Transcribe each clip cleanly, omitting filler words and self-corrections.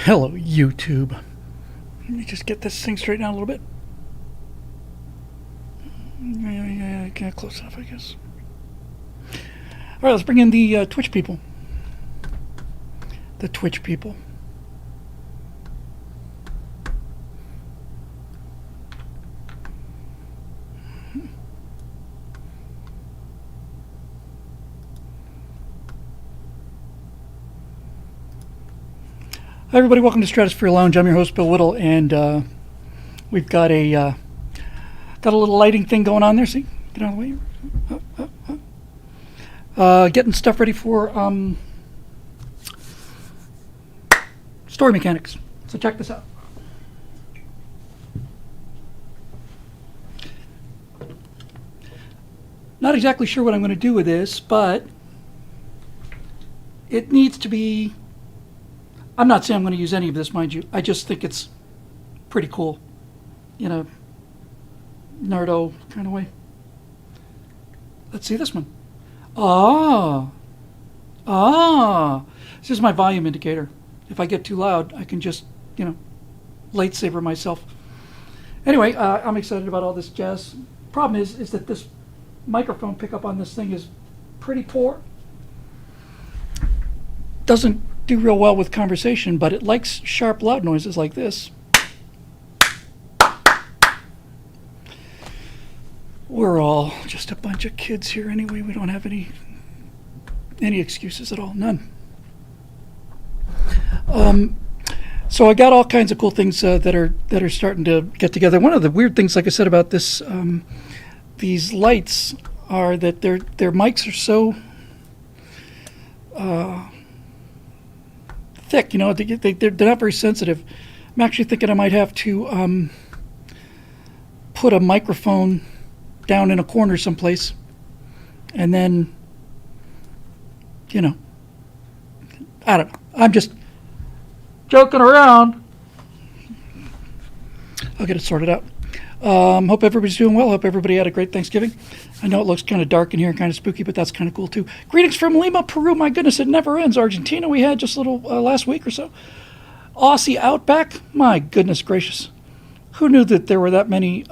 Hello, YouTube. Let me just get this thing straightened out a little bit. Yeah, close enough, I guess. All right, let's bring in the Twitch people. The Twitch people. Hi, everybody. Welcome to Stratosphere Lounge. I'm your host, Bill Whittle, and we've got a little lighting thing going on there. See, get out of the way. Getting stuff ready for story mechanics. So check this out. Not exactly sure what I'm going to do with this, but it needs to be. I'm not saying I'm going to use any of this, mind you. I just think it's pretty cool in a nerdo kind of way. Let's see this one. This is my volume indicator. If I get too loud, I can just, lightsaber myself. Anyway, I'm excited about all this jazz. Problem is that this microphone pickup on this thing is pretty poor. Doesn't do real well with conversation, but it likes sharp, loud noises like this. We're all just a bunch of kids here anyway. We don't have any excuses at all. None. So I got all kinds of cool things that are starting to get together. One of the weird things, like I said, about this these lights are that their mics are so thick. They're not very sensitive. I'm actually thinking I might have to put a microphone down in a corner someplace, and then, I don't know. I'm just joking around. I'll get it sorted out. Hope everybody's doing well. Hope everybody had a great Thanksgiving. I know it looks kind of dark in here and kind of spooky, but that's kind of cool too. Greetings from Lima, Peru. My goodness, it never ends. Argentina, we had just a little last week or so. Aussie Outback, my goodness gracious. Who knew that there were that many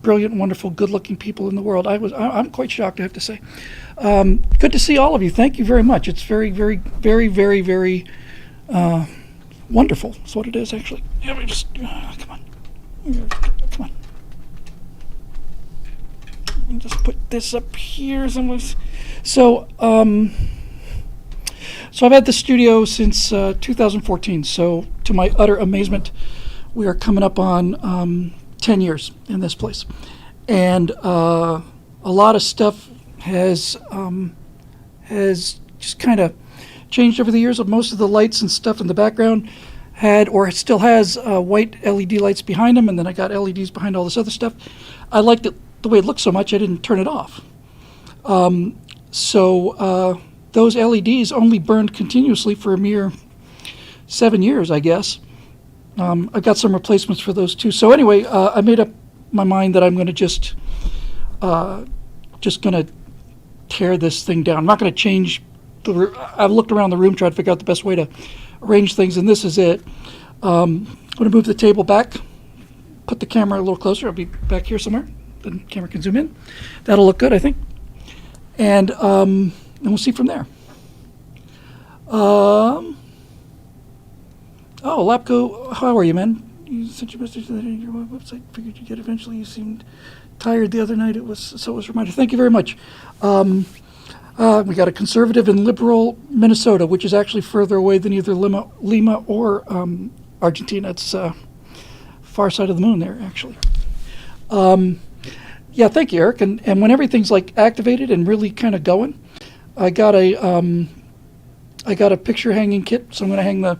brilliant, wonderful, good-looking people in the world? I'm quite shocked, I have to say. Good to see all of you. Thank you very much. It's very, very, very, very, very wonderful. That's what it is, actually. Let me just come on. Come on. Let me just put this up here somewhere. So I've had the studio since 2014. So to my utter amazement, we are coming up on 10 years in this place, and a lot of stuff has just kind of changed over the years. Most of the lights and stuff in the background had, or still has, white LED lights behind them, and then I got LEDs behind all this other stuff. I liked it the way it looked so much I didn't turn it off. So those LEDs only burned continuously for a mere 7 years, I guess. I've got some replacements for those too. So anyway, I made up my mind that I'm going to just going to tear this thing down. I'm not going to change I've looked around the room, tried to figure out the best way to arrange things, and this is it. I'm going to move the table back, put the camera a little closer. I'll be back here somewhere. The camera can zoom in. That'll look good, I think. And we'll see from there. Oh, Lapco, how are you, man? You sent your message on your website. Figured you'd get eventually. You seemed tired the other night. It was a reminder. Thank you very much. We got a conservative and liberal Minnesota, which is actually further away than either Lima or Argentina. It's far side of the moon there, actually. Yeah, thank you, Eric. And when everything's like activated and really kind of going, I got a picture hanging kit. So I'm going to hang the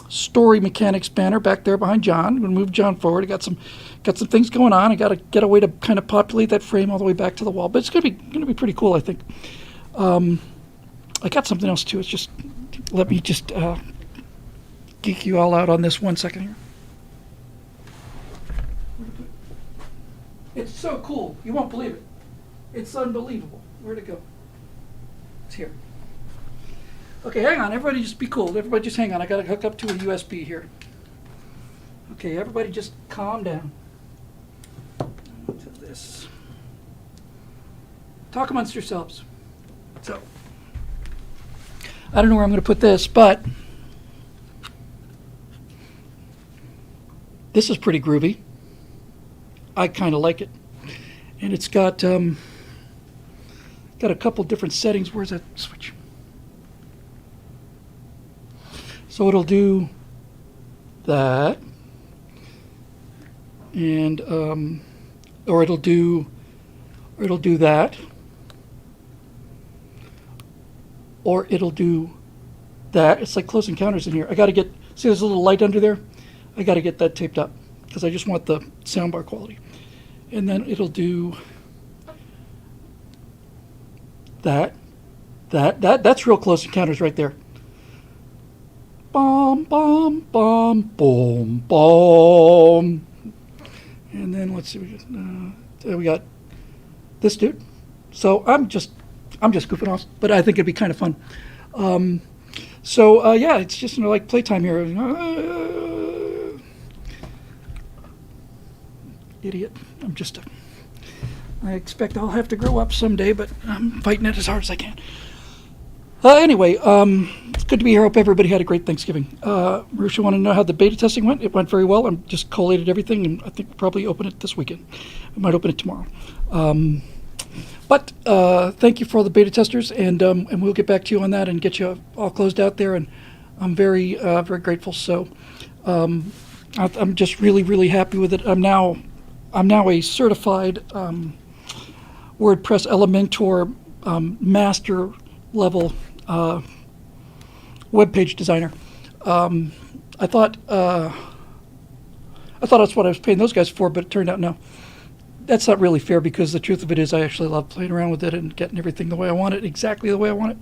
story mechanics banner back there behind John. I'm going to move John forward. I got some things going on. I got to get a way to kind of populate that frame all the way back to the wall. But it's going to be pretty cool, I think. I got something else too. It's just, let me just geek you all out on this 1 second here. It's so cool. You won't believe it. It's unbelievable. Where'd it go? It's here. Okay, hang on. Everybody just be cool. Everybody just hang on. I got to hook up to a USB here. Okay, everybody just calm down. To this. Talk amongst yourselves. So, I don't know where I'm going to put this, but this is pretty groovy. I kind of like it. And it's got a couple different settings. Where's that switch? So it'll do that, and or it'll do that, or it'll do that. It's like Close Encounters in here. I got to get, see there's a little light under there? I got to get that taped up because I just want the soundbar quality. And then it'll do that's real Close Encounters right there. Bom, bom, bom, boom, boom. And then let's see, we got this dude. So I'm just goofing off, but I think it'd be kind of fun. Yeah, it's just like playtime here. Idiot. I expect I'll have to grow up someday, but I'm fighting it as hard as I can. Anyway, it's good to be here. Hope everybody had a great Thanksgiving. Marusha wanted to know how the beta testing went. It went very well. I'm just collated everything, and I think we'll probably open it this weekend. We might open it tomorrow. But thank you for all the beta testers, and we'll get back to you on that and get you all closed out there. And I'm very grateful. So I'm just really happy with it. I'm now a certified WordPress Elementor master level web page designer. I thought that's what I was paying those guys for, but it turned out no. That's not really fair because the truth of it is I actually love playing around with it and getting everything the way I want it, exactly the way I want it.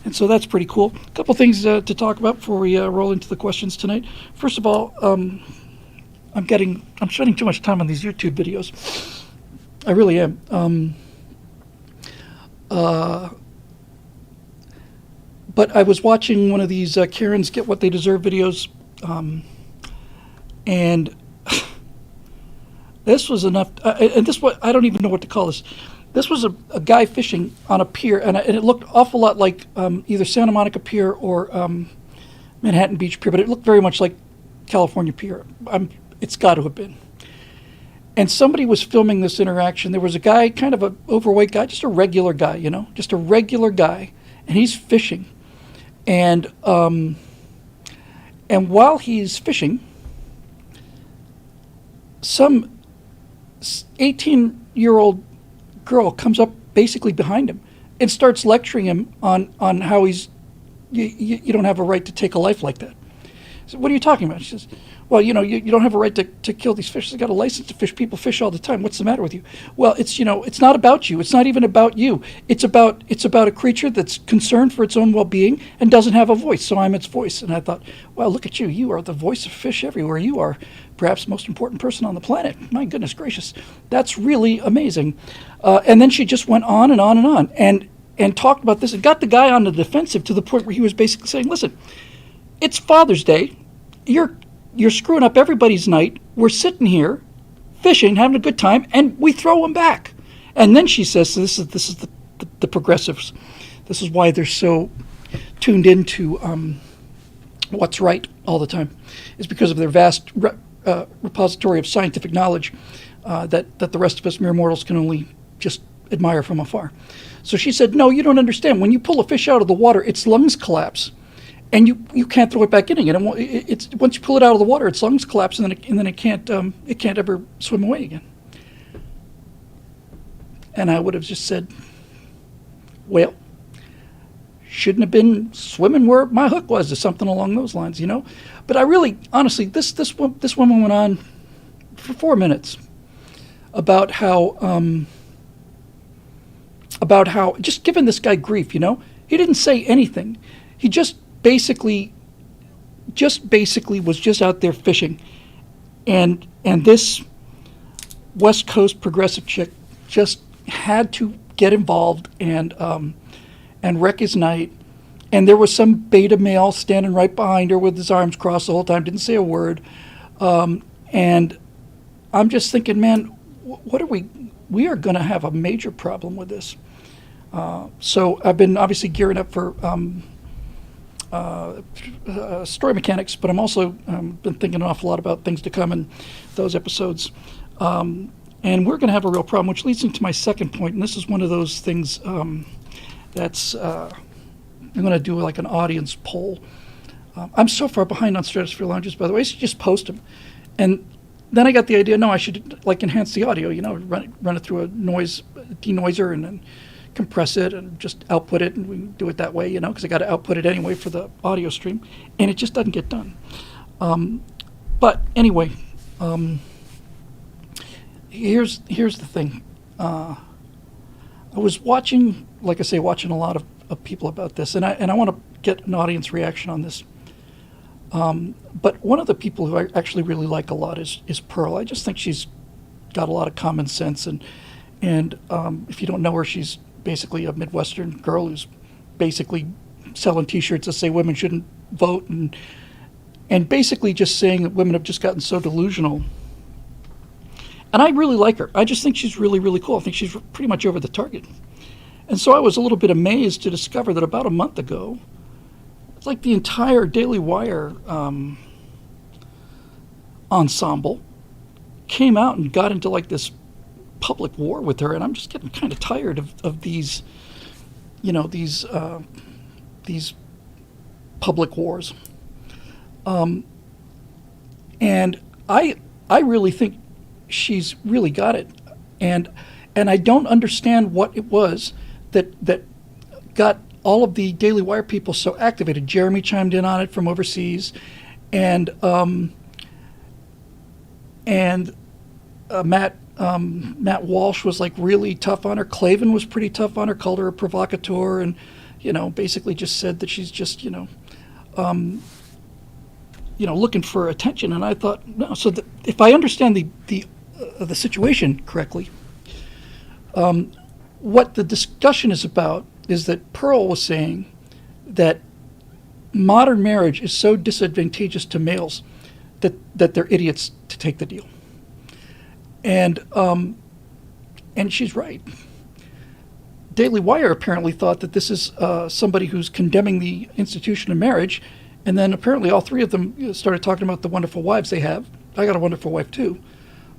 And so that's pretty cool. A couple things to talk about before we roll into the questions tonight. First of all, I'm spending too much time on these YouTube videos. I really am. But I was watching one of these Karens Get What They Deserve videos, and this was enough. And this, what I don't even know what to call this. This was a guy fishing on a pier, and it looked awful lot like either Santa Monica Pier or Manhattan Beach Pier, but it looked very much like California Pier. It's got to have been. And somebody was filming this interaction. There was a guy, kind of an overweight guy, just a regular guy, just a regular guy, and he's fishing. And while he's fishing, some 18-year-old girl comes up basically behind him and starts lecturing him on how you don't have a right to take a life like that. So what are you talking about? She says, well, you don't have a right to kill these fish. They got a license to fish. People fish all the time. What's the matter with you? Well, it's not about you. It's not even about you. It's about a creature that's concerned for its own well-being and doesn't have a voice. So I'm its voice. And I thought, wow, look at you. You are the voice of fish everywhere. You are perhaps the most important person on the planet. My goodness gracious. That's really amazing. And then she just went on and on and on and talked about this and got the guy on the defensive to the point where he was basically saying, listen, it's Father's Day. You're screwing up everybody's night. We're sitting here fishing, having a good time, and we throw them back. And then she says, so this is the progressives. This is why they're so tuned into what's right all the time. Is because of their vast repository of scientific knowledge that the rest of us mere mortals can only just admire from afar. So she said, no, you don't understand. When you pull a fish out of the water, its lungs collapse. And you can't throw it back in again. And it's once you pull it out of the water, its lungs collapse, and then it can't ever swim away again. And I would have just said, well, shouldn't have been swimming where my hook was, or something along those lines, But I really, honestly, this woman went on for 4 minutes about how just giving this guy grief, He didn't say anything. He just basically was just out there fishing, and this West Coast progressive chick just had to get involved and wreck his night And there was some beta male standing right behind her with his arms crossed the whole time, didn't say a word. And I'm just thinking, man, what are we are going to have a major problem with this. So I've been obviously gearing up for story mechanics, but I'm also been thinking an awful lot about things to come in those episodes. And we're going to have a real problem, which leads me to my second point, and this is one of those things that's I'm going to do like an audience poll. I'm so far behind on Stratosphere Lounges, by the way. I should just post them. And then I got the idea, no, I should like enhance the audio, run it through a denoiser and then compress it and just output it, and we can do it that way, because I got to output it anyway for the audio stream, and it just doesn't get done. But anyway, here's the thing. I was watching, like I say, watching a lot of people about this, and I want to get an audience reaction on this. But one of the people who I actually really like a lot is Pearl. I just think she's got a lot of common sense, and if you don't know her, she's basically a Midwestern girl who's basically selling T-shirts that say women shouldn't vote, and basically just saying that women have just gotten so delusional. And I really like her. I just think she's really, really cool. I think she's pretty much over the target. And so I was a little bit amazed to discover that about a month ago, it's like the entire Daily Wire ensemble came out and got into like this public war with her, and I'm just getting kind of tired of these, these public wars. And I really think she's really got it, and I don't understand what it was that got all of the Daily Wire people so activated. Jeremy chimed in on it from overseas, and Matt Walsh was like really tough on her. Clavin was pretty tough on her, called her a provocateur, and basically just said that she's just looking for attention. And I thought, no. So if I understand the situation correctly, what the discussion is about is that Pearl was saying that modern marriage is so disadvantageous to males that they're idiots to take the deal. And she's right. Daily Wire apparently thought that this is somebody who's condemning the institution of marriage, and then apparently all three of them started talking about the wonderful wives they have. I got a wonderful wife too,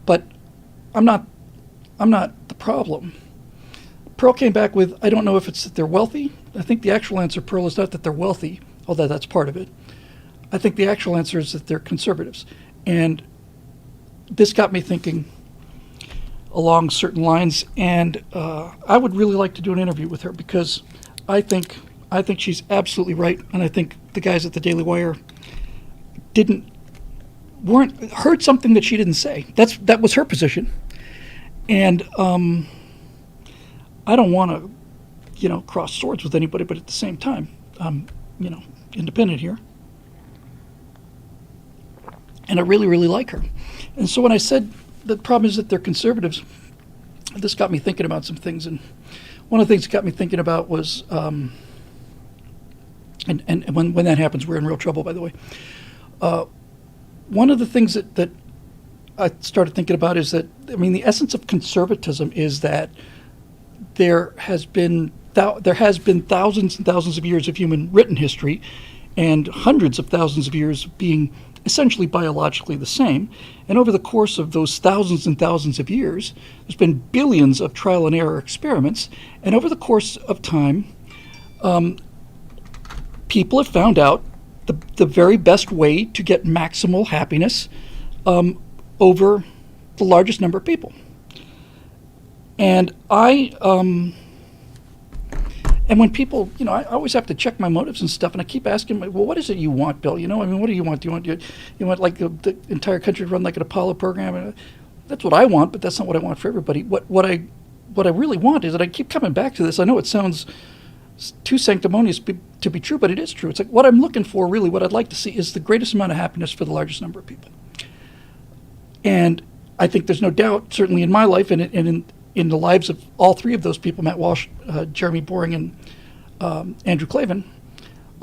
but I'm not the problem. Pearl came back with, I don't know if it's that they're wealthy. I think the actual answer, Pearl, is not that they're wealthy, although that's part of it. I think the actual answer is that they're conservatives. And this got me thinking along certain lines, and I would really like to do an interview with her, because I think she's absolutely right, and I think the guys at the Daily Wire heard something that she didn't say. That was her position, and I don't want to, cross swords with anybody, but at the same time, I'm, independent here, and I really, really like her. And so when I said the problem is that they're conservatives, this got me thinking about some things. And one of the things that got me thinking about was, and when that happens, we're in real trouble, by the way. One of the things that I started thinking about is that, the essence of conservatism is that there has been thousands and thousands of years of human written history, and hundreds of thousands of years of being essentially biologically the same. And over the course of those thousands and thousands of years, there's been billions of trial and error experiments. And over the course of time, people have found out the very best way to get maximal happiness over the largest number of people. And and when people, I always have to check my motives and stuff, and I keep asking, well, what is it you want, Bill? What do you want? Do you want like the entire country to run like an Apollo program? And that's what I want, but that's not what I want for everybody. What I really want is that I keep coming back to this. I know it sounds too sanctimonious to be true, but it is true. It's like what I'm looking for, really, what I'd like to see is the greatest amount of happiness for the largest number of people. And I think there's no doubt, certainly in my life and in the lives of all three of those people, Matt Walsh, Jeremy Boring, and Andrew Clavin,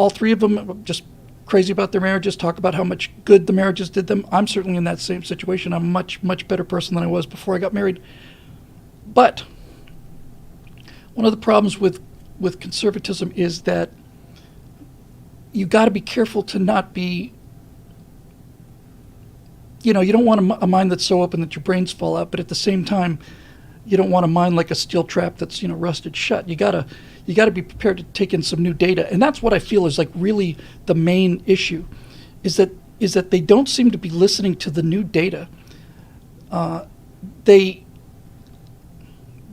all three of them are just crazy about their marriages, talk about how much good the marriages did them. I'm certainly in that same situation. I'm a much, much better person than I was before I got married. But one of the problems with conservatism is that you got to be careful to not be, you don't want a mind that's so open that your brains fall out, but at the same time, you don't want a mind like a steel trap that's, rusted shut. You gotta be prepared to take in some new data. And that's what I feel is like really the main issue, is that they don't seem to be listening to the new data.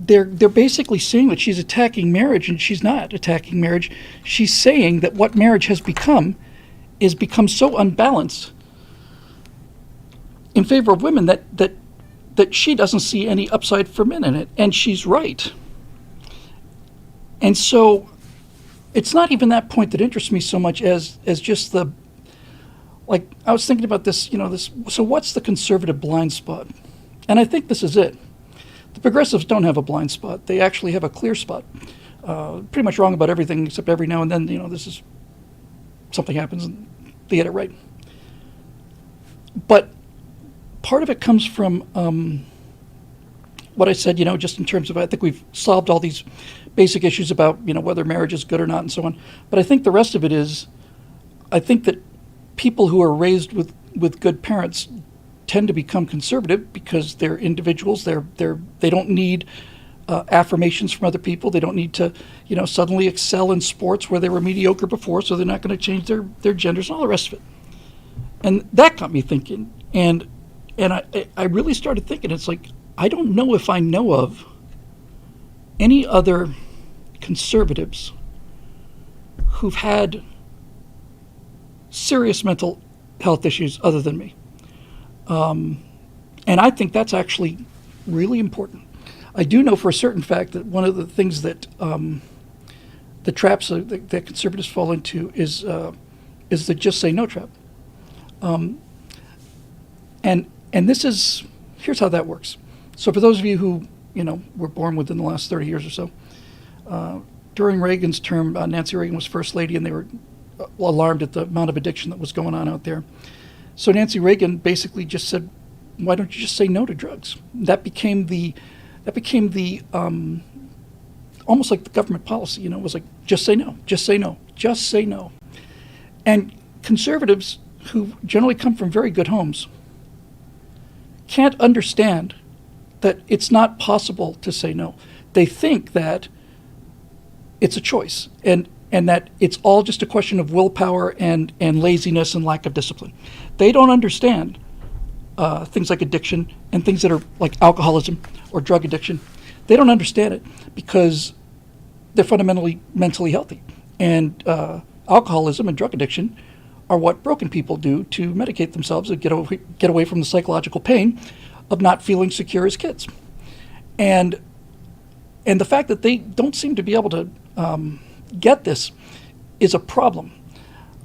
They're basically saying that she's attacking marriage, and she's not attacking marriage. She's saying that what marriage has become is become so unbalanced in favor of women that she doesn't see any upside for men in it, and she's right. And so it's not even that point that interests me so much as just I was thinking about this, so what's the conservative blind spot? And I think this is it. The progressives don't have a blind spot. They actually have a clear spot. Pretty much wrong about everything, except every now and then, something happens and they get it right. But part of it comes from what I said, just in terms of, I think we've solved all these basic issues about, whether marriage is good or not and so on. But I think the rest of it is, I think that people who are raised with good parents tend to become conservative because they're individuals. They don't need affirmations from other people. They don't need to, suddenly excel in sports where they were mediocre before, so they're not going to change their genders and all the rest of it. And that got me thinking. And I really started thinking, it's like, I don't know if I know of any other conservatives who've had serious mental health issues other than me. And I think that's actually really important. I do know for a certain fact that one of the things that the traps that conservatives fall into is the just say no trap. And here's how that works. So for those of you who were born within the last 30 years or so, during Reagan's term, Nancy Reagan was first lady, and they were alarmed at the amount of addiction that was going on out there. So Nancy Reagan basically just said, "Why don't you just say no to drugs?" That became the almost like the government policy. It was like, just say no, just say no, just say no. And conservatives who generally come from very good homes can't understand that it's not possible to say no. They think that it's a choice, and that it's all just a question of willpower and laziness and lack of discipline. They don't understand things like addiction and things that are like alcoholism or drug addiction. They don't understand it because they're fundamentally mentally healthy. And alcoholism and drug addiction are what broken people do to medicate themselves and get away from the psychological pain of not feeling secure as kids. And the fact that they don't seem to be able to get this is a problem.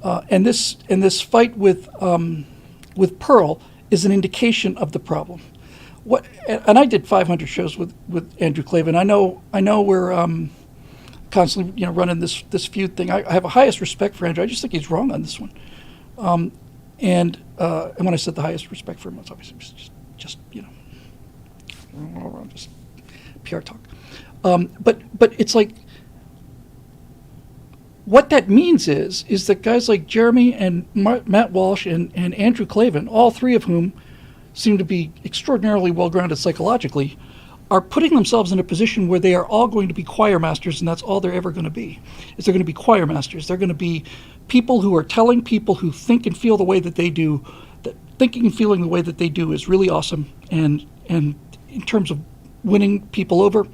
And this fight with Pearl is an indication of the problem. And I did 500 shows with Andrew Klavan. I know we're constantly running this feud thing. I have a highest respect for Andrew. I just think he's wrong on this one. And when I said the highest respect for him, it's obviously just PR talk. But it's like, what that means is that guys like Jeremy and Matt Walsh and Andrew Klavan, all three of whom seem to be extraordinarily well-grounded psychologically, are putting themselves in a position where they are all going to be choir masters, and that's all they're ever going to be. Is they're going to be choir masters. They're going to be people who are telling people who think and feel the way that they do that thinking and feeling the way that they do is really awesome, and in terms of winning people over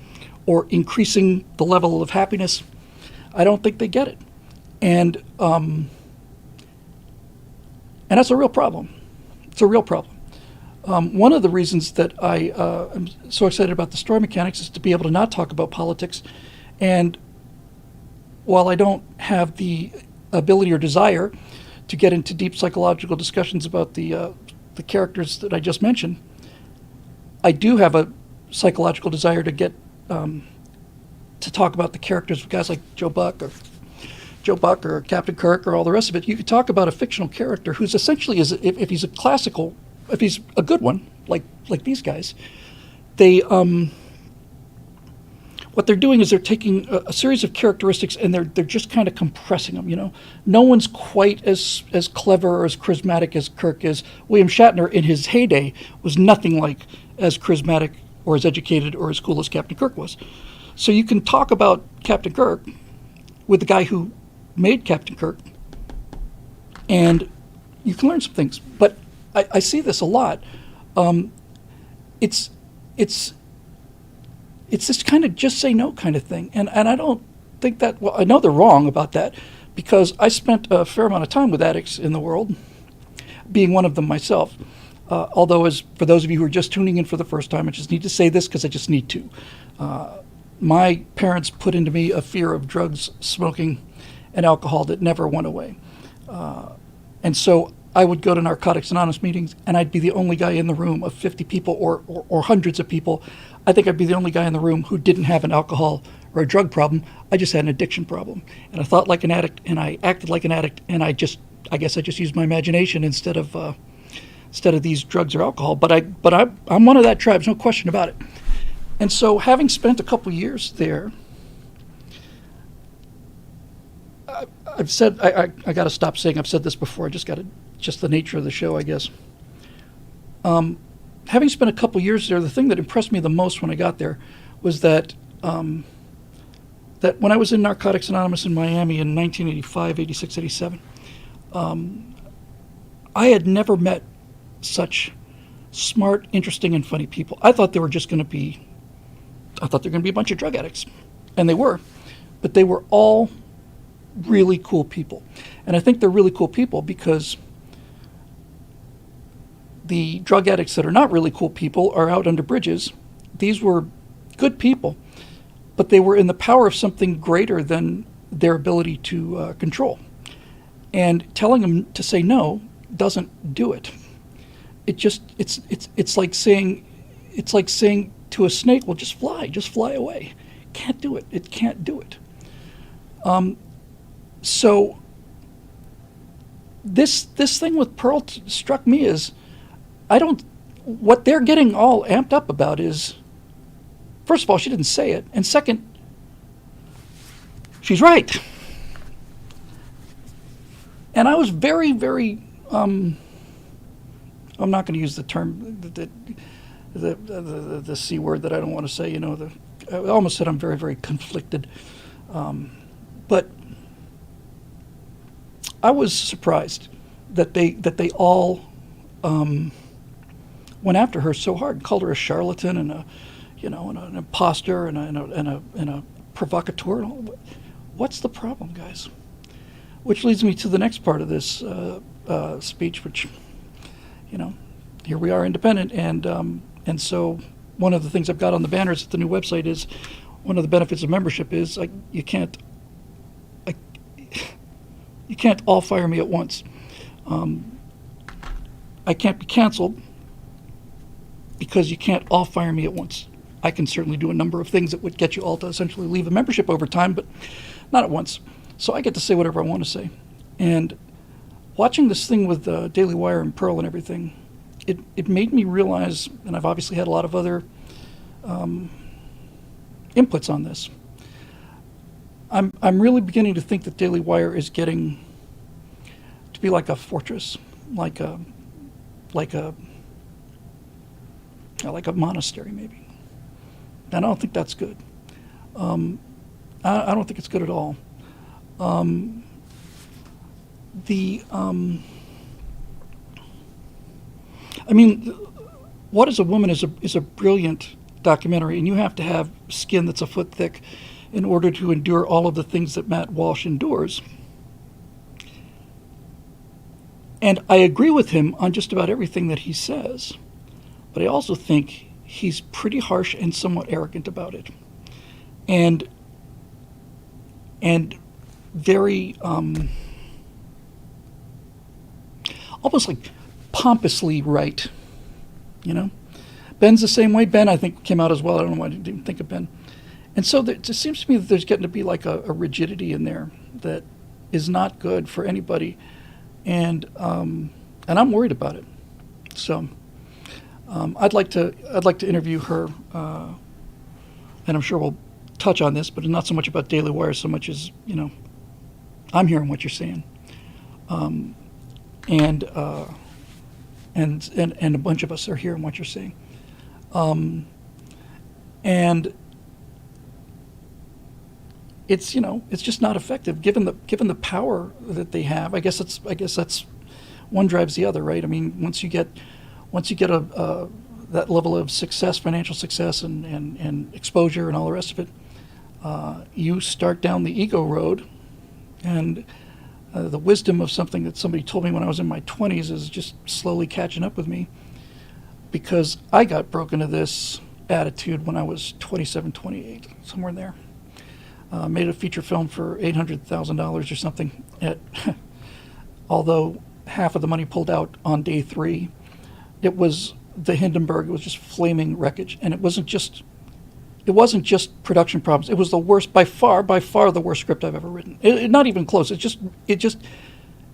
or increasing the level of happiness, I don't think they get it. And that's a real problem. It's a real problem. One of the reasons that I am so excited about the story mechanics is to be able to not talk about politics. And while I don't have the ability or desire to get into deep psychological discussions about the characters that I just mentioned, I do have a psychological desire to get to talk about the characters of guys like Joe Buck or Joe Buck or Captain Kirk or all the rest of it. You could talk about a fictional character who's essentially, if he's a classical, if he's a good one, like these guys, they what they're doing is they're taking a series of characteristics and they're just kind of compressing them. You know, no one's quite as clever or as charismatic as Kirk is. William Shatner in his heyday was nothing like as charismatic or as educated or as cool as Captain Kirk was. So you can talk about Captain Kirk with the guy who made Captain Kirk, and you can learn some things. But I see this a lot. It's this kind of just say no kind of thing, and I don't think that. Well, I know they're wrong about that because I spent a fair amount of time with addicts in the world, being one of them myself. Although, as for those of you who are just tuning in for the first time, I just need to say this because I just need to. My parents put into me a fear of drugs, smoking, and alcohol that never went away. And so I would go to Narcotics Anonymous meetings, and I'd be the only guy in the room of 50 people or hundreds of people. I think I'd be the only guy in the room who didn't have an alcohol or a drug problem. I just had an addiction problem. And I thought like an addict, and I acted like an addict, and I guess I just used my imagination instead of these drugs or alcohol. But I'm one of that tribe, there's no question about it. And so having spent a couple years there, I've said, I got to stop saying I've said this before, just the nature of the show, I guess. Having spent a couple years there, the thing that impressed me the most when I got there was that that when I was in Narcotics Anonymous in Miami in 1985, 86, 87, I had never met such smart, interesting, and funny people. I thought they were going to be a bunch of drug addicts, and they were, but they were all really cool people. And I think they're really cool people because the drug addicts that are not really cool people are out under bridges. These were good people, but they were in the power of something greater than their ability to control. And telling them to say no doesn't do it. It's like saying to a snake, well, just fly away. Can't do it. It can't do it. So this thing with Pearl struck me as what they're getting all amped up about is, first of all, she didn't say it, and second, she's right. And I was very, very, I'm not going to use the term, the C word that I don't want to say, I almost said I'm very, very conflicted. But I was surprised that they all went after her so hard, called her a charlatan and an imposter and a provocateur. What's the problem, guys? Which leads me to the next part of this speech, which, here we are, independent, and so one of the things I've got on the banners at the new website is one of the benefits of membership is you can't all fire me at once. I can't be canceled because you can't all fire me at once. I can certainly do a number of things that would get you all to essentially leave a membership over time, but not at once. So I get to say whatever I want to say. And watching this thing with Daily Wire and Pearl and everything, it made me realize, and I've obviously had a lot of other inputs on this. I'm really beginning to think that Daily Wire is getting to be like a fortress, like a monastery maybe. And I don't think that's good. I don't think it's good at all. What is a Woman is a brilliant documentary, and you have to have skin that's a foot thick in order to endure all of the things that Matt Walsh endures. And I agree with him on just about everything that he says, but I also think he's pretty harsh and somewhat arrogant about it. And very almost like pompously right, Ben's the same way. Ben, I think, came out as well. I don't know why I didn't think of Ben. And so it seems to me that there's getting to be like a rigidity in there that is not good for anybody, and I'm worried about it. So I'd like to interview her, and I'm sure we'll touch on this, but not so much about Daily Wire so much as, I'm hearing what you're saying, and a bunch of us are hearing what you're saying, and it's it's just not effective given the power that they have. I guess that's one drives the other, right? I mean, once you get a that level of success, financial success, and exposure, and all the rest of it, you start down the ego road, and the wisdom of something that somebody told me when I was in my 20s is just slowly catching up with me, because I got broken of this attitude when I was 27, 28, somewhere in there. Made a feature film for $800,000 or something. Although half of the money pulled out on day 3, it was the Hindenburg. It was just flaming wreckage, and it wasn't just production problems. It was the worst, by far the worst script I've ever written. Not even close.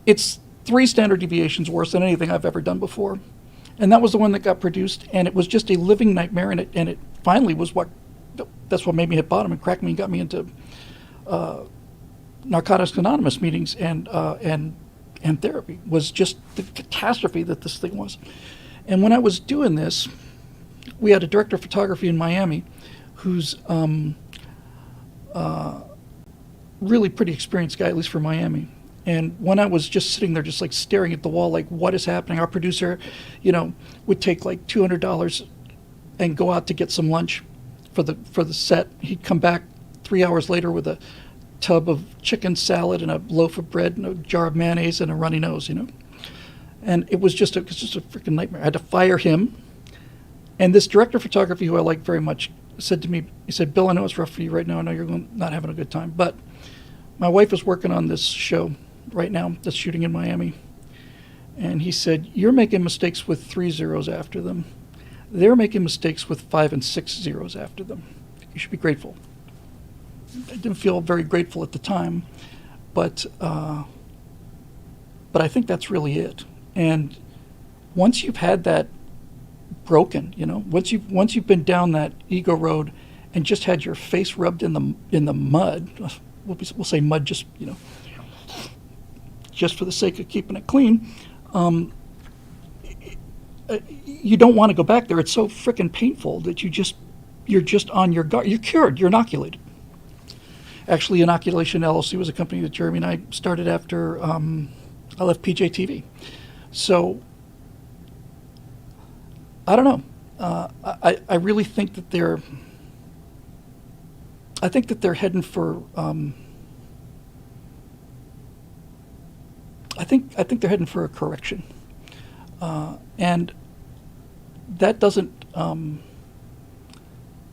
It's 3 standard deviations worse than anything I've ever done before, and that was the one that got produced, and it was just a living nightmare. And it finally was that's what made me hit bottom and cracked me and got me into Narcotics Anonymous meetings and therapy. Was just the catastrophe that this thing was. And when I was doing this, we had a director of photography in Miami who's really pretty experienced guy, at least for Miami. And when I was just sitting there, just like staring at the wall, like, what is happening? Our producer, would take like $200 and go out to get some lunch for the set. He'd come back 3 hours later with a tub of chicken salad and a loaf of bread and a jar of mayonnaise and a runny nose, And it was just a freaking nightmare. I had to fire him. And this director of photography, who I like very much, said to me, he said, "Bill, I know it's rough for you right now. I know you're not having a good time, but my wife is working on this show right now that's shooting in Miami." And he said, "You're making mistakes with 3 zeros after them. They're making mistakes with 5 and 6 zeros after them. You should be grateful." I didn't feel very grateful at the time, but I think that's really it. And once you've had that broken, once you've been down that ego road and just had your face rubbed in the mud, we'll say mud, just just for the sake of keeping it clean. You don't want to go back there. It's so freaking painful that you're just on your guard. You're cured. You're inoculated. Actually, Inoculation LLC was a company that Jeremy and I started after I left PJTV. So I don't know. I really think that they're heading for. I think they're heading for a correction, and that doesn't.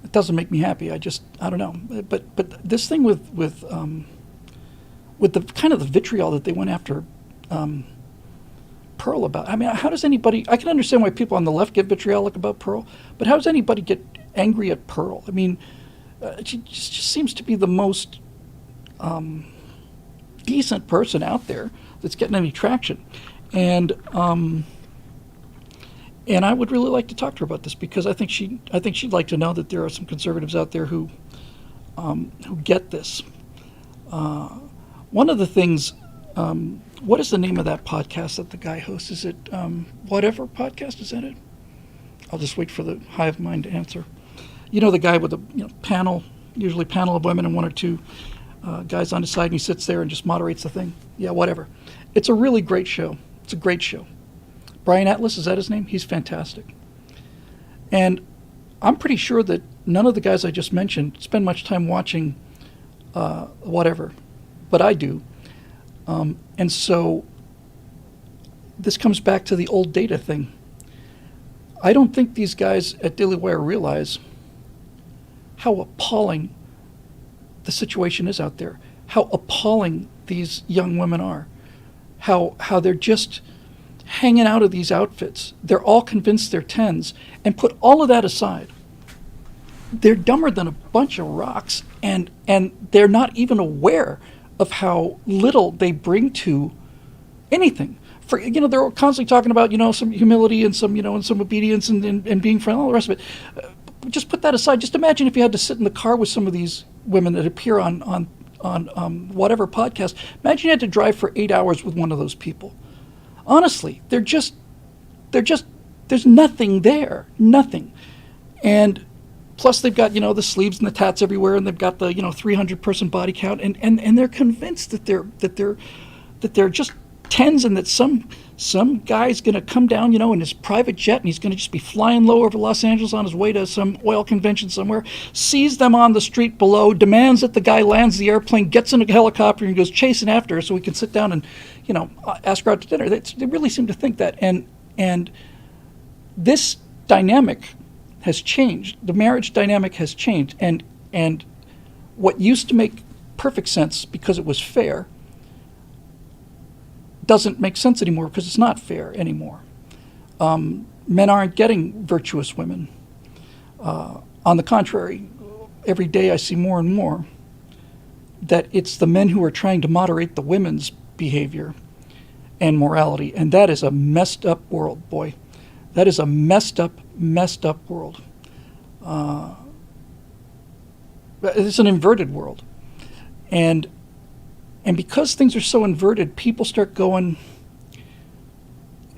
It doesn't make me happy. I don't know. But this thing with the kind of the vitriol that they went after Pearl about. I mean, how does anybody? I can understand why people on the left get vitriolic about Pearl, but how does anybody get angry at Pearl? I mean, she just seems to be the most decent person out there that's getting any traction, and I would really like to talk to her about this, because I think she'd like to know that there are some conservatives out there who get this. One of the things, what is the name of that podcast that the guy hosts? Is it Whatever Podcast? Is that it? I'll just wait for the hive mind to answer. The guy with a panel, usually panel of women and 1 or 2 guys on his side, and he sits there and just moderates the thing. Yeah, whatever. It's a really great show. It's a great show. Brian Atlas, is that his name? He's fantastic. And I'm pretty sure that none of the guys I just mentioned spend much time watching Whatever, but I do. And so this comes back to the old data thing. I don't think these guys at Daily Wire realize how appalling the situation is out there, how appalling these young women are, how they're just hanging out of these outfits. They're all convinced they're 10s, and put all of that aside. They're dumber than a bunch of rocks, and they're not even aware of how little they bring to anything. For, they're constantly talking about, some humility and some, and some obedience and being friendly, all the rest of it. Just put that aside. Just imagine if you had to sit in the car with some of these women that appear on whatever podcast. Imagine you had to drive for 8 hours with one of those people. Honestly, there's nothing there, nothing. And plus they've got, the sleeves and the tats everywhere, and they've got the, 300-person body count, and they're convinced that they're just tens, and that some guy's going to come down, in his private jet, and he's going to just be flying low over Los Angeles on his way to some oil convention somewhere, sees them on the street below, demands that the guy lands the airplane, gets in a helicopter, and goes chasing after her so we can sit down and, ask her out to dinner. They really seem to think that. And this dynamic has changed. The marriage dynamic has changed. And what used to make perfect sense because it was fair doesn't make sense anymore because it's not fair anymore. Men aren't getting virtuous women. On the contrary, every day I see more and more that it's the men who are trying to moderate the women's behavior and morality. And that is a messed up world, boy. That is a messed up world. It's an inverted world. And because things are so inverted, people start going.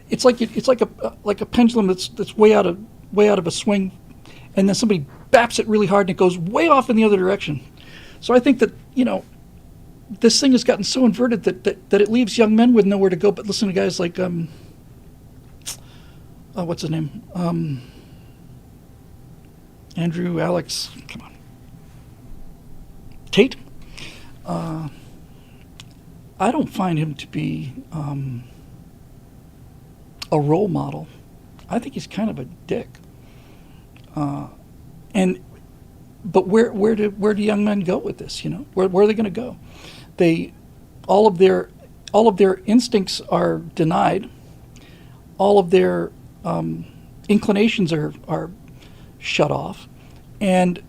It's like a pendulum that's way out of a swing, and then somebody baps it really hard and it goes way off in the other direction. So I think that this thing has gotten so inverted that it leaves young men with nowhere to go but listen to guys like what's his name, Andrew Alex, come on, Tate. I don't find him to be a role model. I think he's kind of a dick. But where do young men go with this? Where are they going to go? All of their instincts are denied. All of their inclinations are shut off, and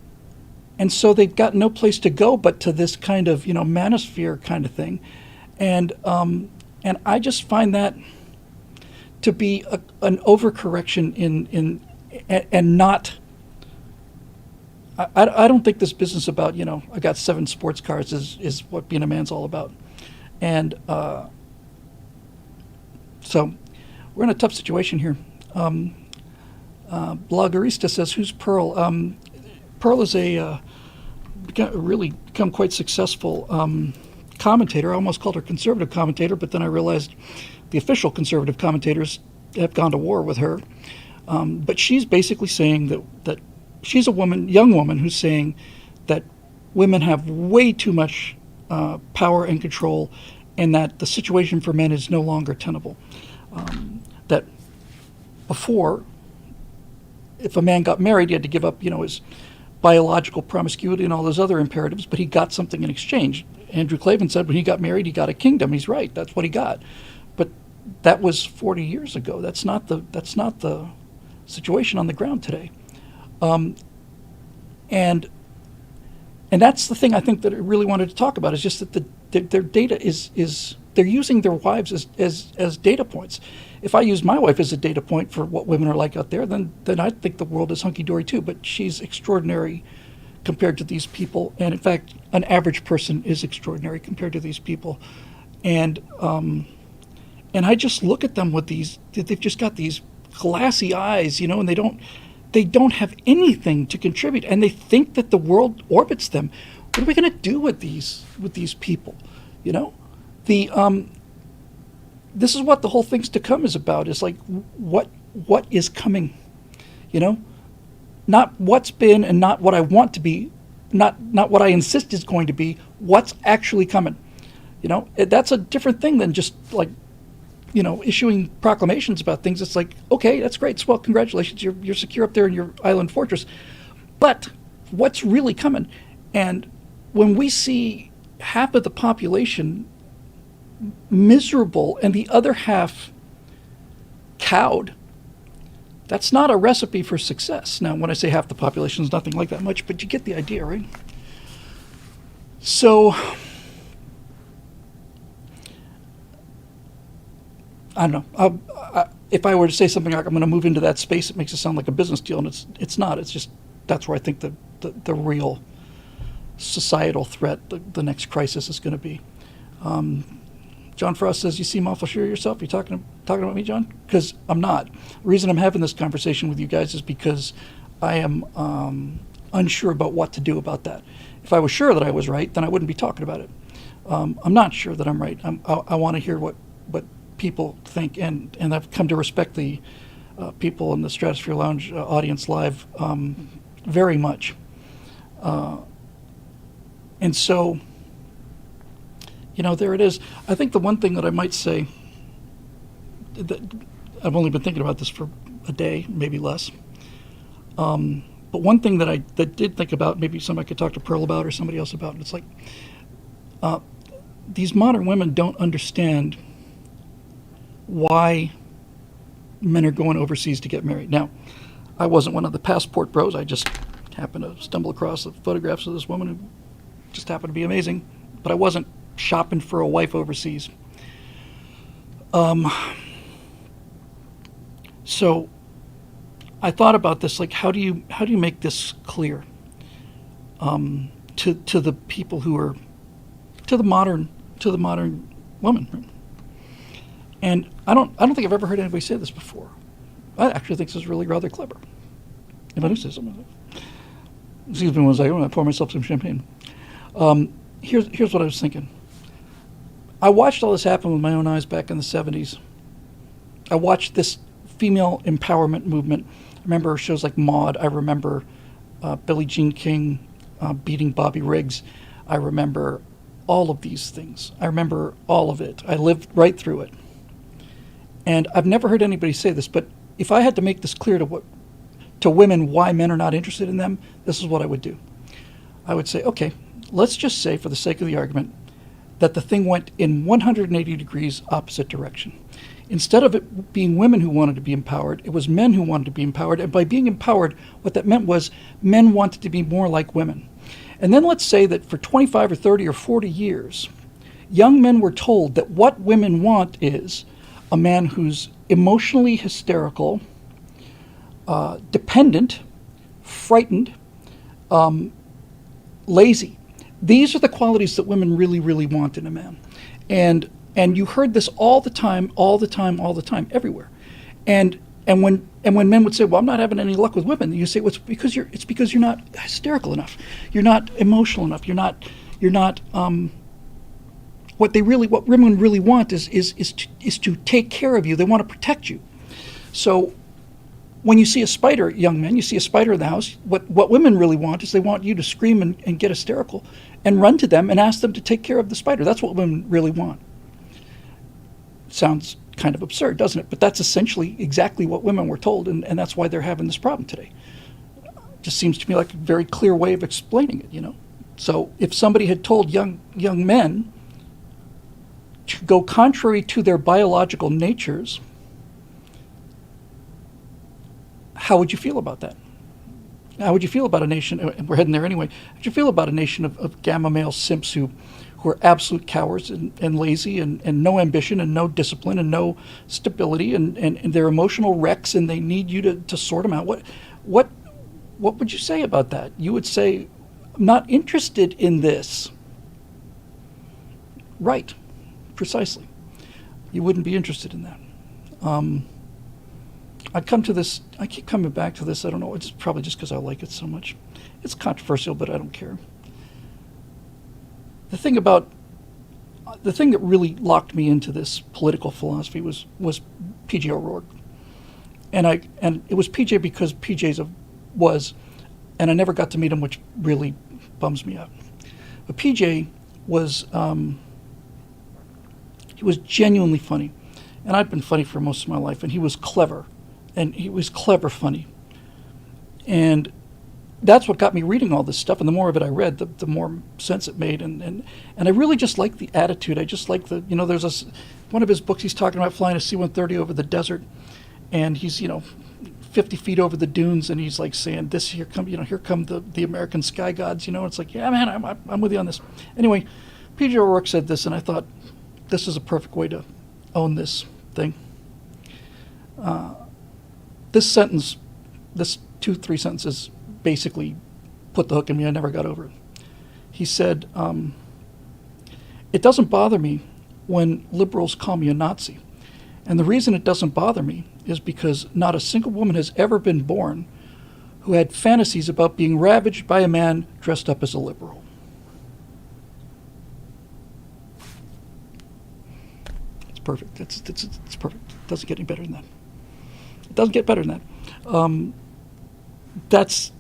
so they've got no place to go but to this kind of manosphere kind of thing. And I just find that to be an overcorrection and not. I don't think this business about I got 7 sports cars is what being a man's all about, and so we're in a tough situation here. Bloggerista says, "Who's Pearl?" Pearl is really become quite successful commentator. I almost called her conservative commentator, but then I realized the official conservative commentators have gone to war with her. But she's basically saying that she's a young woman, who's saying that women have way too much power and control, and that the situation for men is no longer tenable. That before, if a man got married, he had to give up, his biological promiscuity and all those other imperatives, but he got something in exchange. Andrew Klavan said when he got married, he got a kingdom. He's right. That's what he got. But that was 40 years ago. That's not the situation on the ground today. And that's the thing I think that I really wanted to talk about, is just that their data is they're using their wives as data points. If I use my wife as a data point for what women are like out there, then I think the world is hunky-dory too. But she's extraordinary compared to these people, and in fact, an average person is extraordinary compared to these people. And I just look at them with they've just got these glassy eyes, and they don't have anything to contribute, and they think that the world orbits them. What are we going to do with these people? This is what the whole thing's to come is about. Is like what is coming, not what's been and not what I want to be, not what I insist is going to be. What's actually coming, that's a different thing than just like issuing proclamations about things. It's like, okay, that's great. Well, congratulations, you're secure up there in your island fortress. But what's really coming? And when we see half of the population miserable and the other half cowed, that's not a recipe for success. Now, when I say half the population, it's nothing like that much, but you get the idea, right? So I don't know. If I were to say something like I'm going to move into that space, it makes it sound like a business deal, and it's not. It's just that's where I think the real societal threat, the next crisis is going to be. John Frost says, "You seem awful sure of yourself. You talking about me, John?" Because I'm not. The reason I'm having this conversation with you guys is because I am unsure about what to do about that. If I was sure that I was right, then I wouldn't be talking about it. I'm not sure that I'm right. I want to hear what people think, and I've come to respect the people in the Stratosphere Lounge audience live very much. And so, there it is. I think the one thing that I might say, that I've only been thinking about this for a day, maybe less. But one thing that I did think about, maybe somebody could talk to Pearl about or somebody else about, and it's like, these modern women don't understand why men are going overseas to get married. Now, I wasn't one of the passport bros. I just happened to stumble across the photographs of this woman who just happened to be amazing. But I wasn't shopping for a wife overseas. So I thought about this, like, how do you make this clear to the people who are to the modern woman? And I don't think I've ever heard anybody say this before. I actually think this is really rather clever. If I do say something, excuse me one second, I'm going to pour myself some champagne. Here's what I was thinking. I watched all this happen with my own eyes back in the 70s. I watched this female empowerment movement. I remember shows like Maude. I remember Billie Jean King beating Bobby Riggs. I remember all of these things. I remember all of it. I lived right through it. And I've never heard anybody say this, but if I had to make this clear to women why men are not interested in them, this is what I would do. I would say, okay, let's just say, for the sake of the argument, that the thing went in 180 degrees opposite direction. Instead of it being women who wanted to be empowered, it was men who wanted to be empowered. And by being empowered, what that meant was men wanted to be more like women. And then let's say that for 25 or 30 or 40 years, young men were told that what women want is a man who's emotionally hysterical, dependent, frightened, lazy. These are the qualities that women really, really want in a man. And you heard this all the time, everywhere. And when men would say, "Well, I'm not having any luck with women," you say, "Well, it's because you're not hysterical enough. You're not emotional enough. You're not what women really want is to take care of you. They want to protect you." So when you see a spider, young men, you see a spider in the house, what women really want is they want you to scream and get hysterical and run to them and ask them to take care of the spider. That's what women really want. Sounds kind of absurd, doesn't it? But that's essentially exactly what women were told, and that's why they're having this problem today. Just seems to me like a very clear way of explaining it, So if somebody had told young men to go contrary to their biological natures, how would you feel about that? How would you feel about a nation, and we're heading there anyway, how would you feel about a nation of gamma male simps who are absolute cowards and lazy and no ambition and no discipline and no stability and they're emotional wrecks and they need you to sort them out? What would you say about that? You would say, "I'm not interested in this." Right, precisely. You wouldn't be interested in that. I keep coming back to this. I don't know. It's probably just because I like it so much. It's controversial, but I don't care. The thing that really locked me into this political philosophy was P.J. O'Rourke, and it was P.J. because P.J.'s and I never got to meet him, which really bums me out. But P.J. was he was genuinely funny, and I'd been funny for most of my life, and he was clever. And he was clever funny. And that's what got me reading all this stuff. And the more of it I read, the more sense it made. And I really just like the attitude. I just like there's one of his books, he's talking about flying a C-130 over the desert. And he's, 50 feet over the dunes. And he's like saying, here come the American sky gods. It's like, yeah, man, I'm with you on this. Anyway, P.J. O'Rourke said this, and I thought this is a perfect way to own this thing. This sentence, this 2-3 sentences, basically put the hook in me. I never got over it. He said, "It doesn't bother me when liberals call me a Nazi. And the reason it doesn't bother me is because not a single woman has ever been born who had fantasies about being ravaged by a man dressed up as a liberal." It's perfect. It's perfect. It doesn't get any better than that. It doesn't get better than that.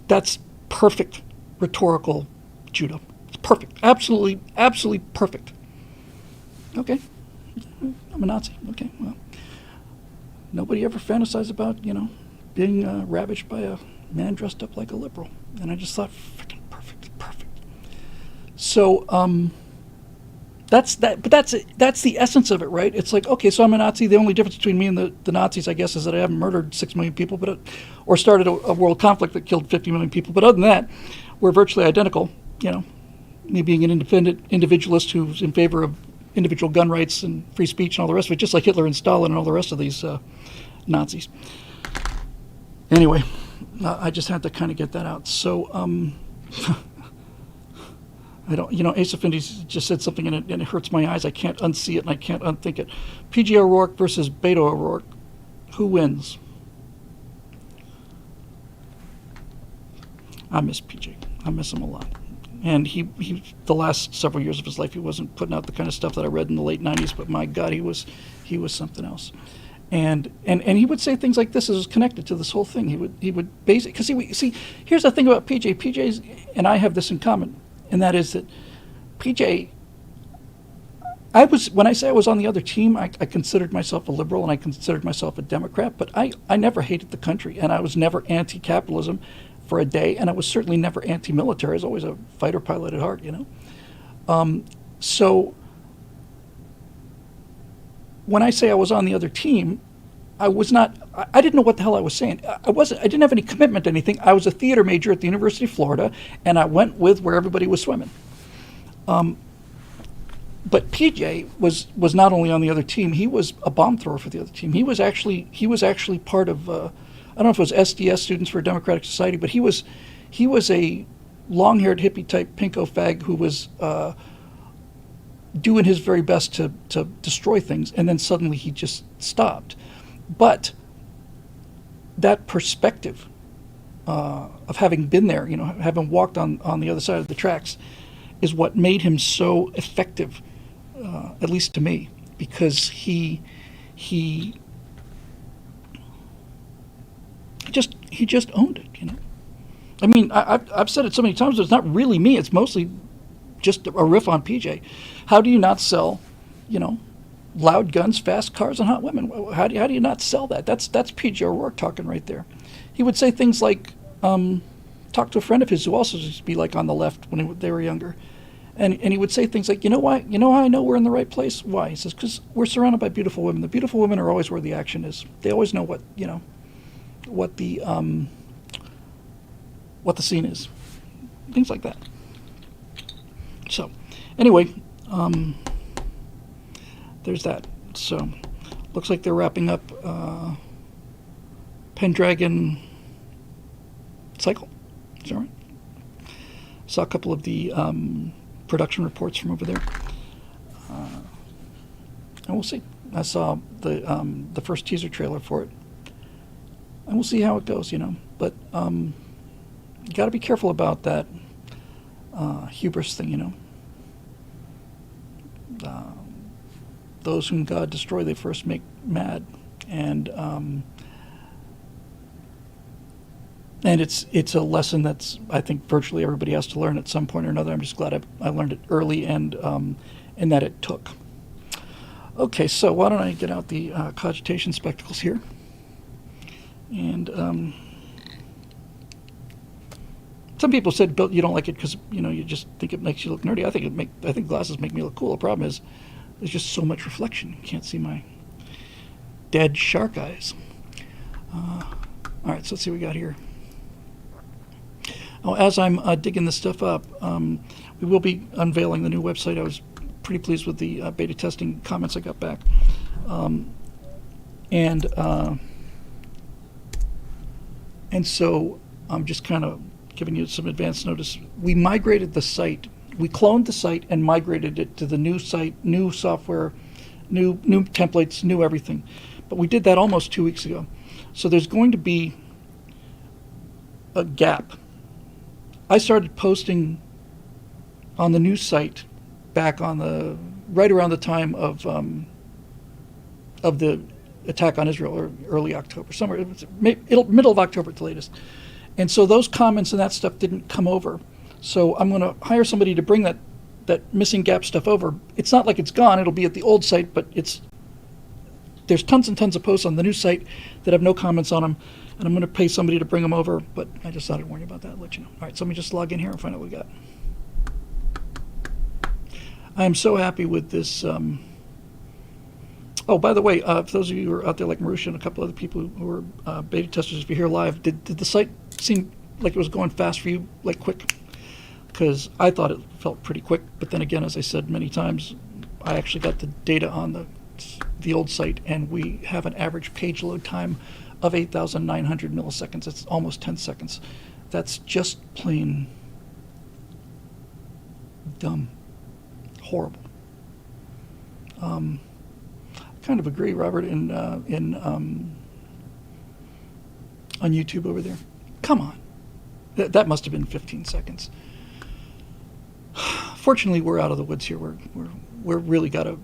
That's perfect rhetorical judo. It's perfect. Absolutely, absolutely perfect. Okay. I'm a Nazi. Okay, well, nobody ever fantasized about, being ravaged by a man dressed up like a liberal. And I just thought, freaking perfect. So, that's the essence of it, right? It's like, okay, so I'm a Nazi. The only difference between me and the Nazis, I guess, is that I haven't murdered 6 million people, or started a world conflict that killed 50 million people. But other than that, we're virtually identical. Me being an independent individualist who's in favor of individual gun rights and free speech and all the rest of it, just like Hitler and Stalin and all the rest of these Nazis. Anyway, I just had to kind of get that out. So, I don't, Ace Affinity just said something and it hurts my eyes. I can't unsee it and I can't unthink it. P.J. O'Rourke versus Beto O'Rourke. Who wins? I miss P.J. I miss him a lot. And he the last several years of his life, he wasn't putting out the kind of stuff that I read in the late 90s, but my God, he was something else. And he would say things like this is connected to this whole thing. He would basically, because see, here's the thing about PJ. PJ's and I have this in common, and that is that PJ, when I say I was on the other team, I considered myself a liberal and I considered myself a Democrat, but I never hated the country, and I was never anti-capitalism for a day, and I was certainly never anti-military. I was always a fighter pilot at heart, So when I say I was on the other team, I was not. I didn't know what the hell I was saying. I didn't have any commitment to anything. I was a theater major at the University of Florida, and I went with where everybody was swimming. But PJ was not only on the other team; he was a bomb thrower for the other team. He was actually part of. I don't know if it was SDS, Students for a Democratic Society, but he was a long-haired hippie type pinko fag who was doing his very best to destroy things, and then suddenly he just stopped. But that perspective of having been there, having walked on the other side of the tracks, is what made him so effective, at least to me, because he just owned it, I mean, I've said it so many times, it's not really me. It's mostly just a riff on PJ. How do you not sell, loud guns, fast cars, and hot women? How do you not sell that? That's PJ O'Rourke talking right there. He would say things like, talk to a friend of his who also used to be like on the left when they were younger. And he would say things like, why? You know how I know we're in the right place? Why? He says, because we're surrounded by beautiful women. The beautiful women are always where the action is. They always know what the scene is. Things like that. So, anyway, there's that. So, looks like they're wrapping up Pendragon Cycle. Is that right? Saw a couple of the production reports from over there. And we'll see. I saw the first teaser trailer for it. And we'll see how it goes, But you got to be careful about that hubris thing, Those whom God destroy, they first make mad, and it's a lesson that's, I think, virtually everybody has to learn at some point or another. I'm just glad I learned it early and that it took. Okay, so why don't I get out the cogitation spectacles here, and some people said, Bill, you don't like it because you just think it makes you look nerdy. I think glasses make me look cool. The problem is there's just so much reflection. You can't see my dead shark eyes. All right, so let's see what we got here. Oh, as I'm digging this stuff up, we will be unveiling the new website. I was pretty pleased with the beta testing comments I got back, and And so I'm just kind of giving you some advance notice. We migrated the site. We cloned the site and migrated it to the new site, new software, new templates, new everything. But we did that almost 2 weeks ago. So there's going to be a gap. I started posting on the new site back on the right around the time of the attack on Israel, or early October, somewhere middle of October at the latest. And so those comments and that stuff didn't come over. So I'm going to hire somebody to bring that missing gap stuff over. It's not like it's gone. It'll be at the old site, but there's tons and tons of posts on the new site that have no comments on them, and I'm going to pay somebody to bring them over. But I just thought I'd warn you about that and let you know. All right, so let me just log in here and find out what we got. I am so happy with this. Oh, by the way, for those of you who are out there like Marusha and a couple other people who are beta testers, if you're here live, did the site seem like it was going fast for you, like quick? Because I thought it felt pretty quick, but then again, as I said many times, I actually got the data on the old site, and we have an average page load time of 8,900 milliseconds. It's almost 10 seconds. That's just plain dumb, horrible. Kind of agree, Robert, on YouTube over there. Come on, that must have been 15 seconds. Fortunately, we're out of the woods here. We're really got a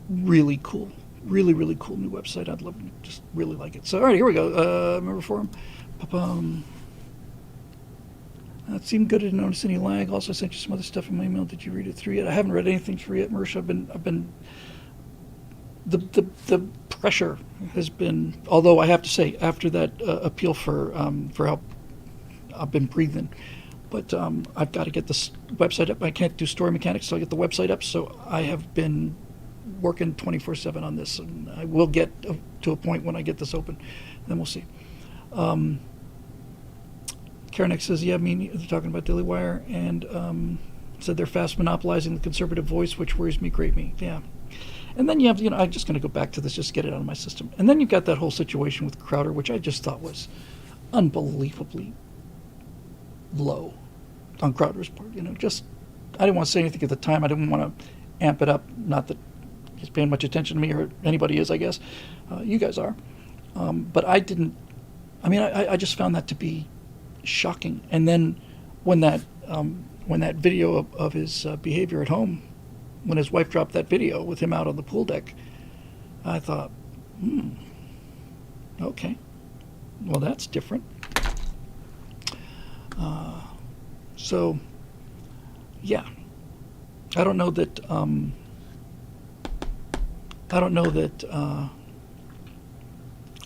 really cool new website. I'd love to just really like it. So, all right, here we go. Member forum. It seemed good. I didn't notice any lag. Also, I sent you some other stuff in my email. Did you read it through yet? I haven't read anything through yet, Marisha. I've been. The pressure has been. Although I have to say, after that appeal for help, I've been breathing. But I've got to get this website up. I can't do story mechanics, so I get the website up. So I have been working 24/7 on this, and I will get to a point when I get this open. Then we'll see. Karen says, yeah, they're talking about Daily Wire, and said they're fast monopolizing the conservative voice, which worries me, greatly. Yeah. And then you have, I'm just going to go back to this, just get it out of my system. And then you've got that whole situation with Crowder, which I just thought was unbelievably low on Crowder's part. I didn't want to say anything at the time. I didn't want to amp it up. Not that he's paying much attention to me, or anybody is, I guess. You guys are. But I didn't. I just found that to be shocking. And then when that video of his behavior at home, when his wife dropped that video with him out on the pool deck, I thought, okay, well, that's different. So, yeah, I don't know that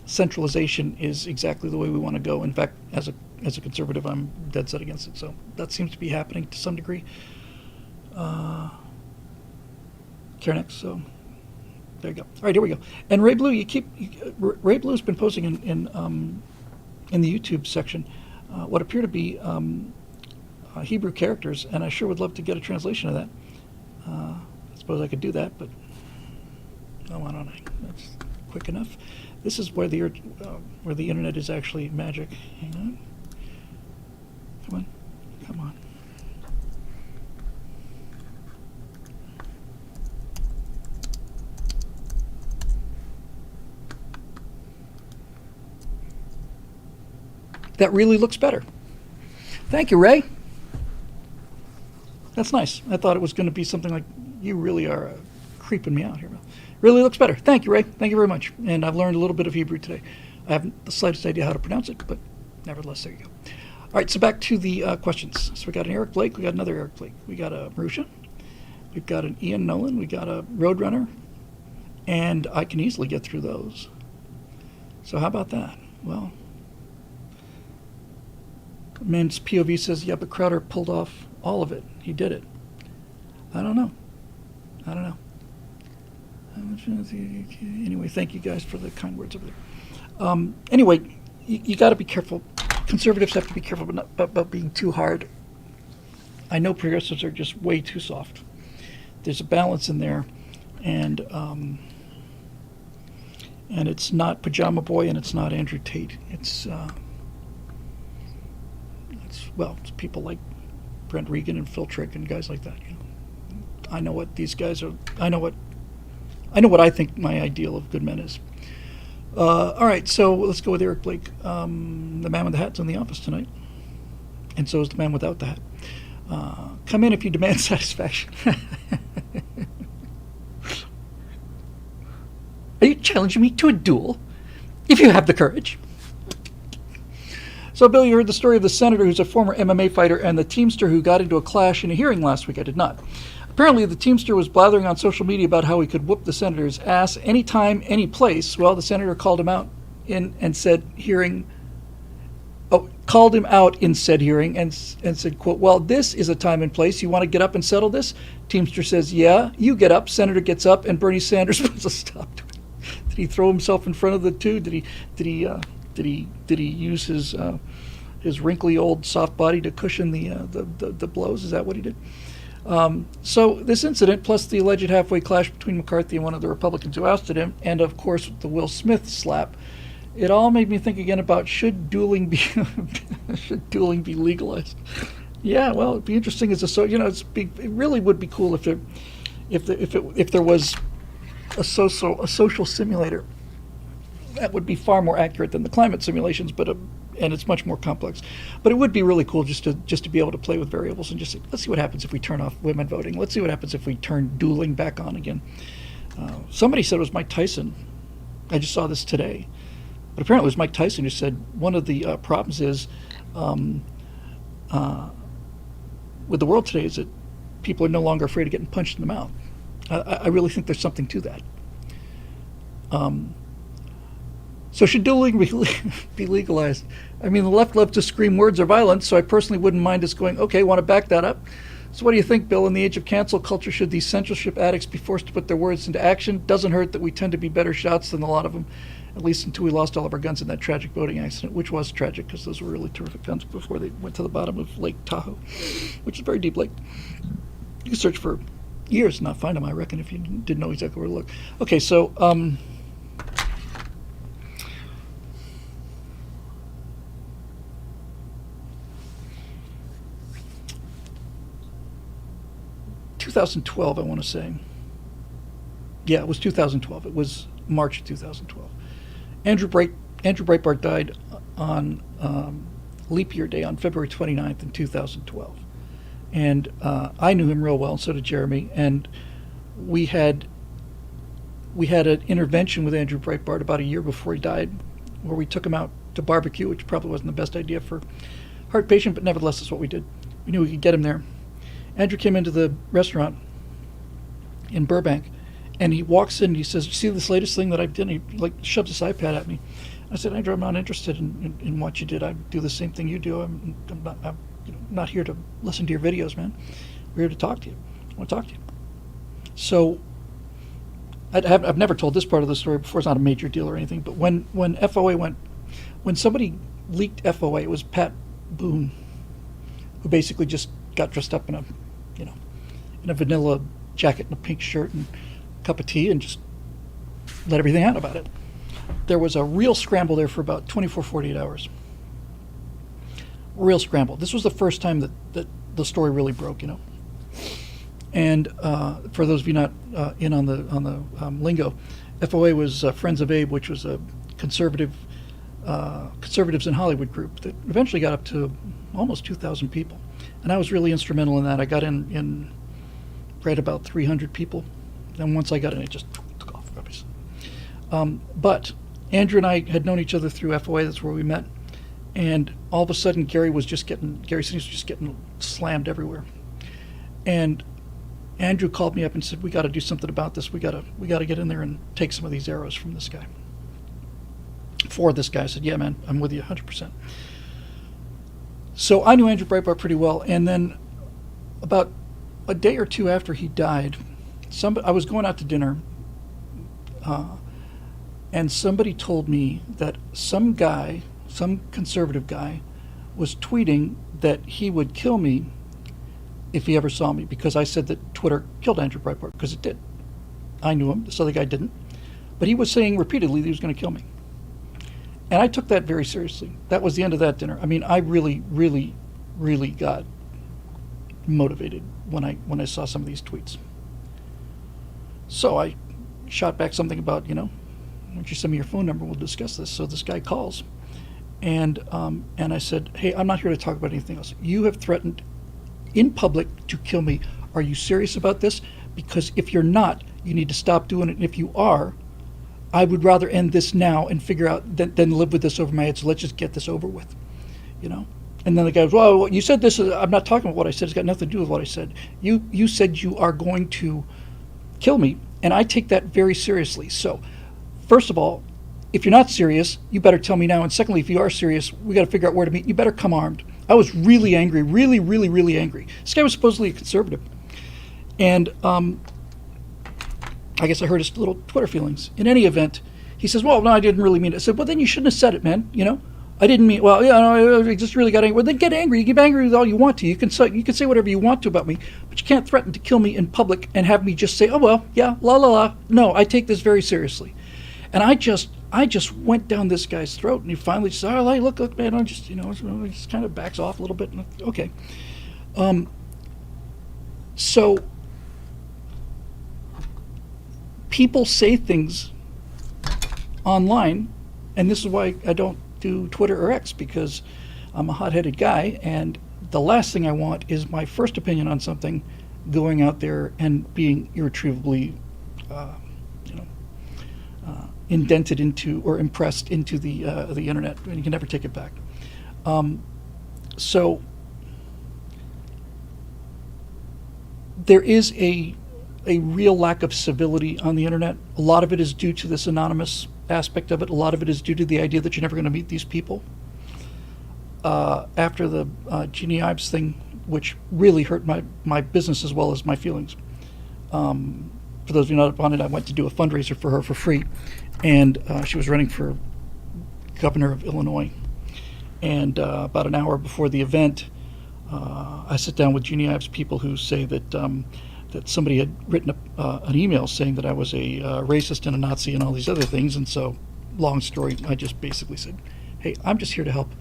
centralization is exactly the way we want to go. In fact, as a conservative, I'm dead set against it. So that seems to be happening to some degree. Karenex, so there you go. All right, here we go. And Ray Blue, Ray Blue's been posting in the YouTube section what appear to be Hebrew characters, and I sure would love to get a translation of that. I suppose I could do that, but why don't I? That's quick enough. This is where the internet is actually magic. Hang on. Come on. That really looks better. Thank you, Ray. That's nice. I thought it was going to be something like, you really are creeping me out here. Really looks better. Thank you, Ray. Thank you very much. And I've learned a little bit of Hebrew today. I haven't the slightest idea how to pronounce it, but nevertheless, there you go. All right, so back to the questions. So we got an Eric Blake. We got another Eric Blake. We got a Marusha. We've got an Ian Nolan. We got a Roadrunner. And I can easily get through those. So how about that? Well, man's POV says, yeah, but Crowder pulled off all of it. He did it. I don't know. Anyway, thank you guys for the kind words over there. Anyway, you got to be careful. Conservatives have to be careful about being too hard. I know progressives are just way too soft. There's a balance in there, and it's not Pajama Boy and it's not Andrew Tate. It's well, it's people like Brent Regan and Phil Trick and guys like that. You know, I know what these guys are. I know what I think my ideal of good men is. All right, so let's go with Eric Blake. The man with the hat's in the office tonight, and so is the man without the hat. Come in if you demand satisfaction. Are you challenging me to a duel? If you have the courage. So, Bill, you heard the story of the senator who's a former MMA fighter and the Teamster who got into a clash in a hearing last week. I did not. Apparently, the Teamster was blathering on social media about how he could whoop the senator's ass anytime, any place. Well, the senator called him out in said hearing, and said, quote, well, this is a time and place. You want to get up and settle this? Teamster says, yeah. You get up. Senator gets up, and Bernie Sanders puts a stop to it. Did he throw himself in front of the two? Did he use his wrinkly old soft body to cushion the blows? Is that what he did? So this incident, plus the alleged halfway clash between McCarthy and one of the Republicans who ousted him, and of course the Will Smith slap, it all made me think again about should dueling be legalized? Yeah, well, it'd be interesting as it really would be cool if there was a social simulator that would be far more accurate than the climate simulations, and it's much more complex. But it would be really cool just to be able to play with variables and just say, let's see what happens if we turn off women voting. Let's see what happens if we turn dueling back on again. Somebody said it was Mike Tyson. I just saw this today. But apparently it was Mike Tyson who said one of the problems is with the world today is that people are no longer afraid of getting punched in the mouth. I really think there's something to that. So should dueling be legalized? I mean, the left loves to scream words are violence, so I personally wouldn't mind us going, okay, want to back that up? So what do you think, Bill? In the age of cancel culture, should these censorship addicts be forced to put their words into action? Doesn't hurt that we tend to be better shots than a lot of them, at least until we lost all of our guns in that tragic boating accident, which was tragic because those were really terrific guns before they went to the bottom of Lake Tahoe, which is a very deep lake. You can search for years and not find them, I reckon, if you didn't know exactly where to look. Okay, so 2012, I want to say. Yeah, it was 2012. It was March of 2012. Andrew Breitbart died on leap year day on February 29th in 2012. And I knew him real well, and so did Jeremy. And we had an intervention with Andrew Breitbart about a year before he died, where we took him out to barbecue, which probably wasn't the best idea for a heart patient, but nevertheless, that's what we did. We knew we could get him there. Andrew came into the restaurant in Burbank, and he walks in and he says, "You see this latest thing that I've done?" He shoves his iPad at me. I said, "Andrew, I'm not interested in what you did. I do the same thing you do. I'm not here to listen to your videos, man. We're here to talk to you. I want to talk to you." So I've never told this part of the story before. It's not a major deal or anything, but when FOA when somebody leaked FOA, it was Pat Boone, who basically just got dressed up in a vanilla jacket and a pink shirt and a cup of tea and just let everything out about it. There was a real scramble there for about 24, 48 hours. Real scramble. This was the first time that the story really broke, And for those of you not in on the lingo, FOA was Friends of Abe, which was a conservatives in Hollywood group that eventually got up to almost 2,000 people. And I was really instrumental in that. I got in right about 300 people. And once I got in, it just took off, obviously. But Andrew and I had known each other through FOA. That's where we met. And all of a sudden, Gary Sinise was just getting slammed everywhere. And Andrew called me up and said, "We got to do something about this. We got to get in there and take some of these arrows from this guy." For this guy, I said, "Yeah, man, I'm with you 100%. So I knew Andrew Breitbart pretty well, and then about a day or two after he died, I was going out to dinner, and somebody told me that some conservative guy, was tweeting that he would kill me if he ever saw me, because I said that Twitter killed Andrew Breitbart, because it did. I knew him, this other guy didn't. But he was saying repeatedly that he was going to kill me. And I took that very seriously. That was the end of that dinner. I mean, I really, really really got motivated when I saw some of these tweets. So I shot back something about, why don't you send me your phone number? We'll discuss this. So this guy calls, and I said, hey, I'm not here to talk about anything else. You have threatened in public to kill me. Are you serious about this? Because if you're not, you need to stop doing it. And if you are, I would rather end this now and figure out than live with this over my head. So let's just get this over with, And then the guy goes, well, you said this. I'm not talking about what I said. It's got nothing to do with what I said. You said you are going to kill me, and I take that very seriously. So, first of all, if you're not serious, you better tell me now. And secondly, if you are serious, we got to figure out where to meet. You better come armed. I was really angry, really, really, really angry. This guy was supposedly a conservative. And I guess I hurt his little Twitter feelings. In any event, he says, well, no, I didn't really mean it. I said, well, then you shouldn't have said it, man. I didn't mean, well, I just really got angry. Well, then get angry. You get angry with all you want to. You can say whatever you want to about me, but you can't threaten to kill me in public and have me just say, oh, well, yeah, la, la, la. No, I take this very seriously. And I just went down this guy's throat, and he finally said, oh, look, man, I just, just kind of backs off a little bit. Okay. So people say things online, and this is why I don't do Twitter or X, because I'm a hot-headed guy, and the last thing I want is my first opinion on something going out there and being irretrievably indented into or impressed into the internet, and you can never take it back. So there is a real lack of civility on the internet. A lot of it is due to this anonymous aspect of it. A lot of it is due to the idea that you're never going to meet these people. After the Jeannie Ives thing, which really hurt my business as well as my feelings. For those of you not up on it, I went to do a fundraiser for her for free, and she was running for governor of Illinois. And about an hour before the event, I sit down with Jeannie Ives people who say that that somebody had written an email saying that I was a racist and a Nazi and all these other things. And so, long story, I just basically said, hey, I'm just here to help.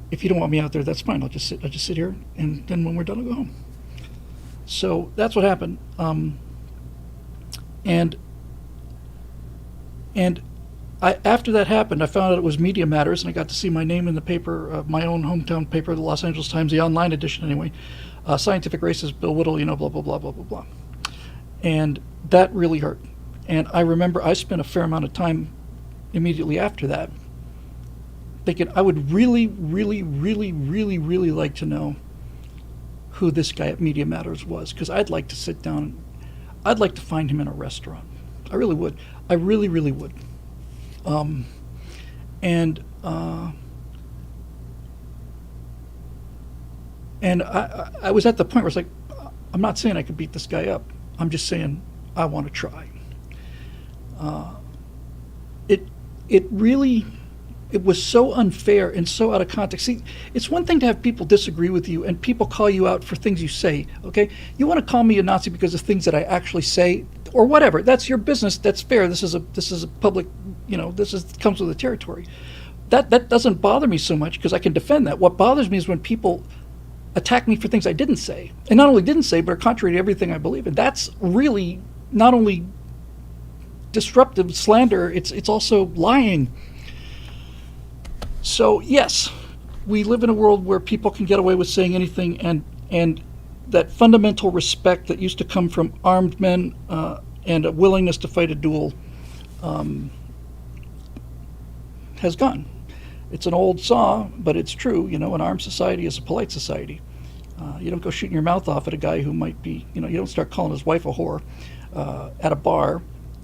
If you don't want me out there, that's fine. I'll just sit here, and then when we're done, I'll go home. So that's what happened. And after that happened, I found out it was Media Matters, and I got to see my name in the paper, my own hometown paper, the Los Angeles Times, the online edition anyway. Scientific racist Bill Whittle, blah, blah, blah, blah, blah, blah. And that really hurt. And I remember I spent a fair amount of time immediately after that thinking I would really, really, really, really, really like to know who this guy at Media Matters was, because I'd like to sit down. I'd like to find him in a restaurant. I really would. I really, really would. And I was at the point where it's like, I'm not saying I could beat this guy up. I'm just saying I want to try. It was so unfair and so out of context. See, it's one thing to have people disagree with you and people call you out for things you say, okay? You want to call me a Nazi because of things that I actually say or whatever. That's your business. That's fair. This is a public, comes with the territory. That doesn't bother me so much because I can defend that. What bothers me is when people attack me for things I didn't say. And not only didn't say, but are contrary to everything I believe in. That's really not only disruptive slander, it's also lying. So yes, we live in a world where people can get away with saying anything, and that fundamental respect that used to come from armed men and a willingness to fight a duel has gone. It's an old saw, but it's true. An armed society is a polite society. You don't go shooting your mouth off at a guy who might be, you don't start calling his wife a whore at a bar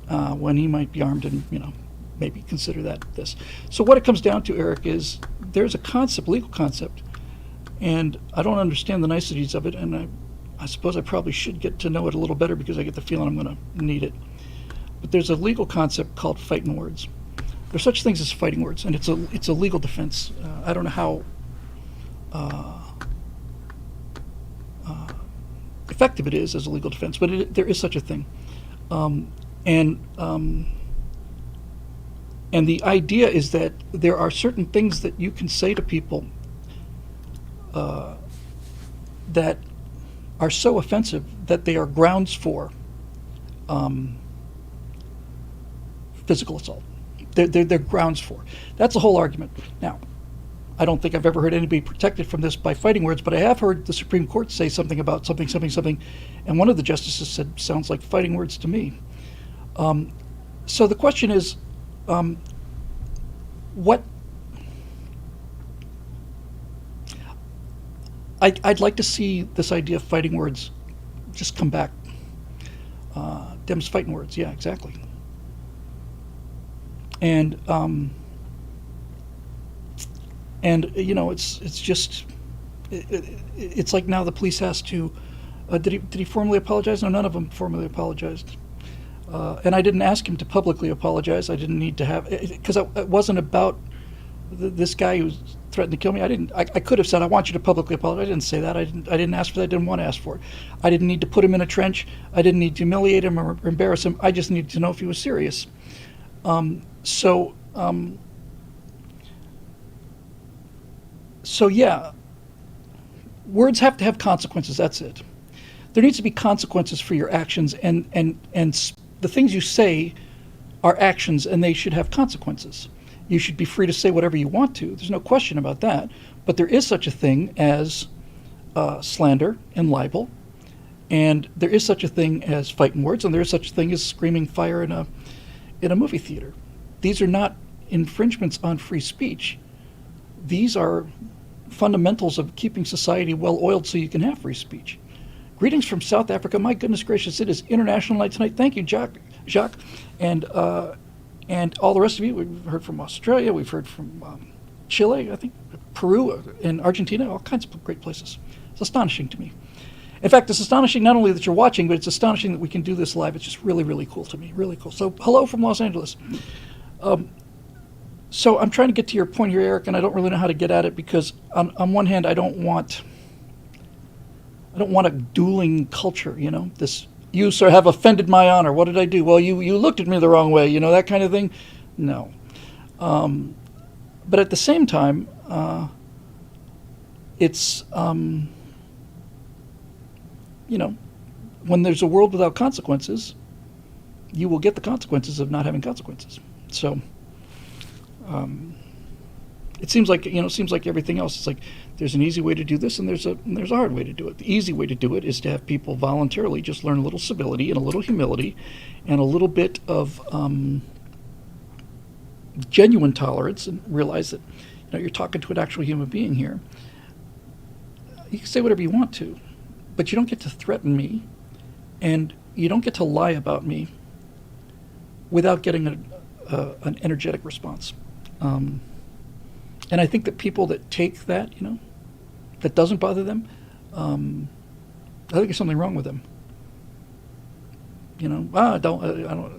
when he might be armed and, maybe consider that this. So what it comes down to, Eric, is there's a concept, legal concept, and I don't understand the niceties of it, and I suppose I probably should get to know it a little better because I get the feeling I'm going to need it. But there's a legal concept called fighting words. There's such things as fighting words, and it's a legal defense. I don't know how effective it is as a legal defense, but there is such a thing. And the idea is that there are certain things that you can say to people that are so offensive that they are grounds for physical assault. They're grounds for. That's the whole argument. Now, I don't think I've ever heard anybody protected from this by fighting words, but I have heard the Supreme Court say something about something, and one of the justices said, sounds like fighting words to me. So the question is, what... I'd like to see this idea of fighting words just come back. Them's fighting words, yeah, exactly. And you know, it's just it's like now the police has to. Did he formally apologize? No, none of them formally apologized. And I didn't ask him to publicly apologize. I didn't need to have, because it wasn't about this guy who threatened to kill me. I could have said, I want you to publicly apologize. I didn't say that. I didn't ask for that. I didn't want to ask for it. I didn't need to put him in a trench. I didn't need to humiliate him or embarrass him. I just needed to know if he was serious. So yeah, words have to have consequences. That's it. There needs to be consequences for your actions, and the things you say are actions, and they should have consequences. You should be free to say whatever you want to. There's no question about that. But there is such a thing as slander and libel, and there is such a thing as fighting words, and there is such a thing as screaming fire in a movie theater. These are not infringements on free speech. These are fundamentals of keeping society well-oiled so you can have free speech. Greetings from South Africa. My goodness gracious, it is International Night tonight. Thank you, Jacques, and all the rest of you. We've heard from Australia. We've heard from Chile, I think, Peru, and Argentina, all kinds of great places. It's astonishing to me. In fact, it's astonishing not only that you're watching, but it's astonishing that we can do this live. It's just really, really cool to me. Really cool. So hello from Los Angeles. So I'm trying to get to your point here, Eric, and I don't really know how to get at it because on one hand, I don't want a dueling culture, you know, this, you, sir, have offended my honor. What did I do? Well, you looked at me the wrong way, you know, that kind of thing. No. But at the same time, it's, you know, when there's a world without consequences, you will get the consequences of not having consequences. So it seems like, you know, everything else. It's like there's an easy way to do this, and there's a hard way to do it. The easy way to do it is to have people voluntarily just learn a little civility and a little humility, and a little bit of genuine tolerance, and realize that, you know, you're talking to an actual human being here. You can say whatever you want to, but you don't get to threaten me, and you don't get to lie about me without getting an energetic response. And I think that people that take that, you know, that doesn't bother them, I think there's something wrong with them. You know, I don't,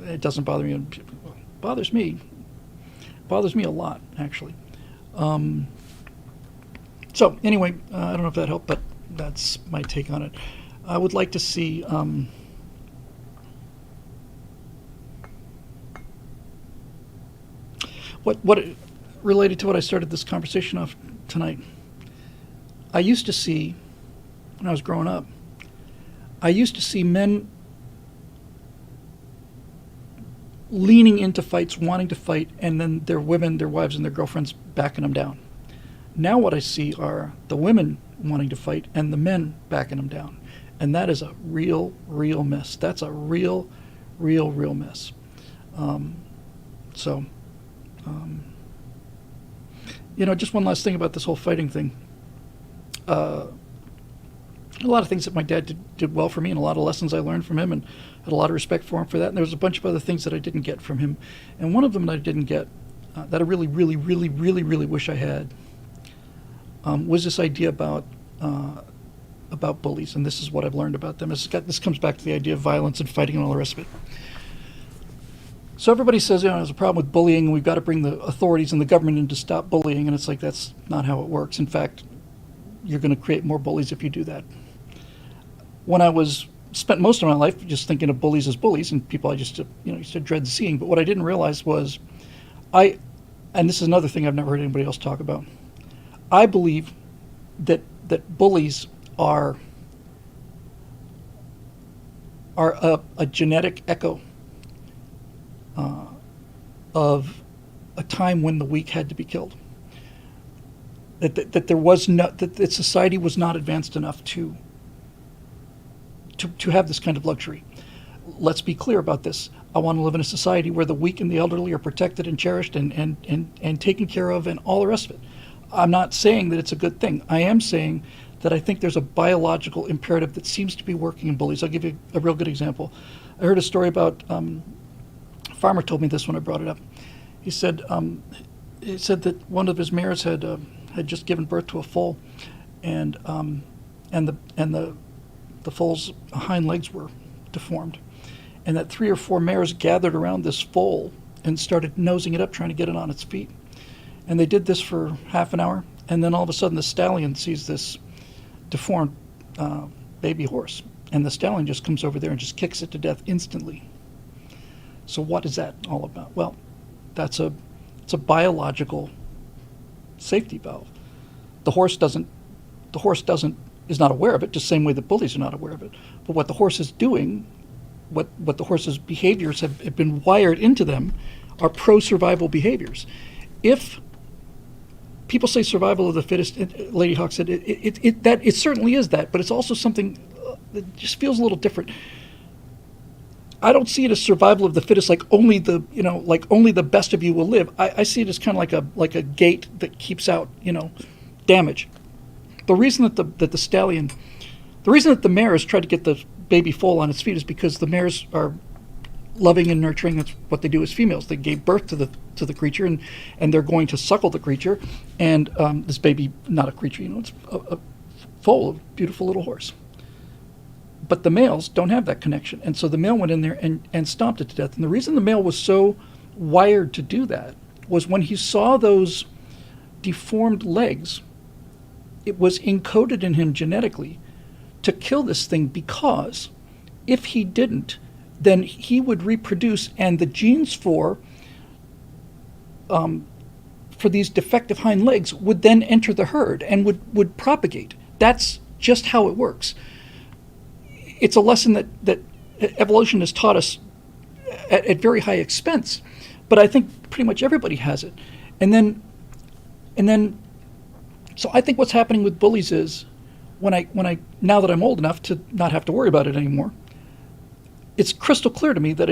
it doesn't bother me. It bothers me. It bothers me a lot, actually. So anyway, I don't know if that helped, but that's my take on it. I would like to see what related to what I started this conversation off tonight. I used to see, when I was growing up, I used to see men leaning into fights, wanting to fight, and then their women, their wives, and their girlfriends backing them down. Now what I see are the women wanting to fight and the men backing them down. And that is a real, real mess. That's a real, real, real mess. You know, just one last thing about this whole fighting thing. A lot of things that my dad did well for me, and a lot of lessons I learned from him, and had a lot of respect for him for that. And there was a bunch of other things that I didn't get from him. And one of them that I didn't get, that I really, really, really, really, really wish I had, was this idea about bullies. And this is what I've learned about them. This comes back to the idea of violence and fighting and all the rest of it. So everybody says, you know, there's a problem with bullying, and we've got to bring the authorities and the government in to stop bullying. And it's like, that's not how it works. In fact, you're going to create more bullies if you do that. When I spent most of my life just thinking of bullies as bullies, and people I just, you know, used to dread seeing. But what I didn't realize was, and this is another thing I've never heard anybody else talk about, I believe that that bullies are a genetic echo of a time when the weak had to be killed. That there was not, that society was not advanced enough to have this kind of luxury. Let's be clear about this. I want to live in a society where the weak and the elderly are protected and cherished and taken care of and all the rest of it. I'm not saying that it's a good thing. I am saying that I think there's a biological imperative that seems to be working in bullies. I'll give you a real good example. I heard a story about, a farmer told me this when I brought it up. He said that one of his mares had just given birth to a foal, and the foal's hind legs were deformed, and that 3 or 4 mares gathered around this foal and started nosing it up, trying to get it on its feet. And they did this for half an hour, and then all of a sudden the stallion sees this deformed baby horse, and the stallion just comes over there and just kicks it to death instantly. So what is that all about? Well, it's a biological safety valve. The horse is not aware of it, just the same way that bullies are not aware of it. But what the horse is doing, what the horse's behaviors have been wired into them, are pro-survival behaviors. If people say survival of the fittest, Lady Hawk said it certainly is that, but it's also something that just feels a little different. I don't see it as survival of the fittest, like only the best of you will live. I see it as kind of like a gate that keeps out damage. The reason that the mares tried to get the baby foal on its feet is because the mares are loving and nurturing. That's what they do as females. They gave birth to the creature, and they're going to suckle the creature. And this baby, not a creature, it's a foal, a beautiful little horse. But the males don't have that connection, and so the male went in there and stomped it to death. And the reason the male was so wired to do that was when he saw those deformed legs, it was encoded in him genetically to kill this thing, because if he didn't, then he would reproduce, and the genes for these defective hind legs would then enter the herd and would propagate. That's just how it works. It's a lesson that evolution has taught us at very high expense, but I think pretty much everybody has it. And then, so I think what's happening with bullies is, when I now that I'm old enough to not have to worry about it anymore, it's crystal clear to me that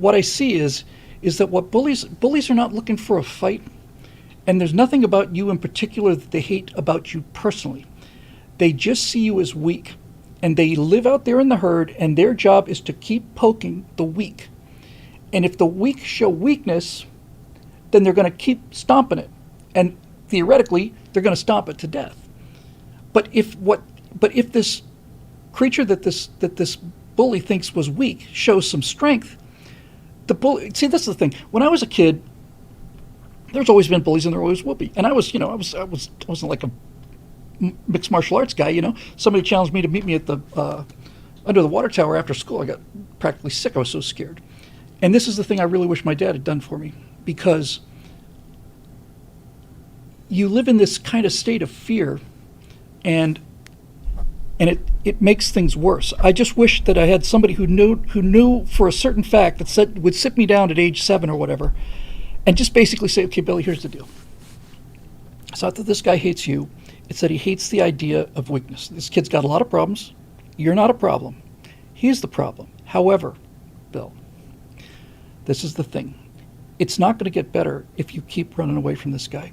what I see is that what bullies are not looking for a fight, and there's nothing about you in particular that they hate about you personally. They just see you as weak. And they live out there in the herd, and their job is to keep poking the weak. And if the weak show weakness, then they're going to keep stomping it. And theoretically, they're going to stomp it to death. But if this creature that this bully thinks was weak shows some strength, the bully, see, this is the thing. When I was a kid, there's always been bullies, and there always will be. And I wasn't like a mixed martial arts guy, Somebody challenged me to meet me at the under the water tower after school. I got practically sick. I was so scared. And this is the thing I really wish my dad had done for me, because you live in this kind of state of fear, and it makes things worse. I just wish that I had somebody who knew for a certain fact that would sit me down at age 7 or whatever, and just basically say, okay, Billy, here's the deal. It's not that this guy hates you. It's that he hates the idea of weakness. This kid's got a lot of problems. You're not a problem. He's the problem. However, Bill, this is the thing. It's not going to get better if you keep running away from this guy.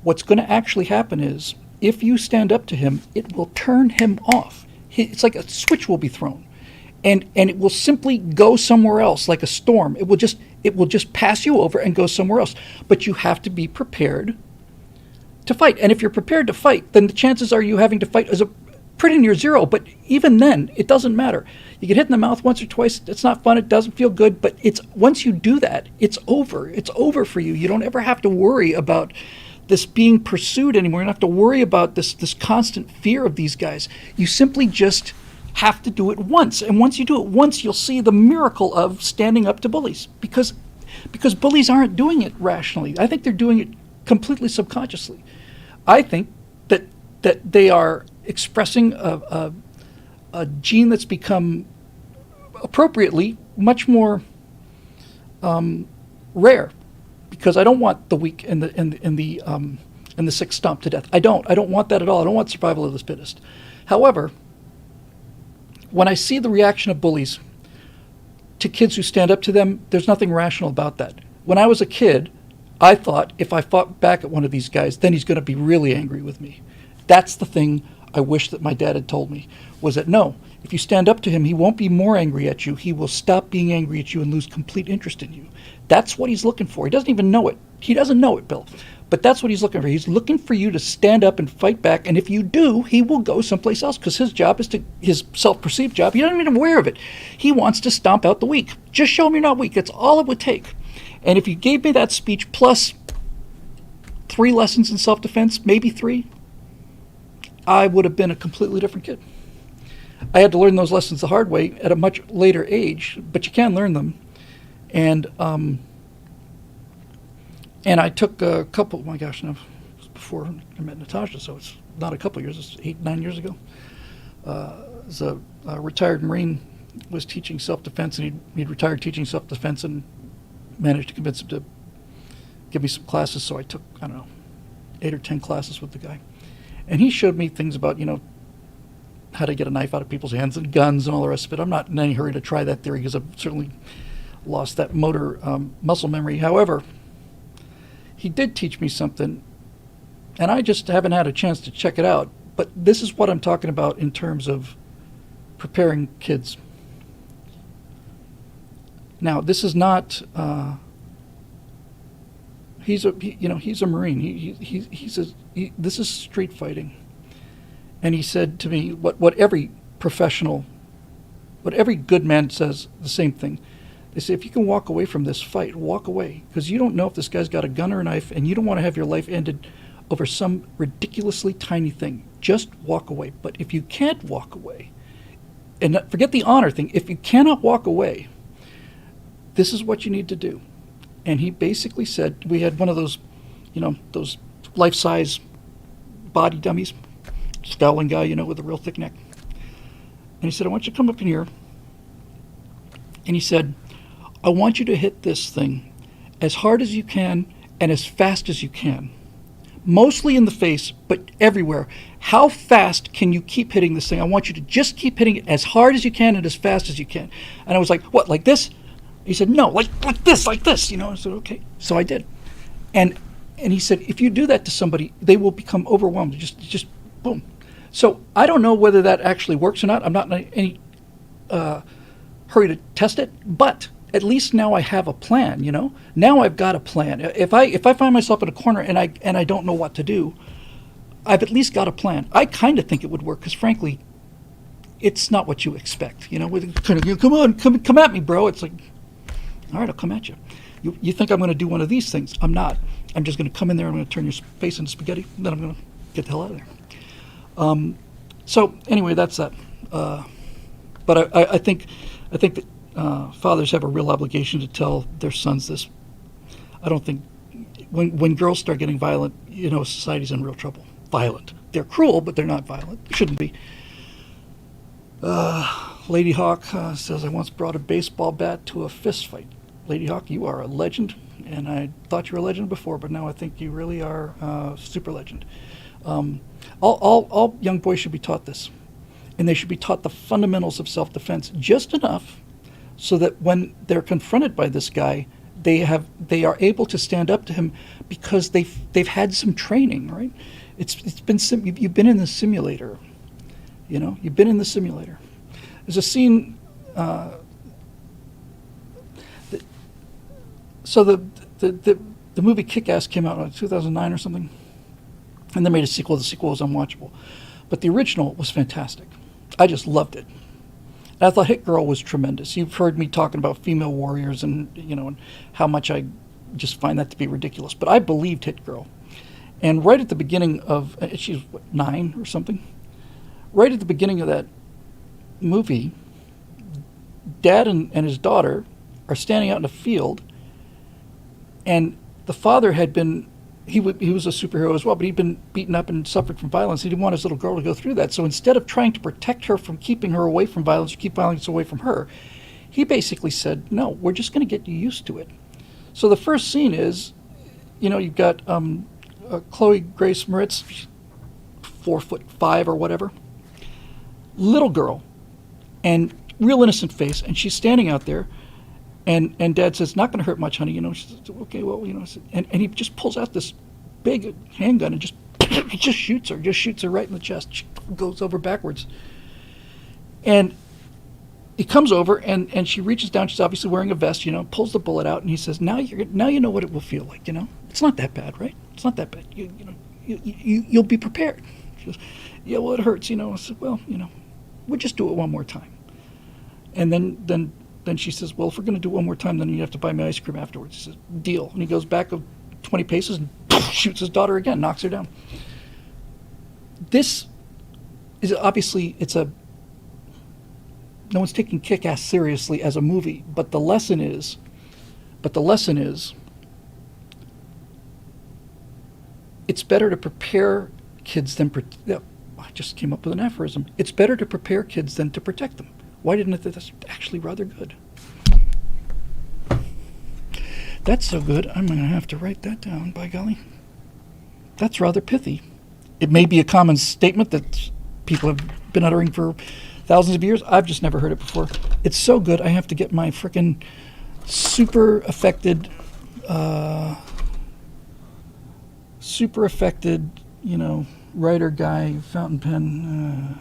What's going to actually happen is, if you stand up to him, it will turn him off. It's like a switch will be thrown. And it will simply go somewhere else, like a storm. It will just pass you over and go somewhere else. But you have to be prepared to fight. And if you're prepared to fight, then the chances are you having to fight is pretty near zero. But even then, it doesn't matter. You get hit in the mouth once or twice. It's not fun. It doesn't feel good. But once you do that, it's over. It's over for you. You don't ever have to worry about this being pursued anymore. You don't have to worry about this constant fear of these guys. You simply just have to do it once. And once you do it once, you'll see the miracle of standing up to bullies. Because bullies aren't doing it rationally. I think they're doing it completely subconsciously. I think that they are expressing a gene that's become appropriately much more rare, because I don't want the weak and the sick stomped to death. I don't want that at all. I don't want survival of the fittest. However, when I see the reaction of bullies to kids who stand up to them, there's nothing rational about that. When I was a kid, I thought if I fought back at one of these guys, then he's going to be really angry with me. That's the thing I wish that my dad had told me, was that no, if you stand up to him, he won't be more angry at you. He will stop being angry at you and lose complete interest in you. That's what he's looking for. He doesn't even know it. He doesn't know it, Bill. But that's what he's looking for. He's looking for you to stand up and fight back. And if you do, he will go someplace else, because his job is his self-perceived job. He's not even aware of it. He wants to stomp out the weak. Just show him you're not weak. That's all it would take. And if you gave me that speech plus 3 lessons in self-defense, maybe 3, I would have been a completely different kid. I had to learn those lessons the hard way at a much later age, but you can learn them. And I took a couple, my gosh, no, it was before I met Natasha, so it's not a couple years, it's 8, 9 years ago. As a retired Marine, was teaching self-defense, and he'd retired teaching self-defense and managed to convince him to give me some classes. So I took, I don't know, 8 or 10 classes with the guy. And he showed me things about, how to get a knife out of people's hands and guns and all the rest of it. I'm not in any hurry to try that theory, because I've certainly lost that motor muscle memory. However, he did teach me something, and I just haven't had a chance to check it out. But this is what I'm talking about in terms of preparing kids. Now, this is not. He's a Marine. This is street fighting. And he said to me, what every good man says, the same thing. They say, if you can walk away from this fight, walk away. Because you don't know if this guy's got a gun or a knife, and you don't want to have your life ended over some ridiculously tiny thing. Just walk away. But if you can't walk away, and forget the honor thing, if you cannot walk away, this is what you need to do. And he basically said, we had one of those, those life-size body dummies, scowling guy, with a real thick neck. And he said, I want you to come up in here. And he said, I want you to hit this thing as hard as you can and as fast as you can. Mostly in the face, but everywhere. How fast can you keep hitting this thing? I want you to just keep hitting it as hard as you can and as fast as you can. And I was like, what, like this? He said, no, like this. I said, okay. So I did. And he said, if you do that to somebody, they will become overwhelmed. Just boom. So I don't know whether that actually works or not. I'm not in any hurry to test it, but at least now I have a plan, Now I've got a plan. If I find myself in a corner and I don't know what to do, I've at least got a plan. I kind of think it would work, because frankly, it's not what you expect, with kind of, come at me, bro. It's like, all right, I'll come at you. You think I'm going to do one of these things? I'm not. I'm just going to come in there, I'm going to turn your face into spaghetti, and then I'm going to get the hell out of there. So anyway, that's that. But I think that fathers have a real obligation to tell their sons this. I don't think when girls start getting violent, society's in real trouble. Violent. They're cruel, but they're not violent. They shouldn't be. Lady Hawk says, I once brought a baseball bat to a fist fight. Lady Hawk, you are a legend, and I thought you were a legend before, but now I think you really are a super legend. All young boys should be taught this, and they should be taught the fundamentals of self-defense just enough so that when they're confronted by this guy, they are able to stand up to him because they've had some training, right? You've been in the simulator, you've been in the simulator. There's a scene. So the movie Kick-Ass came out in 2009 or something, and they made a sequel. The sequel was unwatchable, but the original was fantastic. I just loved it. And I thought Hit Girl was tremendous. You've heard me talking about female warriors and and how much I just find that to be ridiculous. But I believed Hit Girl, and right at the beginning of she's 9 or something. Right at the beginning of that movie, Dad and his daughter are standing out in a field, and the father had been he was a superhero as well, but he'd been beaten up and suffered from violence. He didn't want his little girl to go through that. So instead of trying to protect her from keeping her away from violence or keep violence away from her, he basically said, no, we're just going to get you used to it. So the first scene is, you've got Chloe Grace Moretz, 4'5" or whatever, little girl, and real innocent face, and she's standing out there, and Dad says, "Not going to hurt much, honey." She says, "Okay, well, and he just pulls out this big handgun and he just shoots her right in the chest. She goes over backwards, and he comes over and she reaches down. She's obviously wearing a vest, pulls the bullet out, and he says, "Now you know what it will feel like. It's not that bad, right? It's not that bad. You'll be prepared." She goes, "Yeah, well, it hurts, I said, "Well, we'll just do it one more time." And then she says, "Well, if we're going to do it one more time, then you have to buy me ice cream afterwards." He says, "Deal." And he goes back 20 paces and shoots his daughter again, knocks her down. This is obviously, no one's taking Kick-Ass seriously as a movie, but the lesson is, it's better to prepare kids than, I just came up with an aphorism. It's better to prepare kids than to protect them. Why didn't it? That's actually rather good. That's so good, I'm going to have to write that down, by golly. That's rather pithy. It may be a common statement that people have been uttering for thousands of years. I've just never heard it before. It's so good, I have to get my frickin' super affected, writer guy, fountain pen.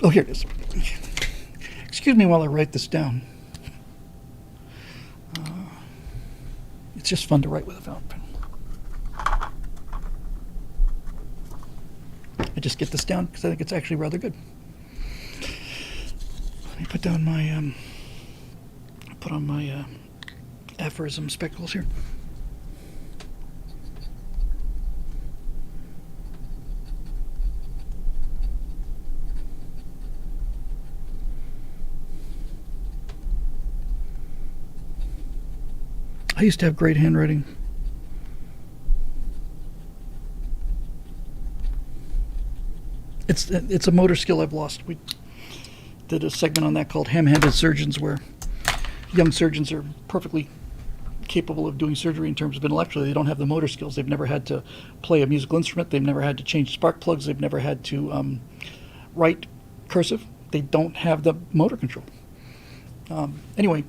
Oh, here it is. Excuse me while I write this down. It's just fun to write with a fountain pen. I just get this down because I think it's actually rather good. Let me put on my aphorism spectacles here. I used to have great handwriting. It's a motor skill I've lost. We did a segment on that called Ham-Handed Surgeons, where young surgeons are perfectly capable of doing surgery in terms of intellectually. They don't have the motor skills. They've never had to play a musical instrument. They've never had to change spark plugs. They've never had to write cursive. They don't have the motor control. Anyway.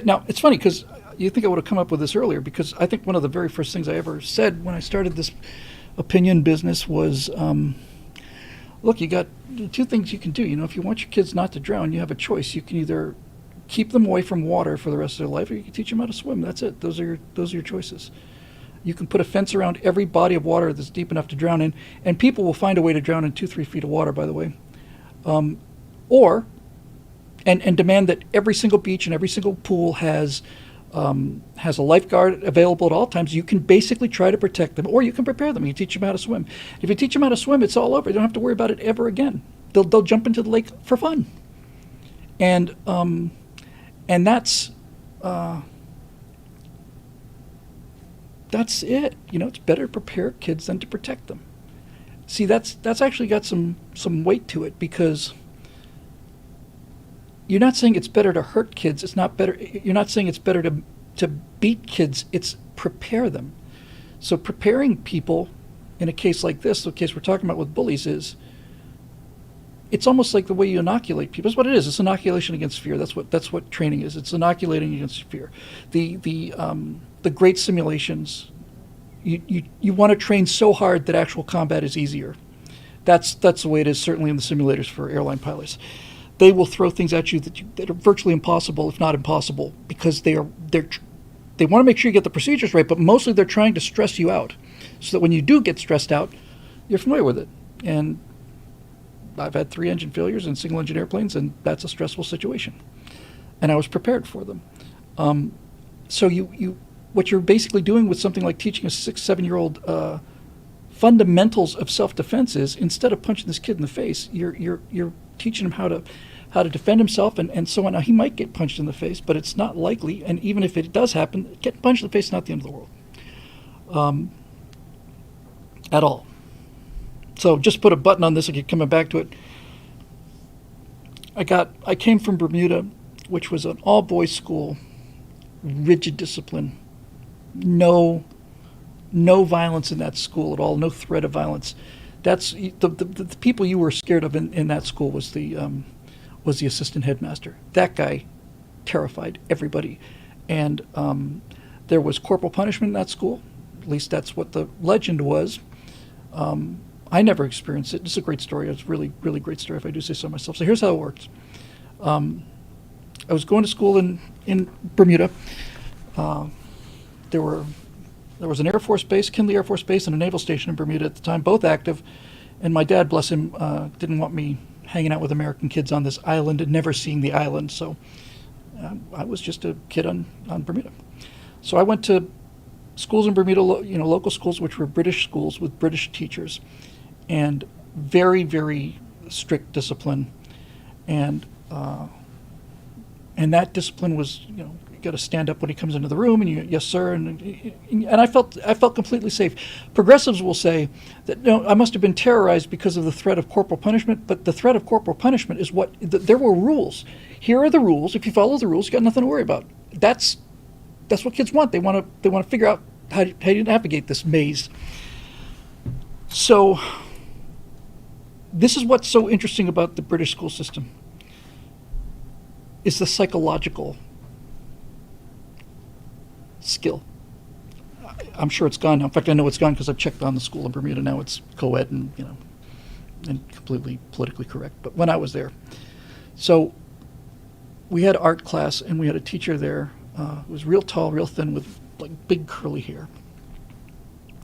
Now it's funny because you think I would have come up with this earlier, because I think one of the very first things I ever said when I started this opinion business was, look, you got two things you can do. If you want your kids not to drown, you have a choice. You can either keep them away from water for the rest of their life, or you can teach them how to swim. That's it. Those are your choices. You can put a fence around every body of water that's deep enough to drown in, and people will find a way to drown in 2-3 feet of water, by the way. Or demand that every single beach and every single pool has a lifeguard available at all times. You can basically try to protect them, or you can prepare them. You teach them how to swim. If you teach them how to swim, it's all over. You don't have to worry about it ever again. They'll jump into the lake for fun, and that's it. It's better to prepare kids than to protect them. See, that's actually got some weight to it, because you're not saying it's better to hurt kids. It's not better. You're not saying it's better to beat kids. It's prepare them. So preparing people in a case like this, the case we're talking about with bullies, it's almost like the way you inoculate people. That's what it is. It's inoculation against fear. That's what training is. It's inoculating against fear. The great simulations, you want to train so hard that actual combat is easier. That's the way it is, certainly in the simulators for airline pilots. They will throw things at you that are virtually impossible, if not impossible, because they want to make sure you get the procedures right, but mostly they're trying to stress you out, so that when you do get stressed out, you're familiar with it. And I've had 3 engine failures in single-engine airplanes, and that's a stressful situation. And I was prepared for them. So what you're basically doing with something like teaching a 6-7-year-old fundamentals of self-defense is, instead of punching this kid in the face, you're teaching them how to defend himself, and so on. Now, he might get punched in the face, but it's not likely. And even if it does happen, getting punched in the face is not the end of the world. At all. So just put a button on this and keep coming back to it. I came from Bermuda, which was an all-boys school, rigid discipline, no violence in that school at all, no threat of violence. That's the people you were scared of in that school was the assistant headmaster. That guy terrified everybody, and there was corporal punishment in that school. At least that's what the legend was. I never experienced it. It's a great story. It's a really, really great story if I do say so myself. So here's how it works. I was going to school in Bermuda. There was an Air Force base, Kinley Air Force Base, and a naval station in Bermuda at the time, both active. And my dad, bless him, didn't want me hanging out with American kids on this island and never seeing the island. So I was just a kid on Bermuda. So I went to schools in Bermuda, local schools, which were British schools with British teachers, and very, very strict discipline. And that discipline was, you got to stand up when he comes into the room, and yes, sir, and I felt completely safe. Progressives will say that I must have been terrorized because of the threat of corporal punishment, but the threat of corporal punishment is there were rules. Here are the rules. If you follow the rules, you got nothing to worry about. That's what kids want. They want to figure out how to navigate this maze. So this is what's so interesting about the British school system. Is the psychological skill. I'm sure it's gone now. In fact, I know it's gone because I've checked on the school in Bermuda. Now it's co-ed and and completely politically correct. But when I was there, so we had art class, and we had a teacher there who was real tall, real thin, with like big curly hair,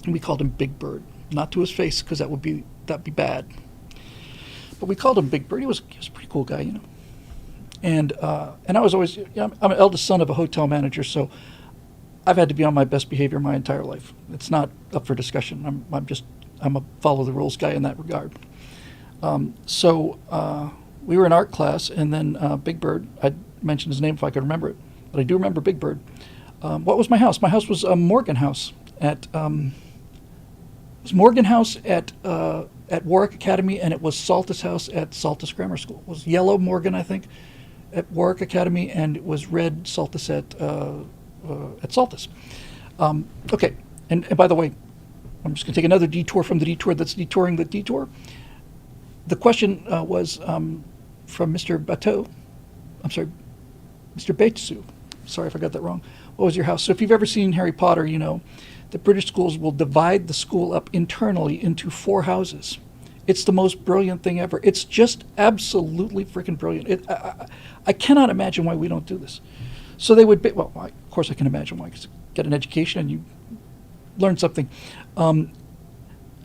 and we called him Big Bird. Not to his face, because that'd be bad. But we called him Big Bird. He was a pretty cool guy, And I was always, I'm an eldest son of a hotel manager, so I've had to be on my best behavior my entire life. It's not up for discussion. I'm a follow the rules guy in that regard. So we were in art class, and then Big Bird, I'd mention his name if I could remember it, but I do remember Big Bird. What was my house? My house was Morgan House at Warwick Academy, and it was Saltus House at Saltus Grammar School. It was yellow Morgan, I think, at Warwick Academy, and it was red Saltus at Saltus. Okay, and by the way, I'm just going to take another detour from the detour that's detouring the detour. The question was from Mr. Bateau. I'm sorry, Mr. Betsu. Sorry if I got that wrong. What was your house? So if you've ever seen Harry Potter, you know the British schools will divide the school up internally into 4 houses. It's the most brilliant thing ever. It's just absolutely freaking brilliant. I cannot imagine why we don't do this. So they would, of course I can imagine why, because you get an education and you learn something.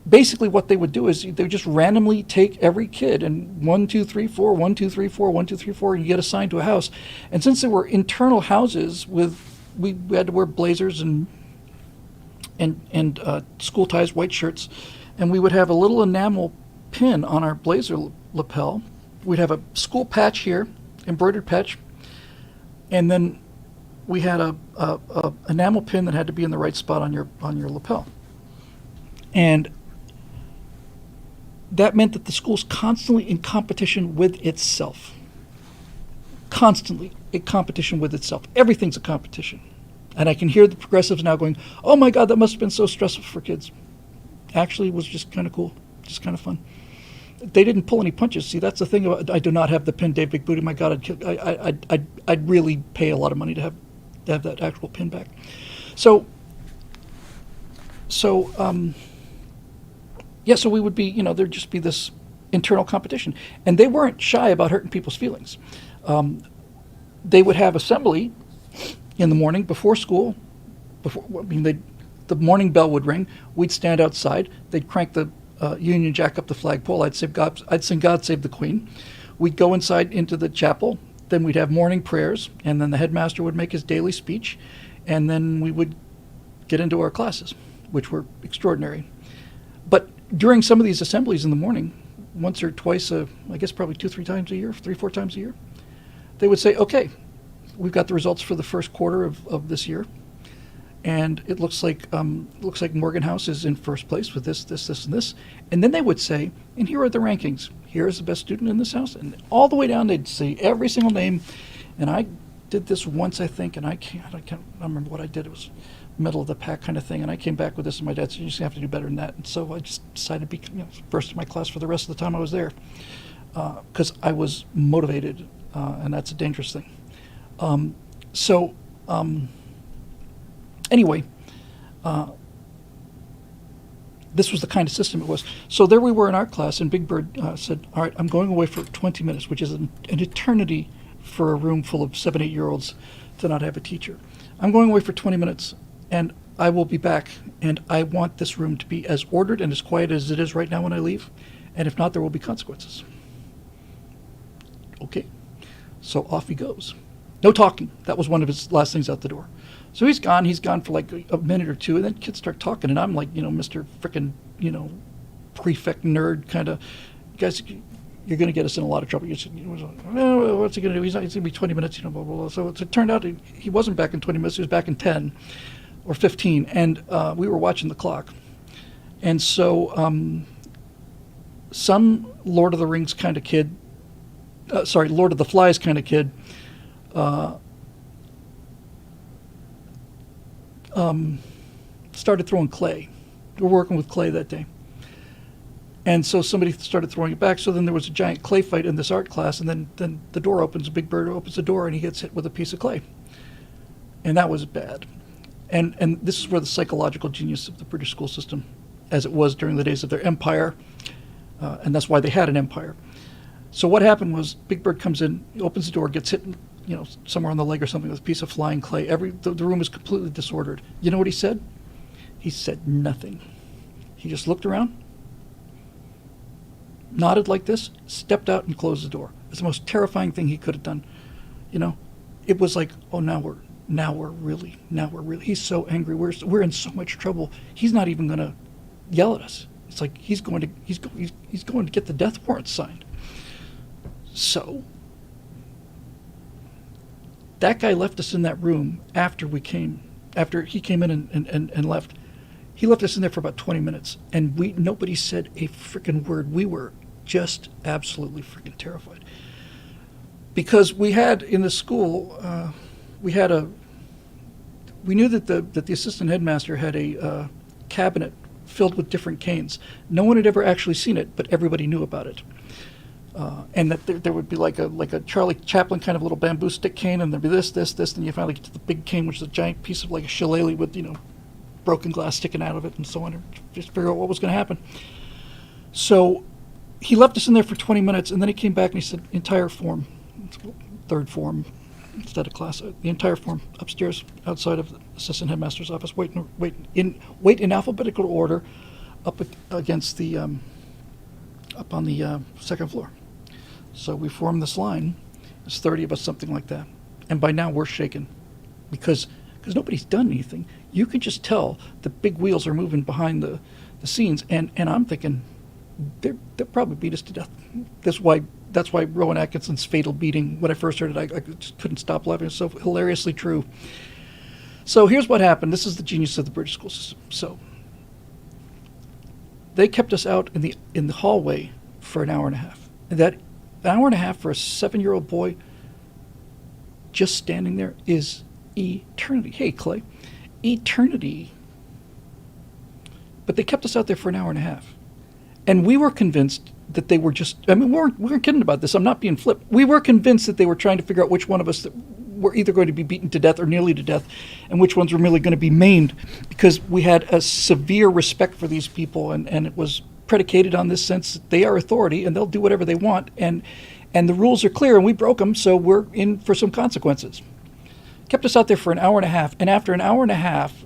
Basically what they would do is they would just randomly take every kid and 1, 2, 3, 4, 1, 2, 3, 4, 1, 2, 3, 4, and you get assigned to a house. And since there were internal houses we had to wear blazers and school ties, white shirts, and we would have a little enamel pin on our blazer lapel. We'd have a school patch here, embroidered patch, and then we had a enamel pin that had to be in the right spot on your lapel. And that meant that the school's constantly in competition with itself. Constantly in competition with itself. Everything's a competition. And I can hear the progressives now going, oh my God, that must have been so stressful for kids. Actually, it was just kind of cool, just kind of fun. They didn't pull any punches. See, that's the thing about, I do not have the pin, Dave Big Booty. My God, I'd really pay a lot of money to have that actual pin back. So we would be, there'd just be this internal competition. And they weren't shy about hurting people's feelings. They would have assembly in the morning before school. The morning bell would ring. We'd stand outside. They'd crank the Union Jack up the flagpole. I'd sing God Save the Queen. We'd go inside into the chapel. Then we'd have morning prayers, and then the headmaster would make his daily speech, and then we would get into our classes, which were extraordinary. But during some of these assemblies in the morning, once or twice, I guess probably 2-3 times a year, 3-4 times a year, they would say, okay, we've got the results for the first quarter of this year, and it looks like Morgan House is in first place with this, and this. And then they would say, and here are the rankings. Here is the best student in this house. And all the way down, they'd say every single name. And I did this once, I think, and I can't remember what I did. It was middle of the pack kind of thing. And I came back with this, and my dad said, you just have to do better than that. And so I just decided to be first in my class for the rest of the time I was there, because I was motivated, and that's a dangerous thing. Anyway, this was the kind of system it was. So there we were in art class, and Big Bird said, all right, I'm going away for 20 minutes, which is an eternity for a room full of 7, 8-year-olds to not have a teacher. I'm going away for 20 minutes, and I will be back, and I want this room to be as ordered and as quiet as it is right now when I leave, and if not, there will be consequences. Okay. So off he goes. No talking. That was one of his last things out the door. So he's gone. He's gone for like a minute or two, and then kids start talking, and I'm like, Mr. Frickin', prefect nerd kind of, guys, you're going to get us in a lot of trouble. What's he going to do? He's going to be 20 minutes, blah, blah, blah. So it turned out he wasn't back in 20 minutes. He was back in 10 or 15, and we were watching the clock. And so some Lord of the Rings kind of kid, Lord of the Flies kind of kid, started throwing clay. We were working with clay that day. And so somebody started throwing it back. So then there was a giant clay fight in this art class. And then the door opens, Big Bird opens the door, and he gets hit with a piece of clay. And that was bad. And this is where the psychological genius of the British school system, as it was during the days of their empire, and that's why they had an empire. So what happened was Big Bird comes in, he opens the door, gets hit, somewhere on the leg or something with a piece of flying clay. The room is completely disordered. You know what he said? He said nothing. He just looked around, nodded like this, stepped out and closed the door. It's the most terrifying thing he could have done. It was like, oh, now we're really, he's so angry. We're in so much trouble. He's not even going to yell at us. It's like he's going to get the death warrant signed. So that guy left us in that room after he came in and left. He left us in there for about 20 minutes, and nobody said a freaking word. We were just absolutely freaking terrified. Because we had in the school, we knew that the assistant headmaster had a cabinet filled with different canes. No one had ever actually seen it, but everybody knew about it. And that there would be like a Charlie Chaplin kind of little bamboo stick cane, and there'd be this, and you finally get to the big cane, which is a giant piece of like a shillelagh with, broken glass sticking out of it and so on, and just figure out what was going to happen. So he left us in there for 20 minutes, and then he came back and he said, entire form, third form instead of class, the entire form upstairs outside of the assistant headmaster's office, wait in alphabetical order up against the, up on the second floor. So we formed this line. There's 30 of us, something like that. And by now we're shaken because nobody's done anything. You can just tell the big wheels are moving behind the scenes. And I'm thinking, they'll probably beat us to death. That's why Rowan Atkinson's fatal beating, when I first heard it, I just couldn't stop laughing. It's so hilariously true. So here's what happened. This is the genius of the British school system. So they kept us out in the hallway for an hour and a half. And that hour and a half for a 7-year-old boy just standing there is eternity. Hey, Clay, eternity. But they kept us out there for an hour and a half. And we were convinced that they were we weren't kidding about this. I'm not being flip. We were convinced that they were trying to figure out which one of us that were either going to be beaten to death or nearly to death, and which ones were merely going to be maimed, because we had a severe respect for these people, and it was predicated on this sense that they are authority and they'll do whatever they want, and the rules are clear and we broke them, so we're in for some consequences. Kept us out there for an hour and a half, and after an hour and a half,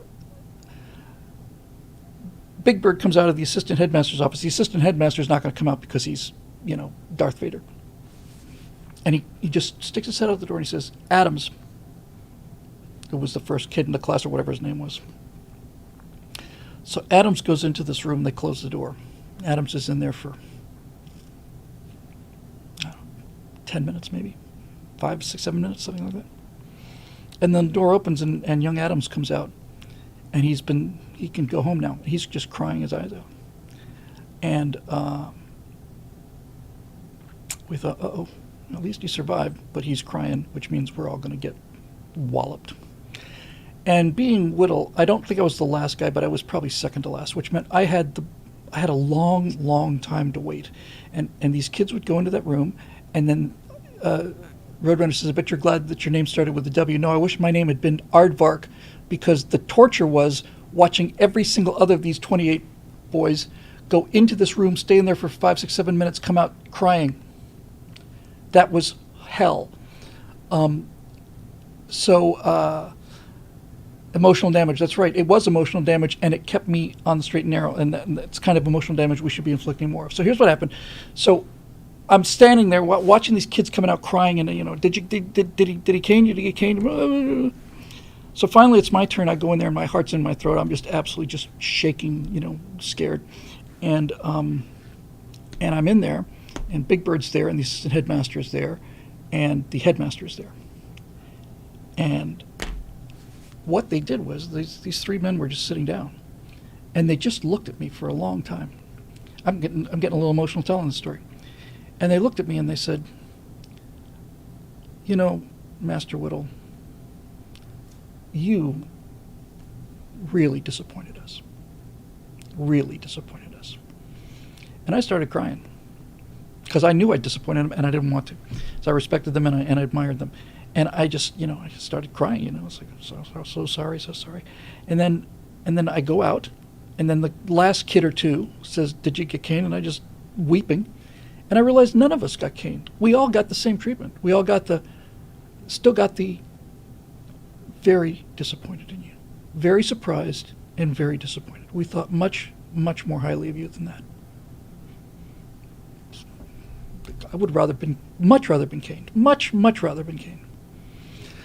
Big Bird comes out of the assistant headmaster's office. The assistant headmaster's not going to come out because he's, Darth Vader. And he just sticks his head out the door and he says, Adams, who was the first kid in the class or whatever his name was. So Adams goes into this room, they close the door. Adams is in there for 10 minutes maybe, 5, 6, 7 minutes, something like that. And then the door opens and young Adams comes out, and he can go home now. He's just crying his eyes out. And we thought, uh-oh, at least he survived, but he's crying, which means we're all going to get walloped. And being Whittle, I don't think I was the last guy, but I was probably second to last, which meant I had a long, long time to wait. And these kids would go into that room, and then Roadrunner says, I bet you're glad that your name started with a W. No, I wish my name had been Aardvark, because the torture was watching every single other of these 28 boys go into this room, stay in there for 5, 6, 7 minutes, come out crying. That was hell. Emotional damage, that's right. It was emotional damage, and it kept me on the straight and narrow, and that's kind of emotional damage we should be inflicting more of. So here's what happened. So I'm standing there watching these kids coming out crying, and did he cane you? Did he cane you? So finally it's my turn. I go in there, and my heart's in my throat. I'm just absolutely just shaking, scared. And I'm in there, and Big Bird's there, and the assistant headmaster's there, and the headmaster's there. And what they did was these three men were just sitting down, and they just looked at me for a long time. I'm getting a little emotional telling the story. And they looked at me and they said, Master Whittle, you really disappointed us. Really disappointed us. And I started crying because I knew I disappointed them and I didn't want to. So I respected them and I admired them. And I just, I just started crying, I was like, so sorry. And then I go out, and then the last kid or two says, did you get caned? And I just weeping. And I realized none of us got caned. We all got the same treatment. We all still got the very disappointed in you. Very surprised and very disappointed. We thought much, much more highly of you than that. I would much rather been caned. Much, much rather been caned.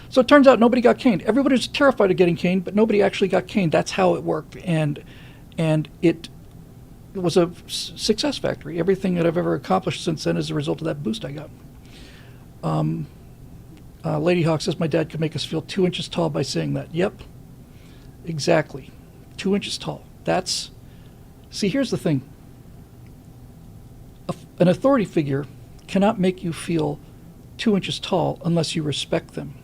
So it turns out nobody got caned. Everybody was terrified of getting caned, but nobody actually got caned. That's how it worked, and it was a success factory. Everything that I've ever accomplished since then is a result of that boost I got. Lady Hawk says my dad could make us feel 2 inches tall by saying that. Yep, exactly, 2 inches tall. See, here's the thing. An authority figure cannot make you feel 2 inches tall unless you respect them.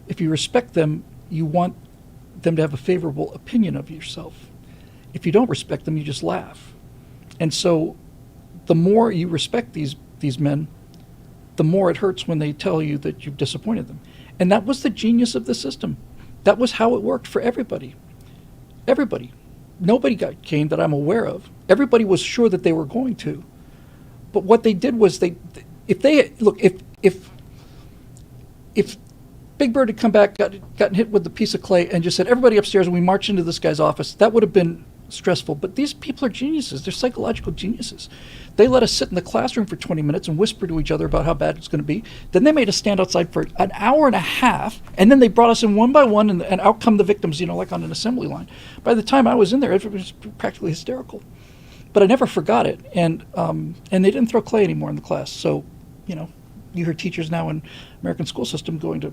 If you respect them, you want them to have a favorable opinion of yourself. If you don't respect them, you just laugh. And so the more you respect these men, the more it hurts when they tell you that you've disappointed them. And that was the genius of the system. That was how it worked for everybody. Everybody. Nobody got caned that I'm aware of. Everybody was sure that they were going to. But what they did was if Big Bird had come back, gotten hit with the piece of clay, and just said, everybody upstairs, and we marched into this guy's office, that would have been stressful. But these people are geniuses. They're psychological geniuses. They let us sit in the classroom for 20 minutes and whisper to each other about how bad it's going to be. Then they made us stand outside for an hour and a half, and then they brought us in one by one, and out come the victims, like on an assembly line. By the time I was in there, it was practically hysterical. But I never forgot it, and they didn't throw clay anymore in the class. So, you hear teachers now in American school system going to,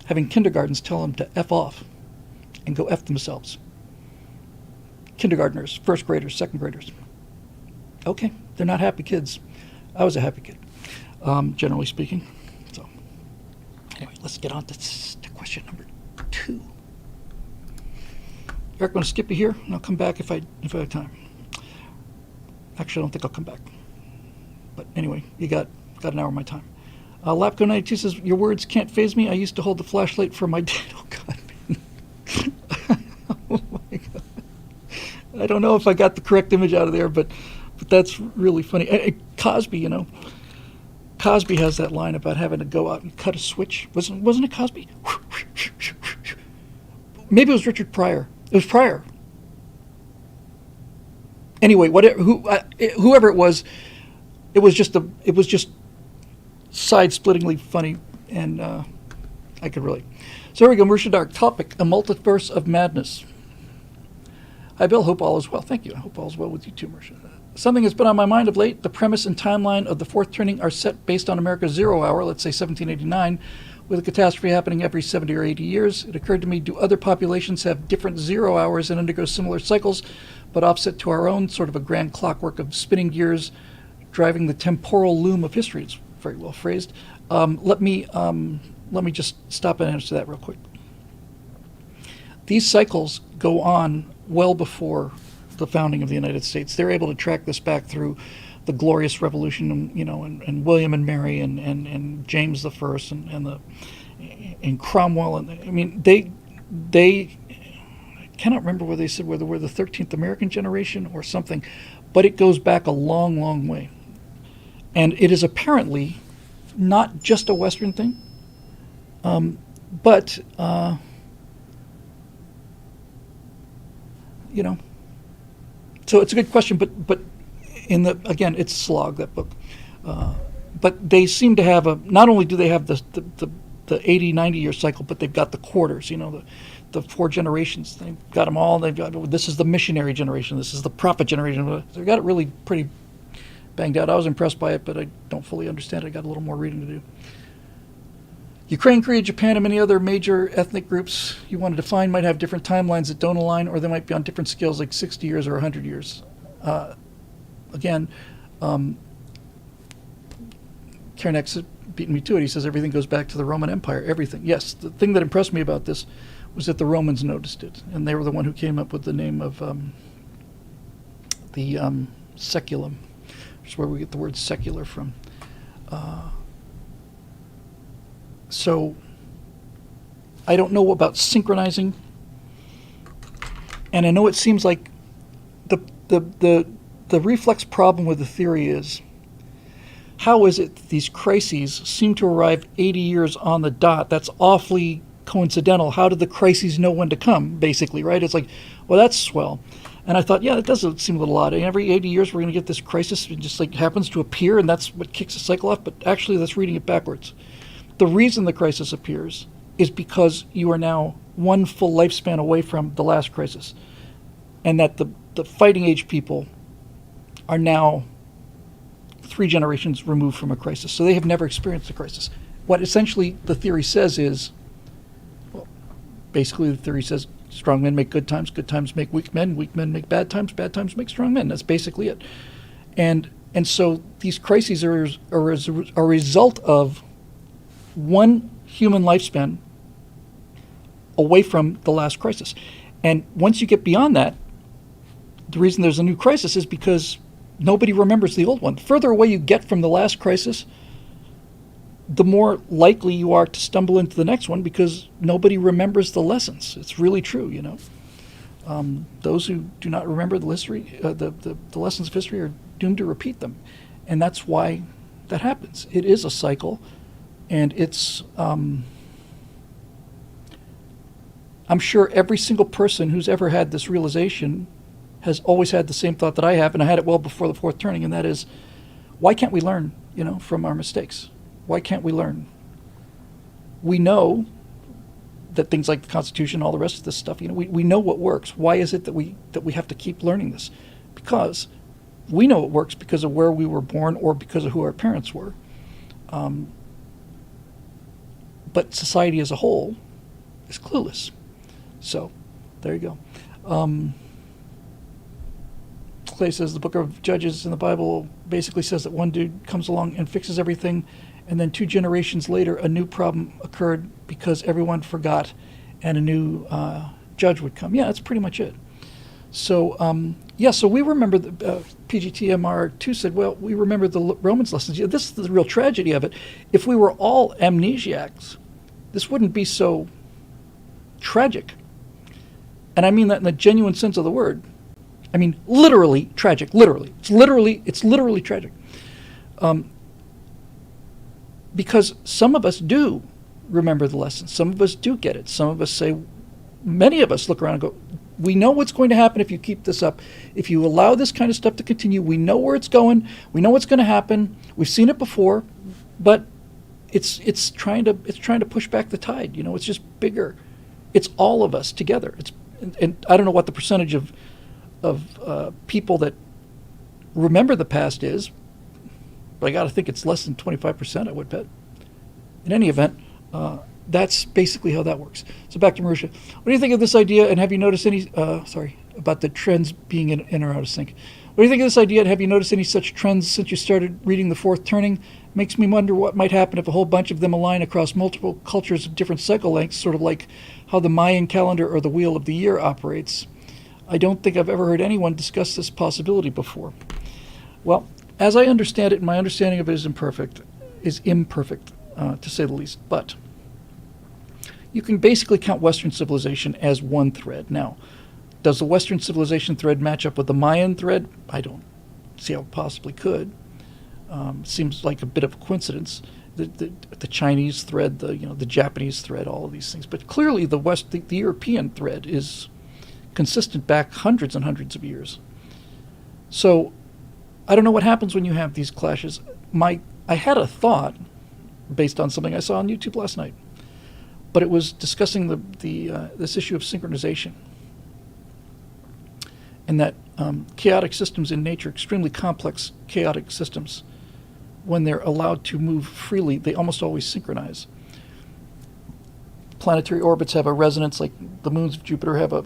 having kindergartens tell them to F off and go F themselves. Kindergartners, first graders, second graders. Okay, they're not happy kids. I was a happy kid, generally speaking. So, anyway, let's get on to question number 2. Eric, I'm going to skip you here, and I'll come back if I have time. Actually, I don't think I'll come back. But anyway, you got an hour of my time. Lapco92 says, your words can't faze me. I used to hold the flashlight for my dad. Oh, God. Oh, my God. I don't know if I got the correct image out of there, but that's really funny. Cosby, Cosby has that line about having to go out and cut a switch. Wasn't it Cosby? Maybe it was Richard Pryor. It was Pryor. Anyway, whoever it was just side-splittingly funny, and I could relate. So here we go, Marisha Dark. Topic: a multiverse of madness. Hi, Bill. Hope all is well. Thank you. I hope all is well with you too, Marisha. Something that's been on my mind of late. The premise and timeline of the fourth turning are set based on America's 0 hour, let's say 1789, with a catastrophe happening every 70 or 80 years. It occurred to me, do other populations have different 0 hours and undergo similar cycles, but offset to our own, sort of a grand clockwork of spinning gears, driving the temporal loom of history? It's very well phrased. Let me just stop and answer that real quick. These cycles go on well before the founding of the United States. They're able to track this back through the Glorious Revolution, and William and Mary and James the First and Cromwell, and I mean they I cannot remember whether they said whether we're the 13th American generation or something, but it goes back a long, long way, and it is apparently not just a Western thing, but So it's a good question, but again, it's Slog, that book. But they seem to have not only do they have the 80, 90-year cycle, but they've got the quarters, the 4 generations. They've got them all. This is the missionary generation. This is the prophet generation. They've got it really pretty banged out. I was impressed by it, but I don't fully understand it. I got a little more reading to do. Ukraine, Korea, Japan, and many other major ethnic groups you want to define might have different timelines that don't align, or they might be on different scales, like 60 years or 100 years. Again, Karenek's beaten me to it. He says everything goes back to the Roman Empire, everything. Yes, the thing that impressed me about this was that the Romans noticed it, and they were the one who came up with the name of the seculum, which is where we get the word secular from. So I don't know about synchronizing, and I know it seems like the reflex problem with the theory is, how is it that these crises seem to arrive 80 years on the dot? That's awfully coincidental. How did the crises know when to come, basically, right? It's like, well, that's swell. And I thought, yeah, that does seem a little odd. Every 80 years we're going to get this crisis. It just like happens to appear, and that's what kicks the cycle off. But actually, that's reading it backwards. The reason the crisis appears is because you are now one full lifespan away from the last crisis, and that the fighting age people are now 3 generations removed from a crisis. So they have never experienced a crisis. What essentially the theory says is, well, basically the theory says strong men make good times make weak men make bad times make strong men. That's basically it. And so these crises are a result of one human lifespan away from the last crisis. And once you get beyond that, the reason there's a new crisis is because nobody remembers the old one. The further away you get from the last crisis, the more likely you are to stumble into the next one, because nobody remembers the lessons. It's really true, Those who do not remember the history, the lessons of history, are doomed to repeat them. And that's why that happens. It is a cycle. And it's, I'm sure every single person who's ever had this realization has always had the same thought that I have, and I had it well before the fourth turning, and that is, why can't we learn, from our mistakes? Why can't we learn? We know that things like the Constitution, all the rest of this stuff, we know what works. Why is it that we have to keep learning this? Because we know it works because of where we were born or because of who our parents were. But society as a whole is clueless. So, there you go. Clay says the book of Judges in the Bible basically says that one dude comes along and fixes everything, and then 2 generations later a new problem occurred because everyone forgot, and a new judge would come. Yeah, that's pretty much it. So, so we remember, PGTMR2 said, well, we remember the Romans lessons. Yeah, this is the real tragedy of it. If we were all amnesiacs, this wouldn't be so tragic. And I mean that in the genuine sense of the word. I mean, literally tragic, literally. It's literally tragic. Because some of us do remember the lessons. Some of us do get it. Some of us say, many of us look around and go, we know what's going to happen if you keep this up. If you allow this kind of stuff to continue, we know where it's going. We know what's going to happen. We've seen it before, but it's trying to push back the tide. It's just bigger. It's all of us together. And I don't know what the percentage of people that remember the past is, but I got to think it's less than 25%, I would bet. In any event, that's basically how that works. So back to Marusha. What do you think of this idea, and have you noticed any, about the trends being in or out of sync? What do you think of this idea, and have you noticed any such trends since you started reading The Fourth Turning? Makes me wonder what might happen if a whole bunch of them align across multiple cultures of different cycle lengths, sort of like how the Mayan calendar or the Wheel of the Year operates. I don't think I've ever heard anyone discuss this possibility before. Well, as I understand it, and my understanding of it is imperfect, to say the least, but you can basically count Western civilization as one thread. Now, does the Western civilization thread match up with the Mayan thread? I don't see how it possibly could. Seems like a bit of a coincidence. The Chinese thread, the Japanese thread, all of these things. But clearly the European thread is consistent back hundreds and hundreds of years. So I don't know what happens when you have these clashes. I had a thought based on something I saw on YouTube last night, but it was discussing this issue of synchronization, and that chaotic systems in nature, extremely complex chaotic systems, when they're allowed to move freely, they almost always synchronize. Planetary orbits have a resonance, like the moons of Jupiter have a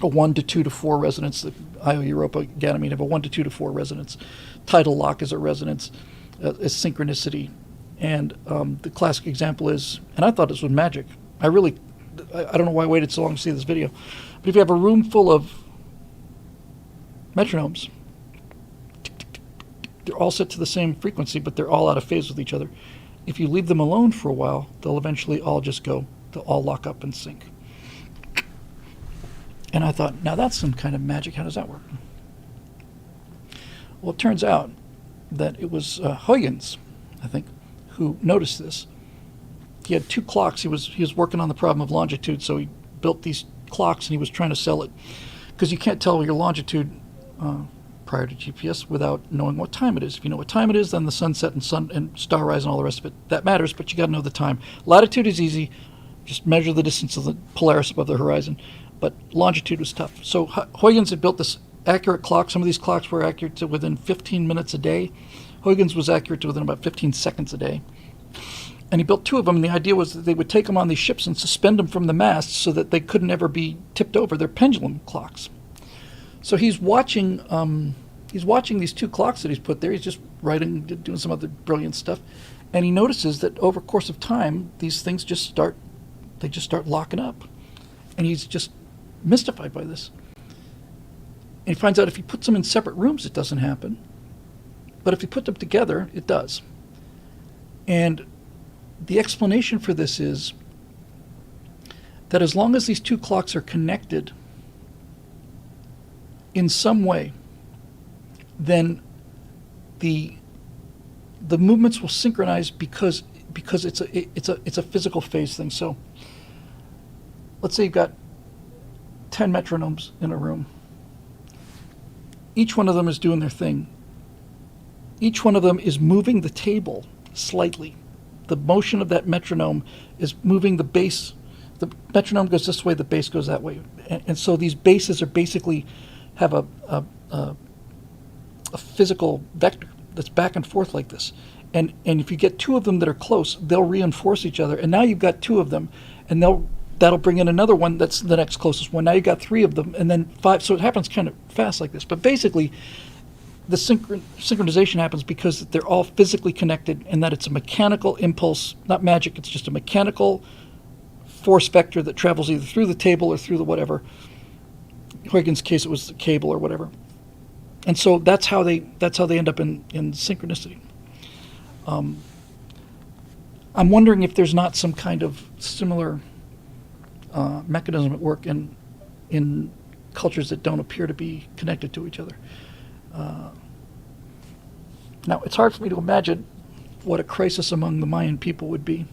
1 to 2 to 4 resonance. The Io, Europa, Ganymede have a 1 to 2 to 4 resonance. Tidal lock is a resonance, is synchronicity. And the classic example is, and I thought this was magic. I don't know why I waited so long to see this video. But if you have a room full of metronomes, they're all set to the same frequency, but they're all out of phase with each other. If you leave them alone for a while, they'll eventually they'll all lock up and sync. And I thought, now that's some kind of magic. How does that work? Well, it turns out that it was Huygens, I think, who noticed this. He had 2 clocks. He was working on the problem of longitude, so he built these clocks and he was trying to sell it, because you can't tell your longitude prior to GPS without knowing what time it is. If you know what time it is, then the sunset and star rise and all the rest of it, that matters, but you got to know the time. Latitude is easy. Just measure the distance of the Polaris above the horizon. But longitude was tough. So Huygens had built this accurate clock. Some of these clocks were accurate to within 15 minutes a day. Huygens was accurate to within about 15 seconds a day. And he built 2 of them, and the idea was that they would take them on these ships and suspend them from the masts so that they couldn't ever be tipped over. They're pendulum clocks. So he's watching these 2 clocks that he's put there. He's just writing, doing some other brilliant stuff. And he notices that over the course of time, these things just start locking up. And he's just mystified by this. And he finds out if he puts them in separate rooms, it doesn't happen. But if you put them together, it does. And the explanation for this is that as long as these 2 clocks are connected in some way, then the movements will synchronize because it's a physical phase thing. So let's say you've got 10 metronomes in a room. Each one of them is doing their thing. Each one of them is moving the table slightly. The motion of that metronome is moving the bass. The metronome goes this way, the bass goes that way. And so these basses are basically have a physical vector that's back and forth like this. And if you get 2 of them that are close, they'll reinforce each other. And now you've got 2 of them, and that'll bring in another one that's the next closest one. Now you've got 3 of them, and then 5. So it happens kind of fast like this. But basically, the synchronization happens because they're all physically connected, and that it's a mechanical impulse, not magic. It's just a mechanical force vector that travels either through the table or through the whatever. In Huygens' case, it was the cable or whatever. And so that's how they end up in synchronicity. I'm wondering if there's not some kind of similar mechanism at work in cultures that don't appear to be connected to each other. Now, it's hard for me to imagine what a crisis among the Mayan people would be.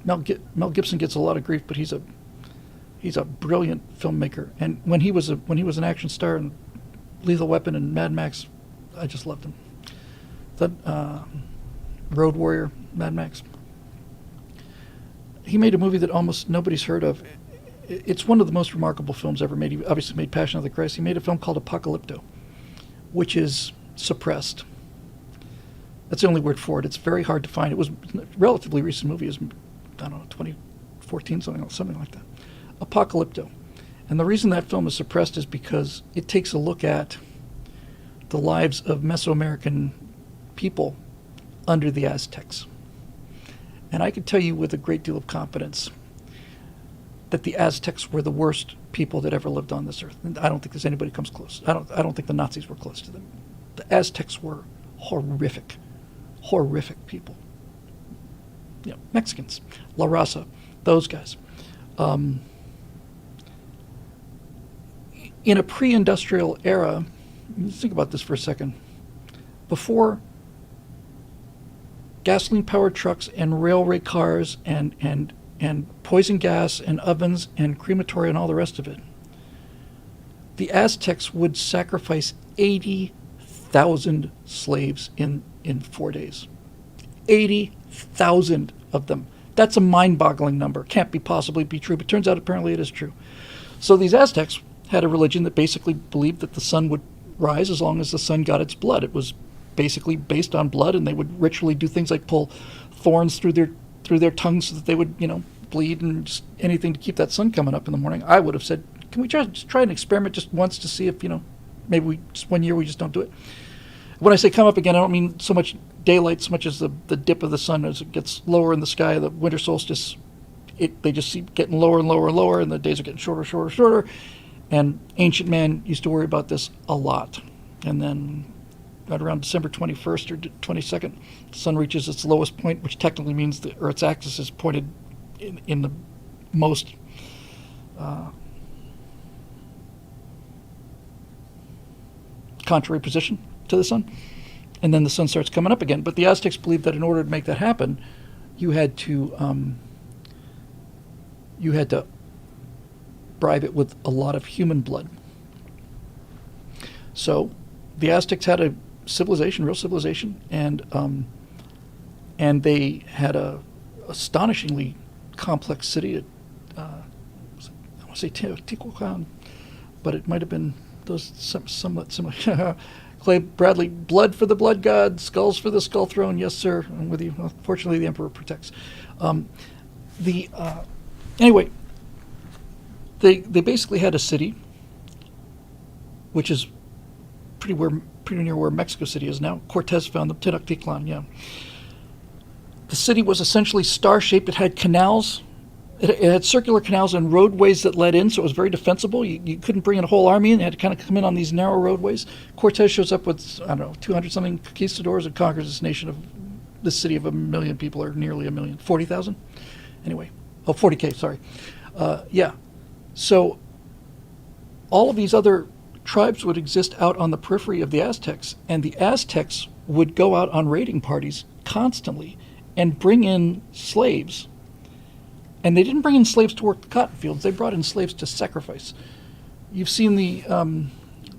Mel Gibson gets a lot of grief, but he's a brilliant filmmaker. And when he was an action star in Lethal Weapon and Mad Max, I just loved him. Road Warrior, Mad Max. He made a movie that almost nobody's heard of, it's one of the most remarkable films ever made. He obviously made Passion of the Christ. He made a film called Apocalypto, which is suppressed. That's the only word for it. It's very hard to find. It was a relatively recent movie. It was, I don't know, 2014, something like that. Apocalypto. And the reason that film is suppressed is because it takes a look at the lives of Mesoamerican people under the Aztecs. And I can tell you with a great deal of confidence that the Aztecs were the worst people that ever lived on this earth. And I don't think there's anybody comes close. I don't think the Nazis were close to them. The Aztecs were horrific people. You know, Mexicans, La Raza, those guys. In a pre-industrial era, let's think about this for a second. Before gasoline-powered trucks and railway cars and poison gas and ovens and crematoria and all the rest of it, the Aztecs would sacrifice 80,000 slaves in 4 days. 80,000 of them. That's a mind-boggling number. Can't possibly be true, but turns out apparently it is true. So these Aztecs had a religion that basically believed that the sun would rise as long as the sun got its blood. It was basically based on blood, and they would ritually do things like pull thorns through their tongues so that they would, bleed, and just anything to keep that sun coming up in the morning. I would have said, can we just try an experiment just once to see if, maybe just 1 year we just don't do it. When I say come up again, I don't mean so much daylight so much as the dip of the sun as it gets lower in the sky. The winter solstice, they just keep getting lower and lower and lower, and the days are getting shorter. And ancient man used to worry about this a lot. And then right around December 21st or 22nd, the sun reaches its lowest point, which technically means the Earth's axis is pointed in the most contrary position to the sun. And then the sun starts coming up again. But the Aztecs believed that in order to make that happen, you had to bribe it with a lot of human blood. So the Aztecs had a civilization, real civilization, and they had a astonishingly complex city. I want to say Teotihuacan, but it might have been those somewhat similar. Clay Bradley, blood for the blood god, skulls for the skull throne. Yes, sir. I'm with you. Well, fortunately, the emperor protects. Anyway, they basically had a city, which is pretty near where Mexico City is now. Cortez found them, Tenochtitlan. Yeah. The city was essentially star-shaped. It had canals. It had circular canals and roadways that led in, so it was very defensible. You couldn't bring in a whole army, and you had to kind of come in on these narrow roadways. Cortez shows up with, 200-something conquistadors and conquers this city of 1 million people, or nearly 1 million. 40,000? Anyway. Oh, 40K, sorry. Yeah. So all of these other tribes would exist out on the periphery of the Aztecs, and the Aztecs would go out on raiding parties constantly and bring in slaves. And they didn't bring in slaves to work the cotton fields. They brought in slaves to sacrifice. You've seen the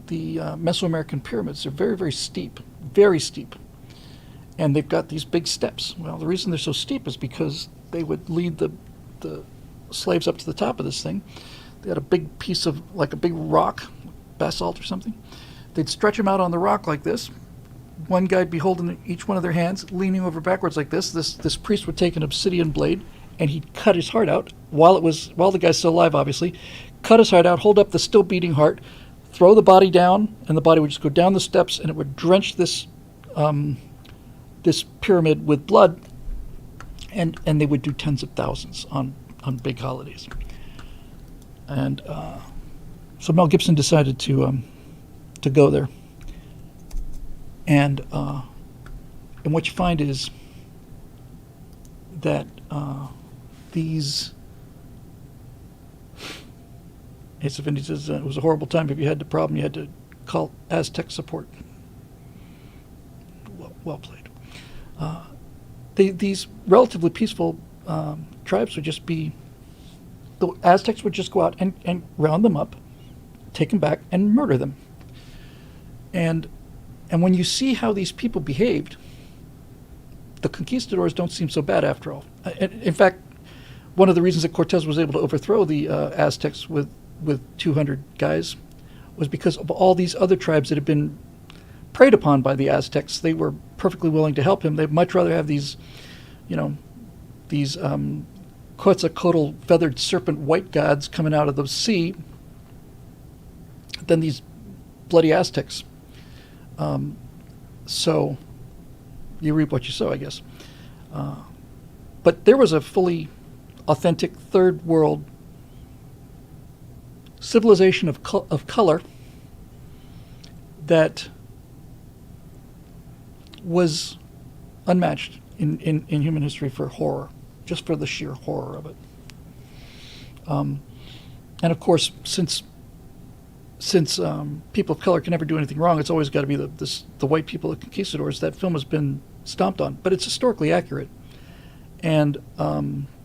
Mesoamerican pyramids. They're very, very steep, and they've got these big steps. Well, the reason they're so steep is because they would lead the slaves up to the top of this thing. They had a big piece of, like a big rock, basalt or something. They'd stretch them out on the rock like this. One guy'd be holding each one of their hands, leaning over backwards like this. This priest would take an obsidian blade, and he'd cut his heart out while the guy's still alive, obviously. Cut his heart out, hold up the still beating heart, throw the body down, and the body would just go down the steps, and it would drench this pyramid with blood, and they would do tens of thousands on big holidays. And so Mel Gibson decided to go there, and what you find is that these, Ace of Vindy says it was a horrible time. If you had the problem, you had to call Aztec support. Well played. These relatively peaceful tribes would just be, the Aztecs would just go out and round them up, take them back, and murder them. And when you see how these people behaved, the conquistadors don't seem so bad after all. In fact, one of the reasons that Cortez was able to overthrow the Aztecs with 200 guys was because of all these other tribes that had been preyed upon by the Aztecs. They were perfectly willing to help him. They'd much rather have these, these Quetzalcoatl feathered serpent white gods coming out of the sea than these bloody Aztecs. So you reap what you sow, I guess. But there was a fully authentic third world civilization of color that was unmatched in human history for horror, just for the sheer horror of it. And of course, since people of color can never do anything wrong, it's always got to be the white people, the conquistadors. That film has been stomped on, but it's historically accurate, and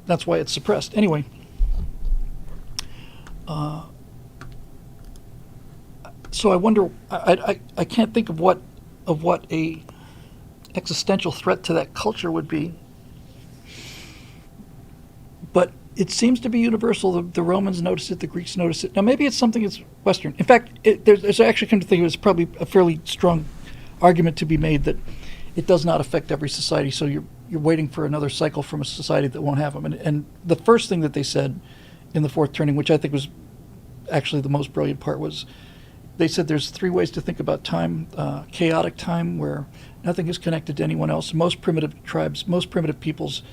that's why it's suppressed. Anyway, so I wonder. I can't think of what a existential threat to that culture would be, but it seems to be universal. The Romans noticed it, the Greeks noticed it. Now maybe it's something that's Western. In fact, there's actually come to think of it, it's probably a fairly strong argument to be made that it does not affect every society. So you're waiting for another cycle from a society that won't have them. And the first thing that they said in the fourth turning, which I think was actually the most brilliant part, was they said there's three ways to think about time. Chaotic time, where nothing is connected to anyone else. Most primitive tribes, most primitive peoples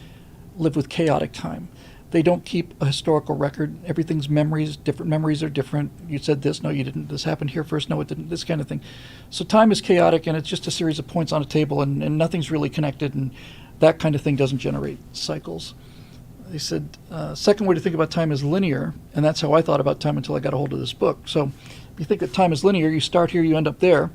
live with chaotic time. They don't keep a historical record. Everything's memories. Different memories are different. You said this, no, you didn't. This happened here first, no, it didn't. This kind of thing. So time is chaotic, and it's just a series of points on a table, and nothing's really connected, and that kind of thing doesn't generate cycles. They said, second way to think about time is linear, and that's how I thought about time until I got a hold of this book. So if you think that time is linear, you start here, you end up there.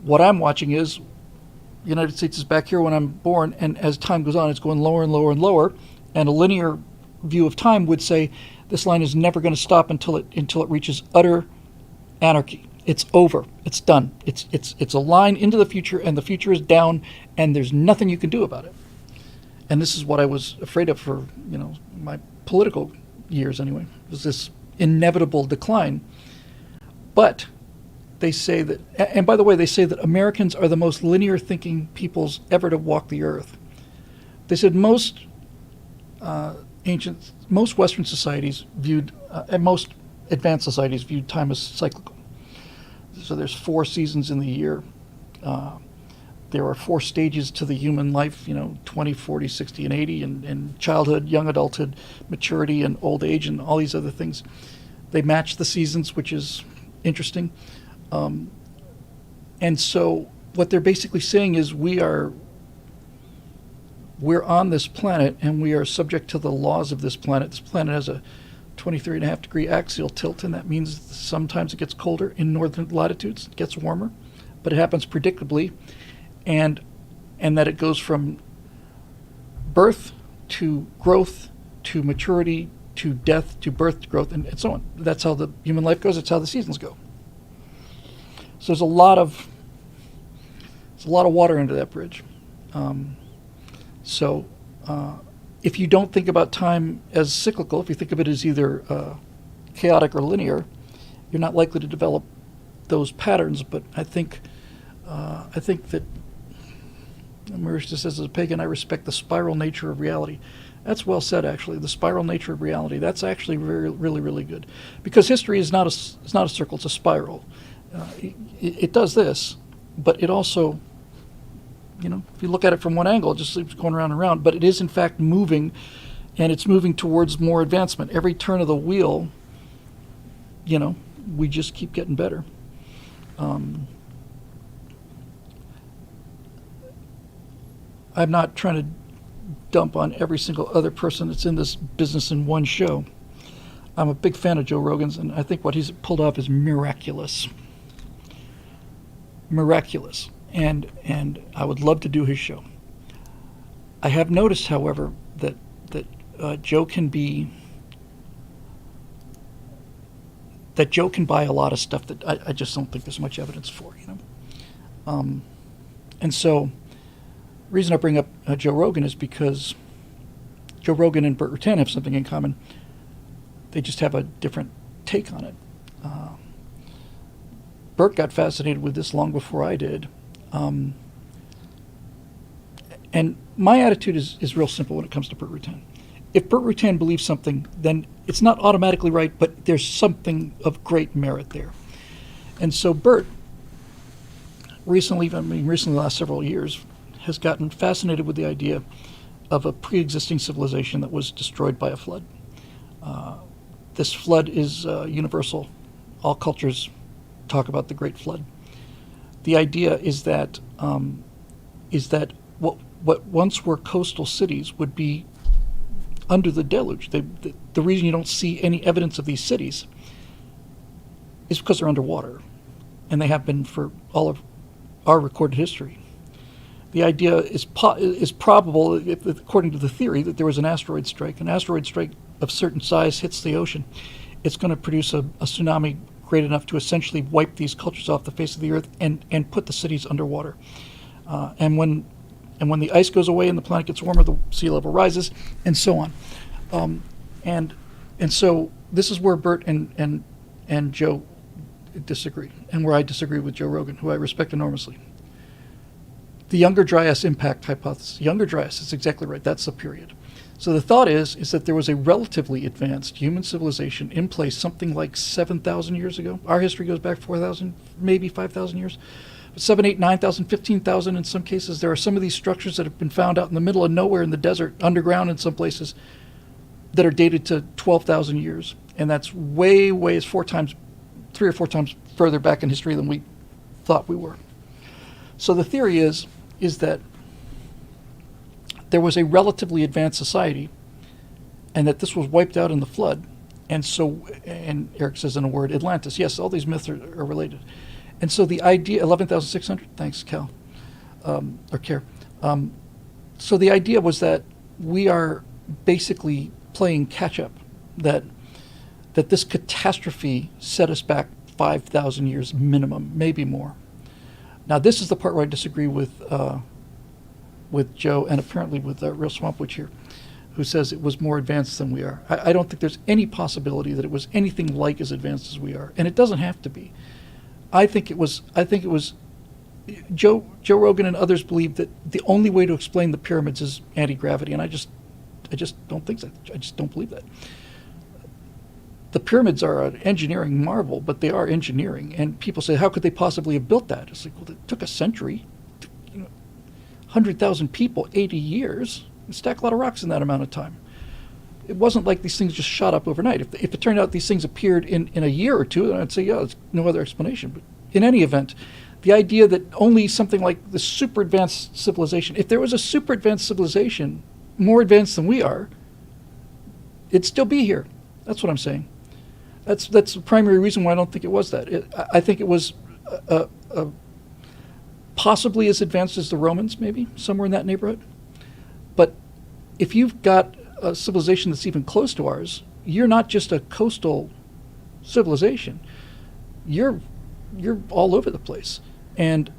What I'm watching is the United States is back here when I'm born, and as time goes on, it's going lower and lower and lower, and a linear view of time would say this line is never going to stop until it reaches utter anarchy. It's over. It's done. It's a line into the future, and the future is down, and there's nothing you can do about it. And this is what I was afraid of for my political years anyway, was this inevitable decline. But they say that, and by the way, they say that Americans are the most linear thinking peoples ever to walk the earth. They said most Western societies viewed, and most advanced societies viewed time as cyclical. So there's 4 seasons in the year. There are 4 stages to the human life, 20, 40, 60, and 80, and childhood, young adulthood, maturity, and old age, and all these other things. They match the seasons, which is interesting. And so what they're basically saying is we're on this planet, and we are subject to the laws of this planet. This planet has a 23.5 degree axial tilt, and that means sometimes it gets colder in northern latitudes, it gets warmer, but it happens predictably, and that it goes from birth to growth to maturity to death to birth to growth, and so on. That's how the human life goes. That's how the seasons go. So there's a lot of water under that bridge. So if you don't think about time as cyclical, if you think of it as either chaotic or linear, you're not likely to develop those patterns. But I think that Marisha says, as a pagan, I respect the spiral nature of reality. That's well said, actually. The spiral nature of reality. That's actually really, really good, because history is not a circle; it's a spiral. It does this, but it also, if you look at it from one angle, it just keeps going around and around. But it is in fact moving, and it's moving towards more advancement. Every turn of the wheel, we just keep getting better. I'm not trying to dump on every single other person that's in this business in one show. I'm a big fan of Joe Rogan's, and I think what he's pulled off is miraculous. Miraculous. And I would love to do his show. I have noticed, however, that Joe can buy a lot of stuff that I just don't think there's much evidence for, and so the reason I bring up Joe Rogan is because Joe Rogan and Burt Rutan have something in common. They just have a different take on it. Burt got fascinated with this long before I did. And my attitude is real simple when it comes to Burt Rutan. If Burt Rutan believes something, then it's not automatically right, but there's something of great merit there. And so Burt, recently the last several years, has gotten fascinated with the idea of a pre-existing civilization that was destroyed by a flood. This flood is universal. All cultures talk about the Great Flood. The idea is that what once were coastal cities would be under the deluge. The reason you don't see any evidence of these cities is because they're underwater, and they have been for all of our recorded history. The idea is probable, according to the theory, that there was an asteroid strike. An asteroid strike of certain size hits the ocean. It's going to produce a tsunami great enough to essentially wipe these cultures off the face of the earth and put the cities underwater. And when the ice goes away and the planet gets warmer, the sea level rises, and so on. And so this is where Burt and Joe disagree, and where I disagree with Joe Rogan, who I respect enormously. The Younger Dryas impact hypothesis. Younger Dryas is exactly right. That's the period. So the thought is that there was a relatively advanced human civilization in place something like 7,000 years ago. Our history goes back 4,000, maybe 5,000 years. 7, 8, 9,000, 15,000 in some cases. There are some of these structures that have been found out in the middle of nowhere in the desert, underground in some places, that are dated to 12,000 years. And that's way, it's 3 or 4 times further back in history than we thought we were. So the theory is that there was a relatively advanced society, and that this was wiped out in the flood. And Eric says in a word, Atlantis. Yes, all these myths are related. And so the idea, 11,600, thanks, Cal, or Care. So the idea was that we are basically playing catch up, that this catastrophe set us back 5,000 years minimum, maybe more. Now this is the part where I disagree with Joe and apparently with Real Swampwitch here, who says it was more advanced than we are. I don't think there's any possibility that it was anything like as advanced as we are, and it doesn't have to be. I think it was. Joe Rogan and others believe that the only way to explain the pyramids is anti-gravity, and I just don't think that. I just don't believe that. The pyramids are an engineering marvel, but they are engineering, and people say, how could they possibly have built that? It's like, well, it took a century, 100,000 people, 80 years, and stack a lot of rocks in that amount of time. It wasn't like these things just shot up overnight. If it turned out these things appeared in a year or two, then I'd say, yeah, there's no other explanation. But in any event, the idea that only something like the super advanced civilization, if there was a super advanced civilization, more advanced than we are, it'd still be here. That's what I'm saying. That's the primary reason why I don't think it was that. I think it was possibly as advanced as the Romans, maybe, somewhere in that neighborhood. But if you've got a civilization that's even close to ours, you're not just a coastal civilization. You're all over the place, and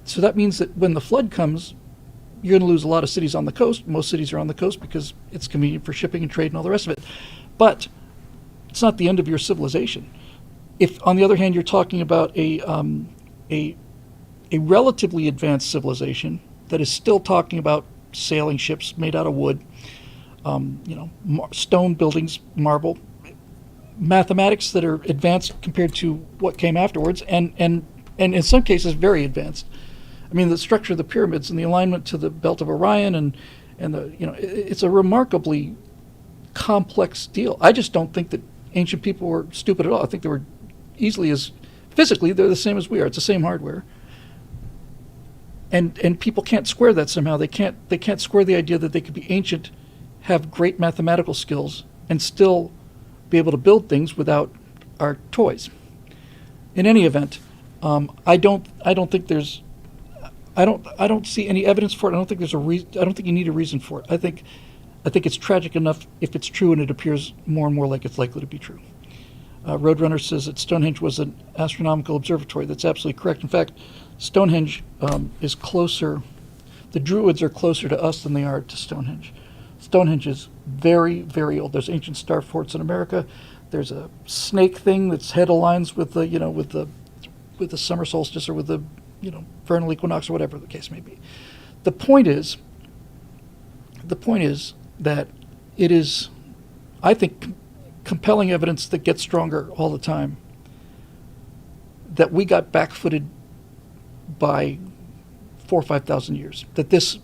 so that means that when the flood comes, you're going to lose a lot of cities on the coast. Most cities are on the coast because it's convenient for shipping and trade and all the rest of it. But it's not the end of your civilization. If, on the other hand, you're talking about a relatively advanced civilization that is still talking about sailing ships made out of wood, stone buildings, marble, mathematics that are advanced compared to what came afterwards, and in some cases very advanced. I mean, the structure of the pyramids and the alignment to the belt of Orion, and it's a remarkably complex deal. I just don't think that ancient people were stupid at all. I think they were easily as physically they're the same as we are. It's the same hardware. And people can't square that somehow. They can't square the idea that they could be ancient, have great mathematical skills, and still be able to build things without our toys. In any event, I don't see any evidence for it. I don't think there's a reason. I don't think you need a reason for it. I think it's tragic enough if it's true, and it appears more and more like it's likely to be true. Roadrunner says that Stonehenge was an astronomical observatory. That's absolutely correct. In fact, Stonehenge is closer. The Druids are closer to us than they are to Stonehenge. Stonehenge is very, very old. There's ancient star forts in America. There's a snake thing that's head aligns with the, with the summer solstice or with the, vernal equinox or whatever the case may be. The point is that it is, I think, compelling evidence that gets stronger all the time that we got backfooted by 4,000 or 5,000 years. That this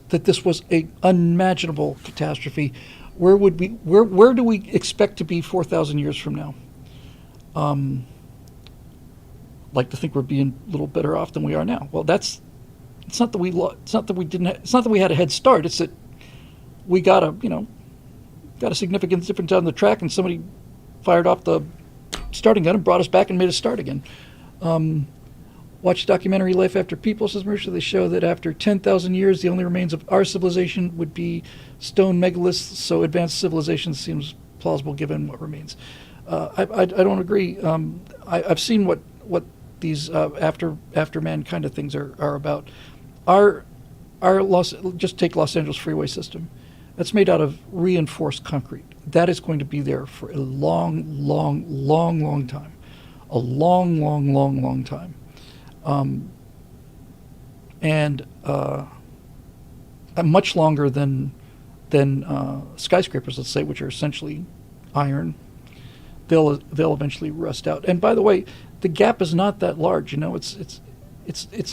was a unimaginable catastrophe. Where do we expect to be 4,000 years from now? Like to think we're being a little better off than we are now. Well, it's not that we had a head start. It's that we got a significant difference on the track, and somebody fired off the starting gun and brought us back and made us start again. Watch documentary Life After People, says Marisha. They show that after 10,000 years, the only remains of our civilization would be stone megaliths, so advanced civilization seems plausible given what remains. I don't agree. I've seen what these after man kind of things are about. Just take Los Angeles freeway system. That's made out of reinforced concrete. That is going to be there for a long, long, long, long time. A long, long, long, long time. And much longer than skyscrapers, let's say, which are essentially iron. They'll eventually rust out. And by the way, the gap is not that large. It's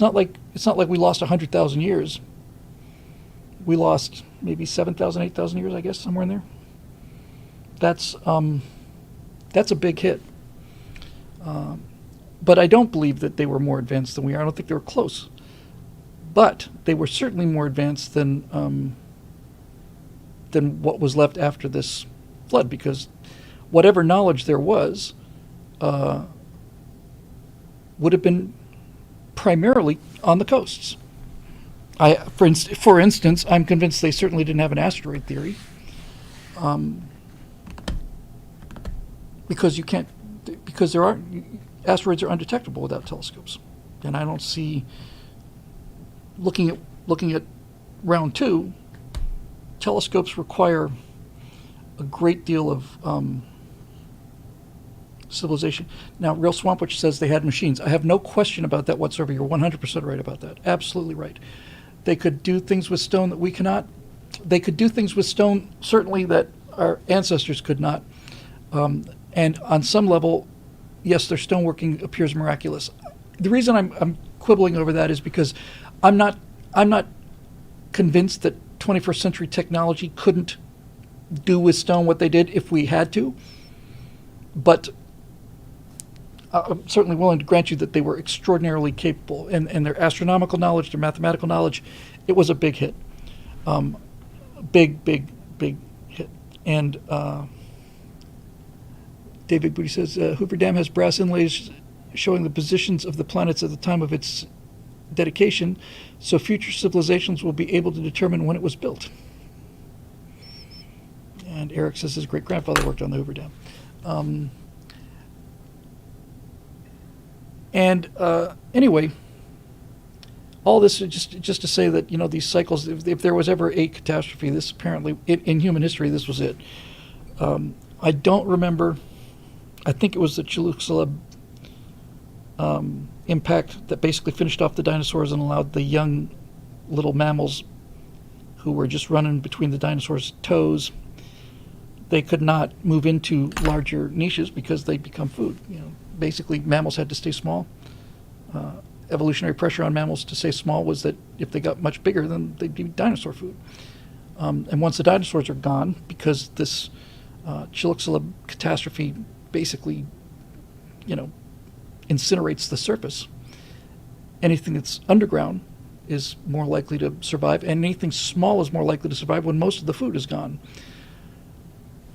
not like we lost 100,000 years. We lost maybe 7,000, 8,000 years, I guess, somewhere in there. That's a big hit. But I don't believe that they were more advanced than we are. I don't think they were close. But they were certainly more advanced than what was left after this flood, because whatever knowledge there was would have been primarily on the coasts. For instance, I'm convinced they certainly didn't have an asteroid theory, because asteroids are undetectable without telescopes, and I don't see looking at round two. Telescopes require a great deal of civilization. Now, Real Swampwitch says they had machines. I have no question about that whatsoever. You're 100% right about that. Absolutely right. They could do things with stone that we cannot. They could do things with stone, certainly, that our ancestors could not. And on some level, yes, their stoneworking appears miraculous. The reason I'm quibbling over that is because I'm not convinced that 21st century technology couldn't do with stone what they did if we had to. But I'm certainly willing to grant you that they were extraordinarily capable, and their astronomical knowledge, their mathematical knowledge, it was a big hit. Big hit. And David Booty says, Hoover Dam has brass inlays showing the positions of the planets at the time of its dedication, so future civilizations will be able to determine when it was built. And Eric says his great-grandfather worked on the Hoover Dam. Anyway, all this is just to say that, these cycles, if there was ever a catastrophe, this apparently, in human history, this was it. I don't remember, I think it was the Chicxulub impact that basically finished off the dinosaurs and allowed the young little mammals who were just running between the dinosaurs' toes. They could not move into larger niches because they'd become food. Basically, mammals had to stay small. Evolutionary pressure on mammals to stay small was that if they got much bigger, then they'd be dinosaur food. And once the dinosaurs are gone, because this Chicxulub catastrophe basically, incinerates the surface, anything that's underground is more likely to survive, and anything small is more likely to survive when most of the food is gone.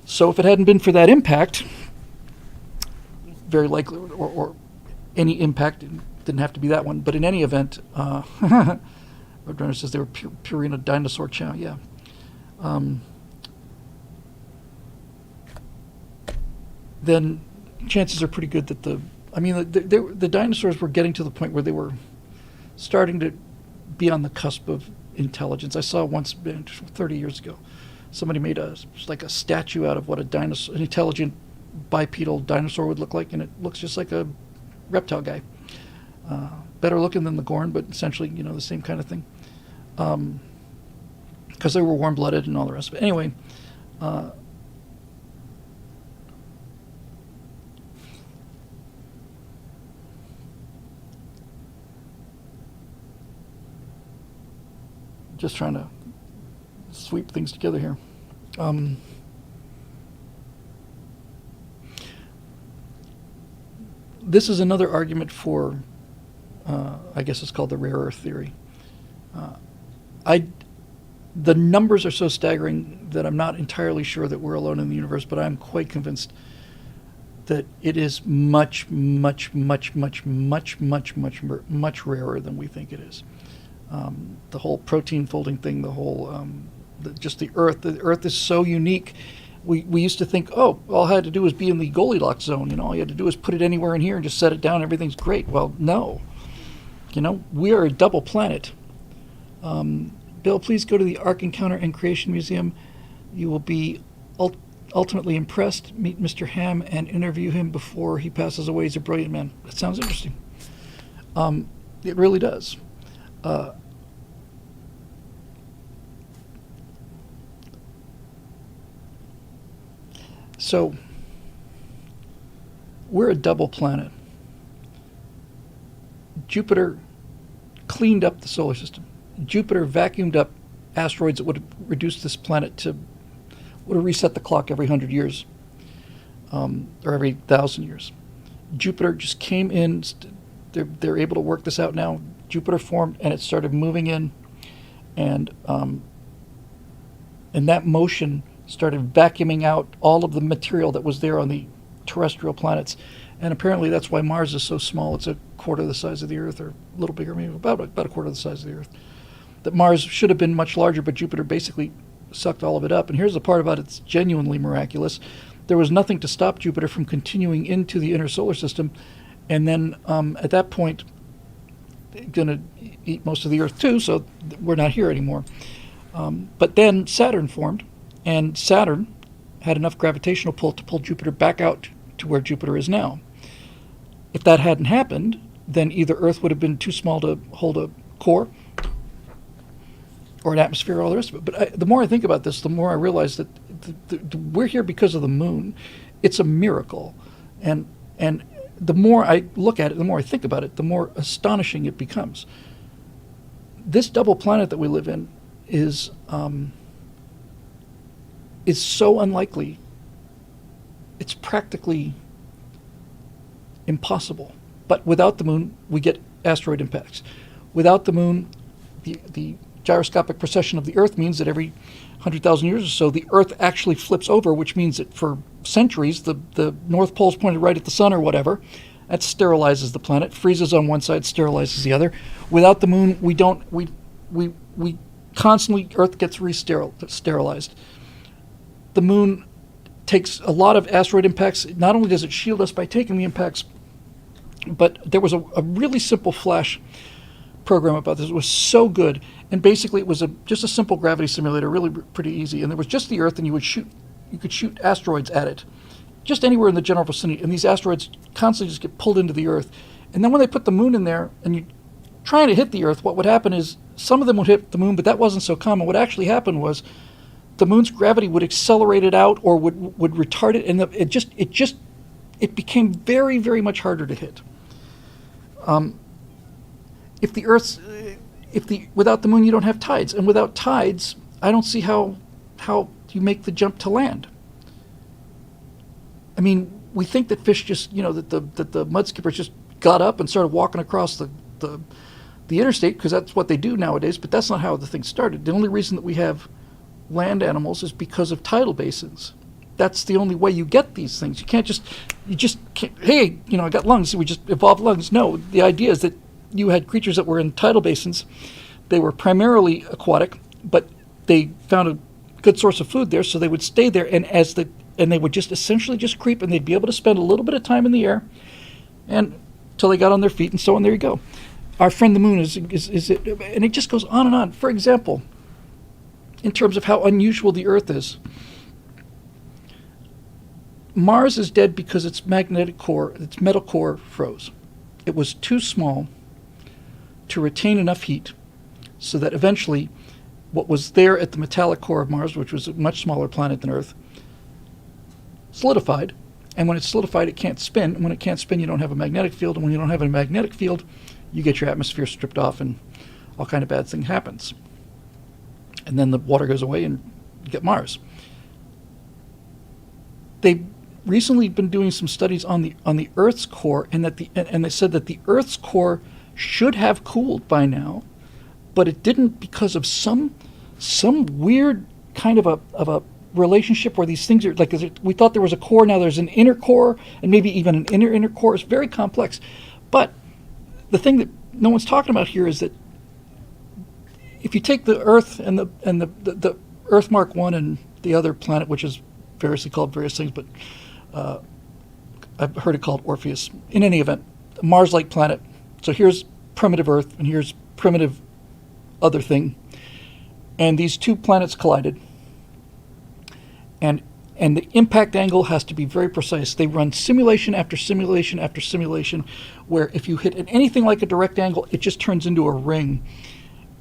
So if it hadn't been for that impact, very likely, or any impact, it didn't have to be that one, but in any event, Roadrunner says they were Purina dinosaur chow, yeah. Then chances are pretty good that the dinosaurs were getting to the point where they were starting to be on the cusp of intelligence. I saw once, 30 years ago, somebody made like a statue out of what an intelligent bipedal dinosaur would look like, and it looks just like a reptile guy. Better looking than the Gorn, but essentially, the same kind of thing. Because they were warm-blooded and all the rest of it. Anyway, just trying to sweep things together here. This is another argument for, I guess it's called the rare earth theory. The numbers are so staggering that I'm not entirely sure that we're alone in the universe, but I'm quite convinced that it is much, much, much, much, much, much, much, much rarer than we think it is. The whole protein folding thing, the whole, just the Earth. The Earth is so unique. We used to think, all I had to do was be in the Goldilocks zone. All you had to do is put it anywhere in here and just set it down. Everything's great. Well, no. We are a double planet. Bill, please go to the Ark Encounter and Creation Museum. You will be ultimately impressed. Meet Mr. Ham and interview him before he passes away. He's a brilliant man. That sounds interesting. It really does. So, we're a double planet. Jupiter cleaned up the solar system. Jupiter vacuumed up asteroids that would have reduced this planet would have reset the clock every 100 years, or every 1,000 years. Jupiter just came in. They're able to work this out now. Jupiter formed, and it started moving in, and that motion started vacuuming out all of the material that was there on the terrestrial planets. And apparently that's why Mars is so small. It's a quarter the size of the Earth, or a little bigger, maybe about a quarter the size of the Earth. That Mars should have been much larger, but Jupiter basically sucked all of it up. And here's the part about it's genuinely miraculous. There was nothing to stop Jupiter from continuing into the inner solar system, and then at that point, going to eat most of the Earth too, so we're not here anymore. But then Saturn formed, and Saturn had enough gravitational pull to pull Jupiter back out to where Jupiter is now. If that hadn't happened, then either Earth would have been too small to hold a core or an atmosphere, all the rest of it. But the more I think about this, the more I realize that we're here because of the moon. It's a miracle. And the more I look at it, the more I think about it, the more astonishing it becomes. This double planet that we live in is so unlikely. It's practically impossible. But without the moon, we get asteroid impacts. Without the moon, the gyroscopic precession of the Earth means that every 100,000 years or so, the Earth actually flips over, which means that for centuries, the North Pole's pointed right at the sun or whatever. That sterilizes the planet, freezes on one side, sterilizes the other. Without the moon, we constantly, Earth gets sterilized. The moon takes a lot of asteroid impacts. Not only does it shield us by taking the impacts, but there was a really simple flash program about this. It was so good, and basically it was just a simple gravity simulator, really pretty easy. And there was just the Earth, and you could shoot asteroids at it, just anywhere in the general vicinity. And these asteroids constantly just get pulled into the Earth. And then when they put the moon in there, and you trying to hit the Earth, what would happen is some of them would hit the moon, but that wasn't so common. What actually happened was the moon's gravity would accelerate it out or would retard it, and it became very, very much harder to hit. Without the moon, you don't have tides, and without tides, I don't see how you make the jump to land. I mean, we think that fish just, that the mud skippers just got up and started walking across the interstate because that's what they do nowadays, but that's not how the thing started. The only reason that we have land animals is because of tidal basins. That's the only way you get these things. You just can't, hey, I got lungs, so we just evolved lungs. No, the idea is that you had creatures that were in tidal basins. They were primarily aquatic, but they found a good source of food there, so they would stay there, and they would just essentially just creep, and they'd be able to spend a little bit of time in the air, and until they got on their feet, and so on. There you go. Our friend the moon is it, and it just goes on and on. For example, in terms of how unusual the Earth is. Mars is dead because its magnetic core, its metal core, froze. It was too small to retain enough heat so that eventually what was there at the metallic core of Mars, which was a much smaller planet than Earth, solidified. And when it's solidified, it can't spin. And when it can't spin, you don't have a magnetic field. And when you don't have a magnetic field, you get your atmosphere stripped off and all kind of bad thing happens. And then the water goes away and you get Mars. They've recently been doing some studies on the Earth's core, and they said that the Earth's core should have cooled by now, but it didn't because of some weird kind of a relationship where these things are like, we thought there was a core, now there's an inner core, and maybe even an inner core. It's very complex. But the thing that no one's talking about here is that if you take the Earth and the Earth Mark I and the other planet, which is variously called various things, but I've heard it called Orpheus. In any event, a Mars-like planet. So here's primitive Earth, and here's primitive other thing. And these two planets collided. And the impact angle has to be very precise. They run simulation after simulation after simulation, where if you hit at anything like a direct angle, it just turns into a ring.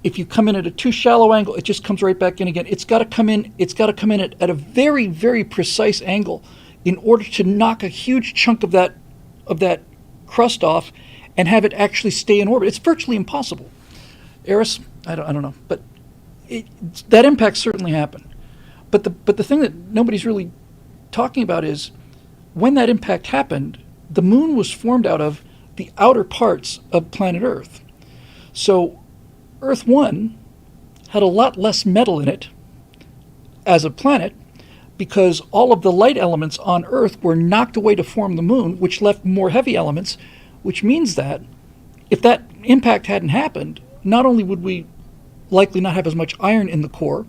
If you come in at a too shallow angle, it just comes right back in again. It's got to come in at a very, very precise angle in order to knock a huge chunk of that crust off and have it actually stay in orbit. It's virtually impossible. Eris, I don't know, but that impact certainly happened. But the thing that nobody's really talking about is when that impact happened, the moon was formed out of the outer parts of planet Earth. So Earth 1 had a lot less metal in it as a planet because all of the light elements on Earth were knocked away to form the moon, which left more heavy elements, which means that if that impact hadn't happened, not only would we likely not have as much iron in the core,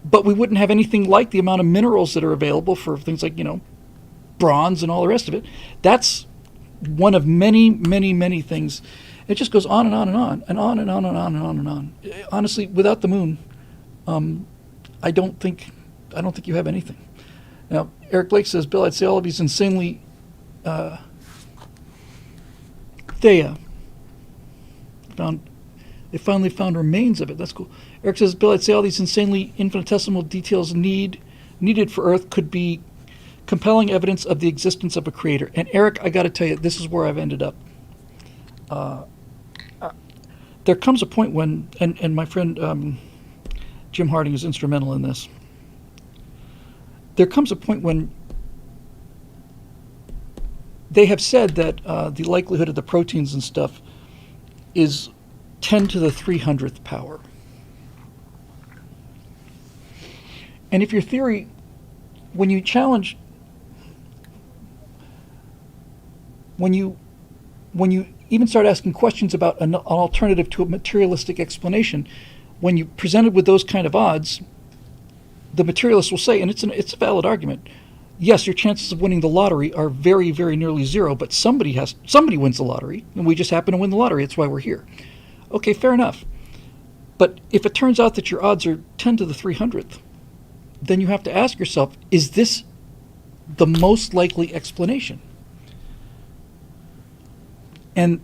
but we wouldn't have anything like the amount of minerals that are available for things like, bronze and all the rest of it. That's one of many, many, many things. It just goes on and on and on and on and on and on and on and on. Honestly, without the moon, I don't think you have anything. Now, Eric Blake says, Bill, I'd say all of these insanely Thea they finally found remains of it. That's cool. Eric says, Bill, I'd say all these insanely infinitesimal details needed for Earth could be compelling evidence of the existence of a creator. And Eric, I got to tell you, this is where I've ended up. There comes a point when, and my friend Jim Harding is instrumental in this, there comes a point when they have said that the likelihood of the proteins and stuff is 10 to the 300th power. And if your theory, when you challenge, when you even start asking questions about an alternative to a materialistic explanation, when you presented with those kind of odds, the materialists will say, and it's a valid argument, yes, your chances of winning the lottery are very, very nearly zero, but somebody wins the lottery, and we just happen to win the lottery. That's why we're here. Okay, fair enough. But if it turns out that your odds are 10 to the 300th, then you have to ask yourself, is this the most likely explanation? And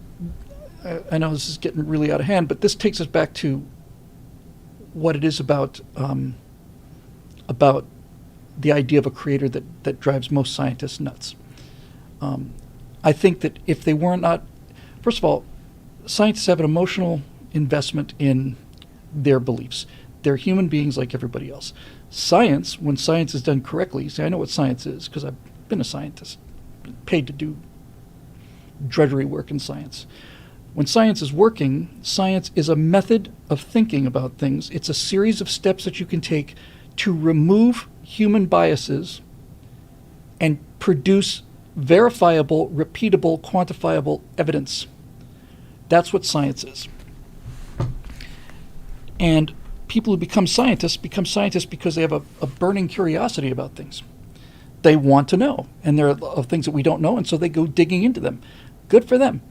I know this is getting really out of hand, but this takes us back to what it is about the idea of a creator that drives most scientists nuts. I think that if they were not, first of all, scientists have an emotional investment in their beliefs. They're human beings like everybody else. Science, when science is done correctly, you say, I know what science is because I've been a scientist, paid to do drudgery work in science. When science is working, science is a method of thinking about things. It's a series of steps that you can take to remove human biases and produce verifiable, repeatable, quantifiable evidence. That's what science is. And people who become scientists because they have a burning curiosity about things. They want to know, and there are things that we don't know, and so they go digging into them. Good for them.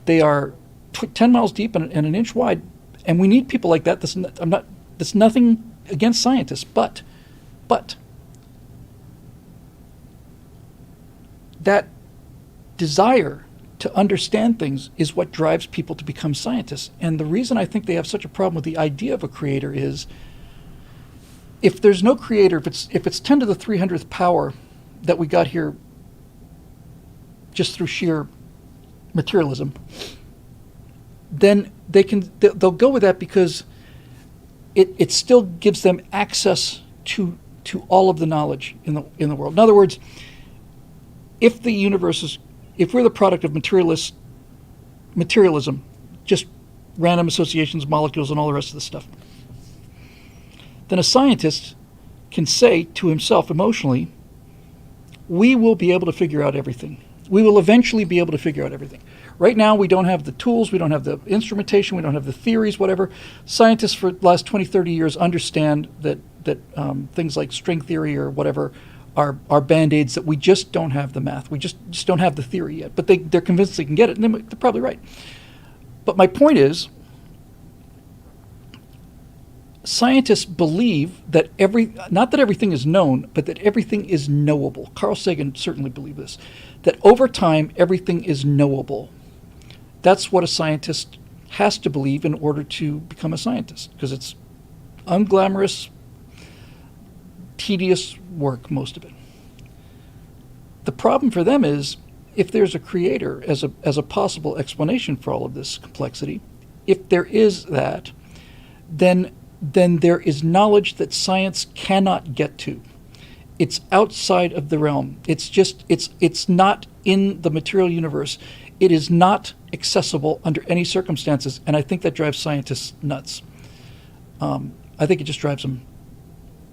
They are 10 miles deep and an inch wide, and we need people like that. I'm not That's nothing against scientists, but that desire to understand things is what drives people to become scientists. And the reason I think they have such a problem with the idea of a creator is, if there's no creator, if it's 10 to the 300th power that we got here just through sheer materialism, then they'll go with that because it still gives them access to all of the knowledge in the world. In other words, if we're the product of materialism, just random associations, molecules, and all the rest of the stuff, then a scientist can say to himself emotionally, we will be able to figure out everything. We will eventually be able to figure out everything. Right now, we don't have the tools, we don't have the instrumentation, we don't have the theories, whatever. Scientists for the last 20, 30 years understand that things like string theory or whatever are Band-Aids, that we just don't have the math. We just don't have the theory yet. But they're convinced they can get it, and they're probably right. But my point is, scientists believe that not that everything is known, but that everything is knowable. Carl Sagan certainly believed this, that over time, everything is knowable. That's what a scientist has to believe in order to become a scientist, because it's unglamorous, tedious work, most of it. The problem for them is, if there's a creator as a possible explanation for all of this complexity, if there is that, then there is knowledge that science cannot get to. It's outside of the realm. It's not in the material universe. It is not accessible under any circumstances, and I think that drives scientists nuts. I think it just drives them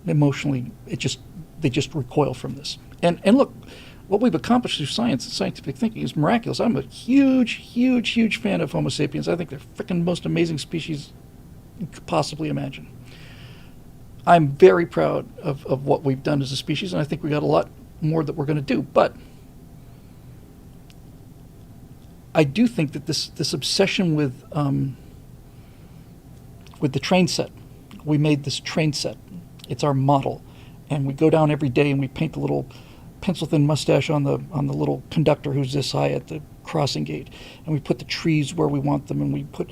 emotionally. They just recoil from this. And look, what we've accomplished through science and scientific thinking is miraculous. I'm a huge fan of Homo sapiens. I think they're freaking most amazing species you could possibly imagine. I'm very proud of what we've done as a species, and I think we got a lot more that we're going to do. But I do think that this obsession with the train set, we made this train set. It's our model, and we go down every day and we paint the little pencil-thin mustache on the little conductor who's this high at the crossing gate, and we put the trees where we want them, and we put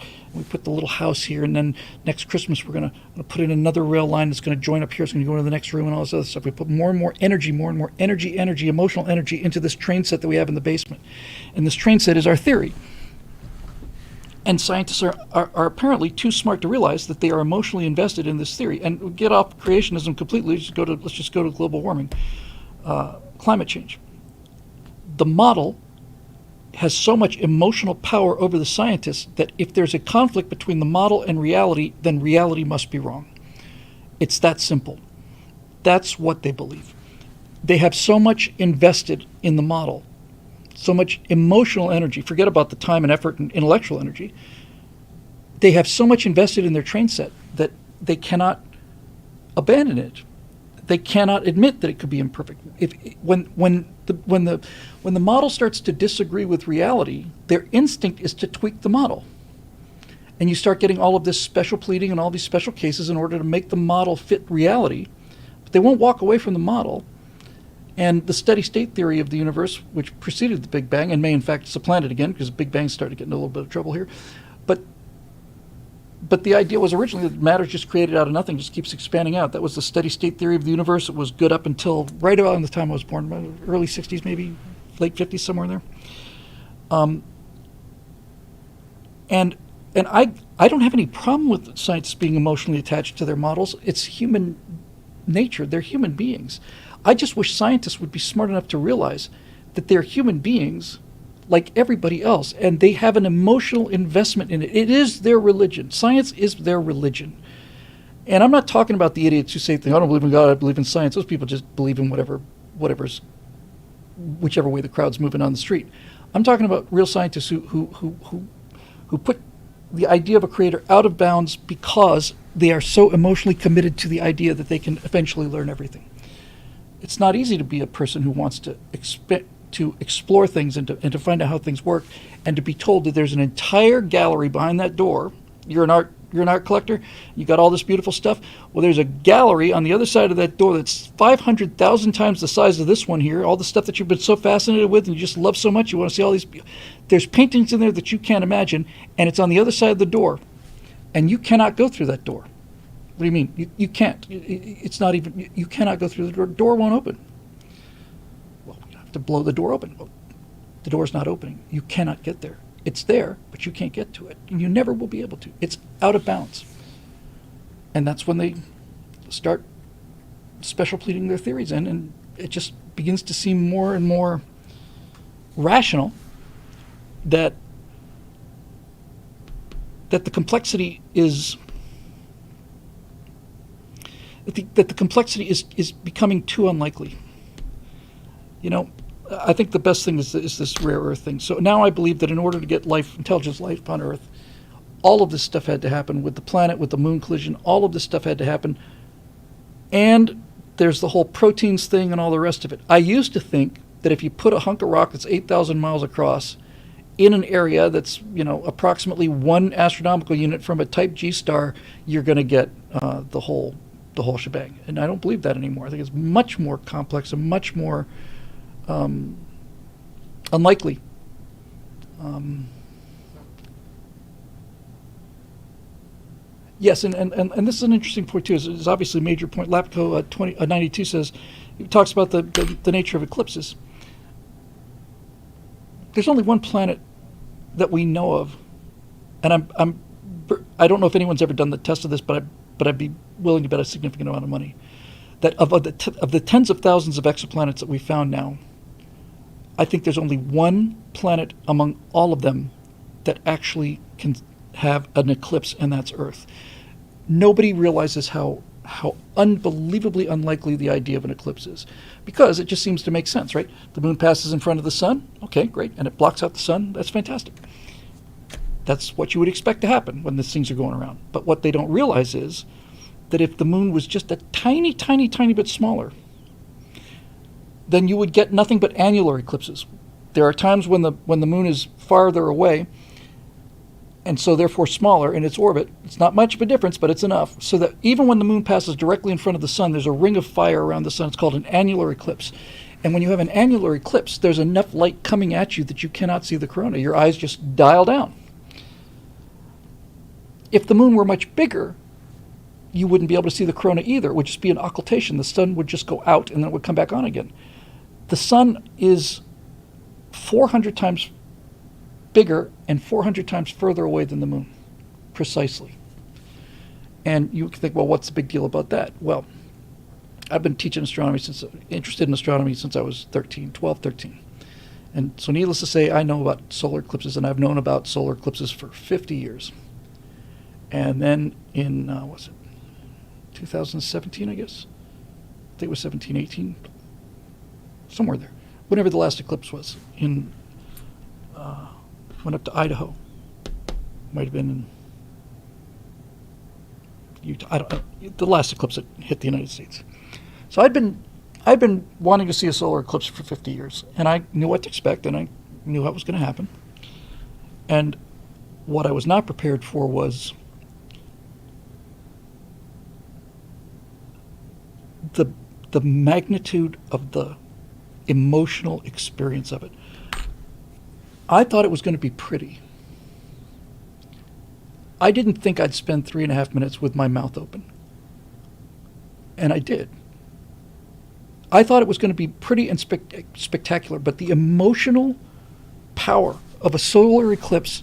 the little house here, and then next Christmas we're going to put in another rail line that's going to join up here. It's going to go into the next room and all this other stuff. We put more and more energy, emotional energy into this train set that we have in the basement, and this train set is our theory. And scientists are apparently too smart to realize that they are emotionally invested in this theory, and get off creationism completely. Let's just go to global warming, climate change. The model has so much emotional power over the scientists that if there's a conflict between the model and reality, then reality must be wrong. It's that simple. That's what they believe. They have so much invested in the model, so much emotional energy, forget about the time and effort and intellectual energy. They have so much invested in their train set that they cannot abandon it. They cannot admit that it could be imperfect. When the model starts to disagree with reality, their instinct is to tweak the model. And you start getting all of this special pleading and all these special cases in order to make the model fit reality. But they won't walk away from the model. And the steady state theory of the universe, which preceded the Big Bang and may in fact supplant it again, because the Big Bang started getting a little bit of trouble here, but the idea was originally that matter just created out of nothing, just keeps expanding out. That was the steady state theory of the universe. It was good up until right around the time I was born, early 60s maybe, late 50s, somewhere in there. And I don't have any problem with scientists being emotionally attached to their models. It's human nature. They're human beings. I just wish scientists would be smart enough to realize that they're human beings like everybody else, and they have an emotional investment in it. It is their religion. Science is their religion. And I'm not talking about the idiots who say, I don't believe in God, I believe in science. Those people just believe in whichever way the crowd's moving on the street. I'm talking about real scientists who put the idea of a creator out of bounds because they are so emotionally committed to the idea that they can eventually learn everything. It's not easy to be a person who wants to explore things and to find out how things work, and to be told that there's an entire gallery behind that door. You're an art you're an art collector, you got all this beautiful stuff. Well, there's a gallery on the other side of that door that's 500,000 times the size of this one here. All the stuff that you've been so fascinated with and you just love so much, you want to see all these. There's paintings in there that you can't imagine, and it's on the other side of the door, and you cannot go through that door. What do you mean? You can't. It's not even. You cannot go through the door. The door won't open. Well, you have to blow the door open. Well, the door's not opening. You cannot get there. It's there, but you can't get to it. And you never will be able to. It's out of bounds. And that's when they start special pleading their theories in, and it just begins to seem more and more rational that the complexity is that the complexity is becoming too unlikely. You know, I think the best thing is this rare earth thing. So now I believe that in order to get intelligent life on Earth, all of this stuff had to happen with the planet, with the moon collision. All of this stuff had to happen. And there's the whole proteins thing and all the rest of it. I used to think that if you put a hunk of rock that's 8,000 miles across in an area that's, approximately 1 astronomical unit from a type G star, you're going to get the whole shebang. And I don't believe that anymore. I think it's much more complex and much more unlikely. Yes, and this is an interesting point too. It's obviously a major point. Lapco 92 says, he talks about the nature of eclipses. There's only one planet that we know of, and I don't know if anyone's ever done the test of this, but I'd be willing to bet a significant amount of money that of the tens of thousands of exoplanets that we found now, I think there's only one planet among all of them that actually can have an eclipse, and that's Earth. Nobody realizes how unbelievably unlikely the idea of an eclipse is, because it just seems to make sense, right? The moon passes in front of the sun, okay, great, and it blocks out the sun, that's fantastic. That's what you would expect to happen when these things are going around. But what they don't realize is that if the moon was just a tiny, tiny, tiny bit smaller, then you would get nothing but annular eclipses. There are times when the moon is farther away, and so therefore smaller in its orbit. It's not much of a difference, but it's enough, so that even when the moon passes directly in front of the sun, there's a ring of fire around the sun. It's called an annular eclipse. And when you have an annular eclipse, there's enough light coming at you that you cannot see the corona. Your eyes just dial down. If the moon were much bigger, you wouldn't be able to see the corona either. It would just be an occultation. The sun would just go out and then it would come back on again. The sun is 400 times bigger and 400 times further away than the moon, precisely. And you can think, well, what's the big deal about that? Well, I've been teaching astronomy interested in astronomy since I was 12, 13. And so needless to say, I know about solar eclipses, and I've known about solar eclipses for 50 years. And then in, 2017, I guess? I think it was 17, 18, somewhere there. Whenever the last eclipse was, went up to Idaho. Might have been in Utah. I don't know. The last eclipse that hit the United States. So I've been wanting to see a solar eclipse for 50 years, and I knew what to expect, and I knew what was going to happen. And what I was not prepared for was the magnitude of the emotional experience of it. I thought it was going to be pretty. I didn't think I'd spend 3.5 minutes with my mouth open. And I did. I thought it was going to be pretty and spectacular, but the emotional power of a solar eclipse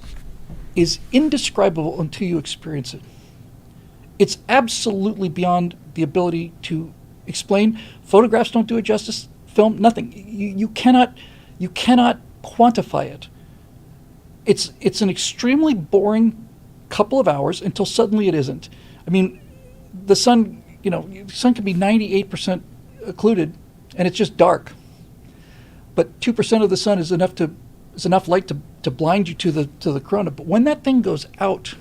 is indescribable until you experience it. It's absolutely beyond the ability to explain. Photographs don't do it justice. Film, nothing. You cannot quantify it. It's an extremely boring couple of hours until suddenly it isn't. I mean, the sun can be 98% occluded, and it's just dark. But 2% of the sun is enough light to blind you to the corona. But when that thing goes out,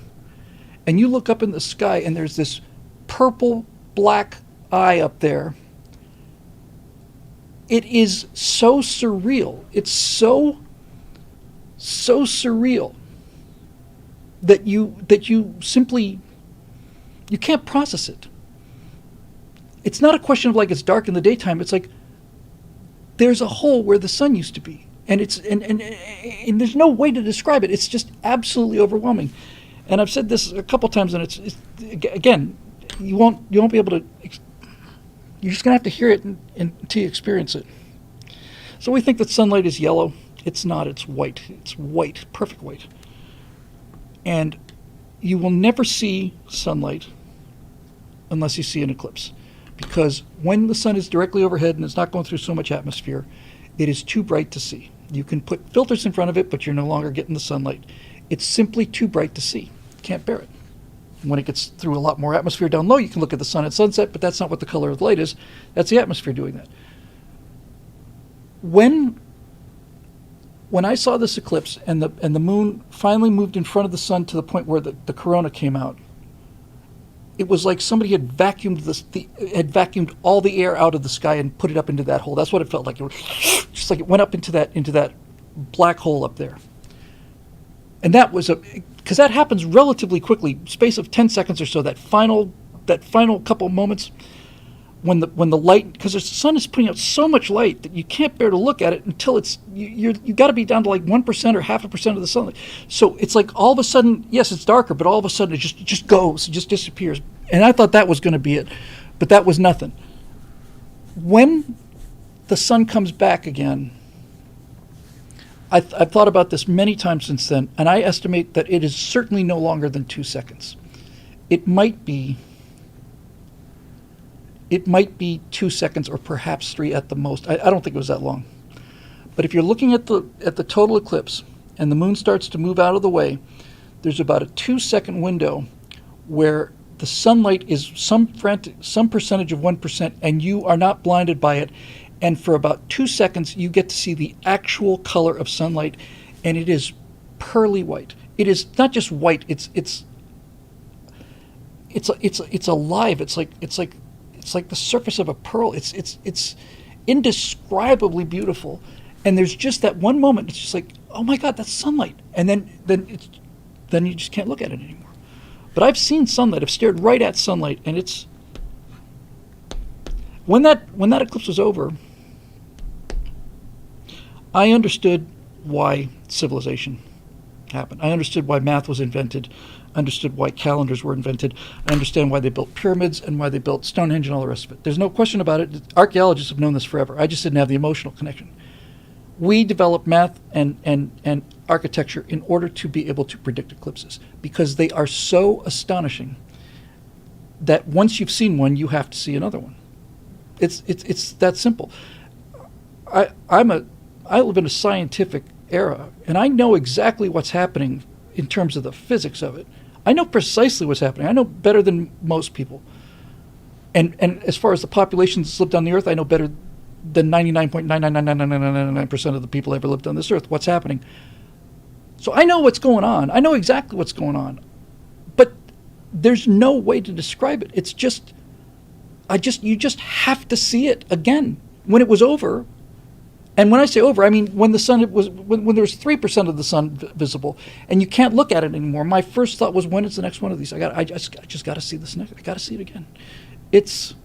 and you look up in the sky, and there's this purple black eye up there, it is so surreal. It's so surreal that you simply You can't process it. It's not a question of like it's dark in the daytime. It's like there's a hole where the sun used to be, and and there's no way to describe it. It's just absolutely overwhelming. And I've said this a couple times, and it's again, you won't be able to. You're just gonna have to hear it until you experience it. So we think that sunlight is yellow. It's not. It's white. It's white, perfect white. And you will never see sunlight unless you see an eclipse. Because when the sun is directly overhead and it's not going through so much atmosphere, it is too bright to see. You can put filters in front of it, but you're no longer getting the sunlight. It's simply too bright to see. You can't bear it. When it gets through a lot more atmosphere down low, you can look at the sun at sunset, but that's not what the color of the light is. That's the atmosphere doing that. When I saw this eclipse and the moon finally moved in front of the sun to the point where the corona came out, it was like somebody had vacuumed all the air out of the sky and put it up into that hole. That's what it felt like. It was just like it went up into that black hole up there. And that was because that happens relatively quickly, space of 10 seconds or so. That final couple moments when the light, because the sun is putting out so much light that you can't bear to look at it until you got to be down to like 1% or 0.5% of the sunlight. So it's like all of a sudden, yes, it's darker, but all of a sudden it just goes, it just disappears. And I thought that was going to be it, but that was nothing. When the sun comes back again, I've thought about this many times since then, and I estimate that it is certainly no longer than 2 seconds. It might be 2 seconds or perhaps 3 at the most. I don't think it was that long. But if you're looking at the total eclipse and the moon starts to move out of the way, there's about a 2-second window where the sunlight is some percentage of 1% and you are not blinded by it. And for about 2 seconds, you get to see the actual color of sunlight, and it is pearly white. It is not just white. It's alive. It's like the surface of a pearl. It's indescribably beautiful. And there's just that one moment. It's just like, oh my God, that's sunlight. And then you just can't look at it anymore. But I've seen sunlight. I've stared right at sunlight, and it's when that eclipse was over, I understood why civilization happened. I understood why math was invented. I understood why calendars were invented. I understand why they built pyramids and why they built Stonehenge and all the rest of it. There's no question about it. Archaeologists have known this forever. I just didn't have the emotional connection. We developed math and architecture in order to be able to predict eclipses because they are so astonishing that once you've seen one, you have to see another one. It's that simple. I live in a scientific era, and I know exactly what's happening in terms of the physics of it. I know precisely what's happening. I know better than most people. And as far as the populations that lived on the Earth, I know better than 99.9999999% of the people ever lived on this Earth. What's happening? So I know what's going on. I know exactly what's going on. But there's no way to describe it. It's just, you just have to see it again. When it was over, and when I say over, I mean when the sun when there was 3% of the sun visible, and you can't look at it anymore. My first thought was, when is the next one of these? I just got to see this next. I got to see it again. It's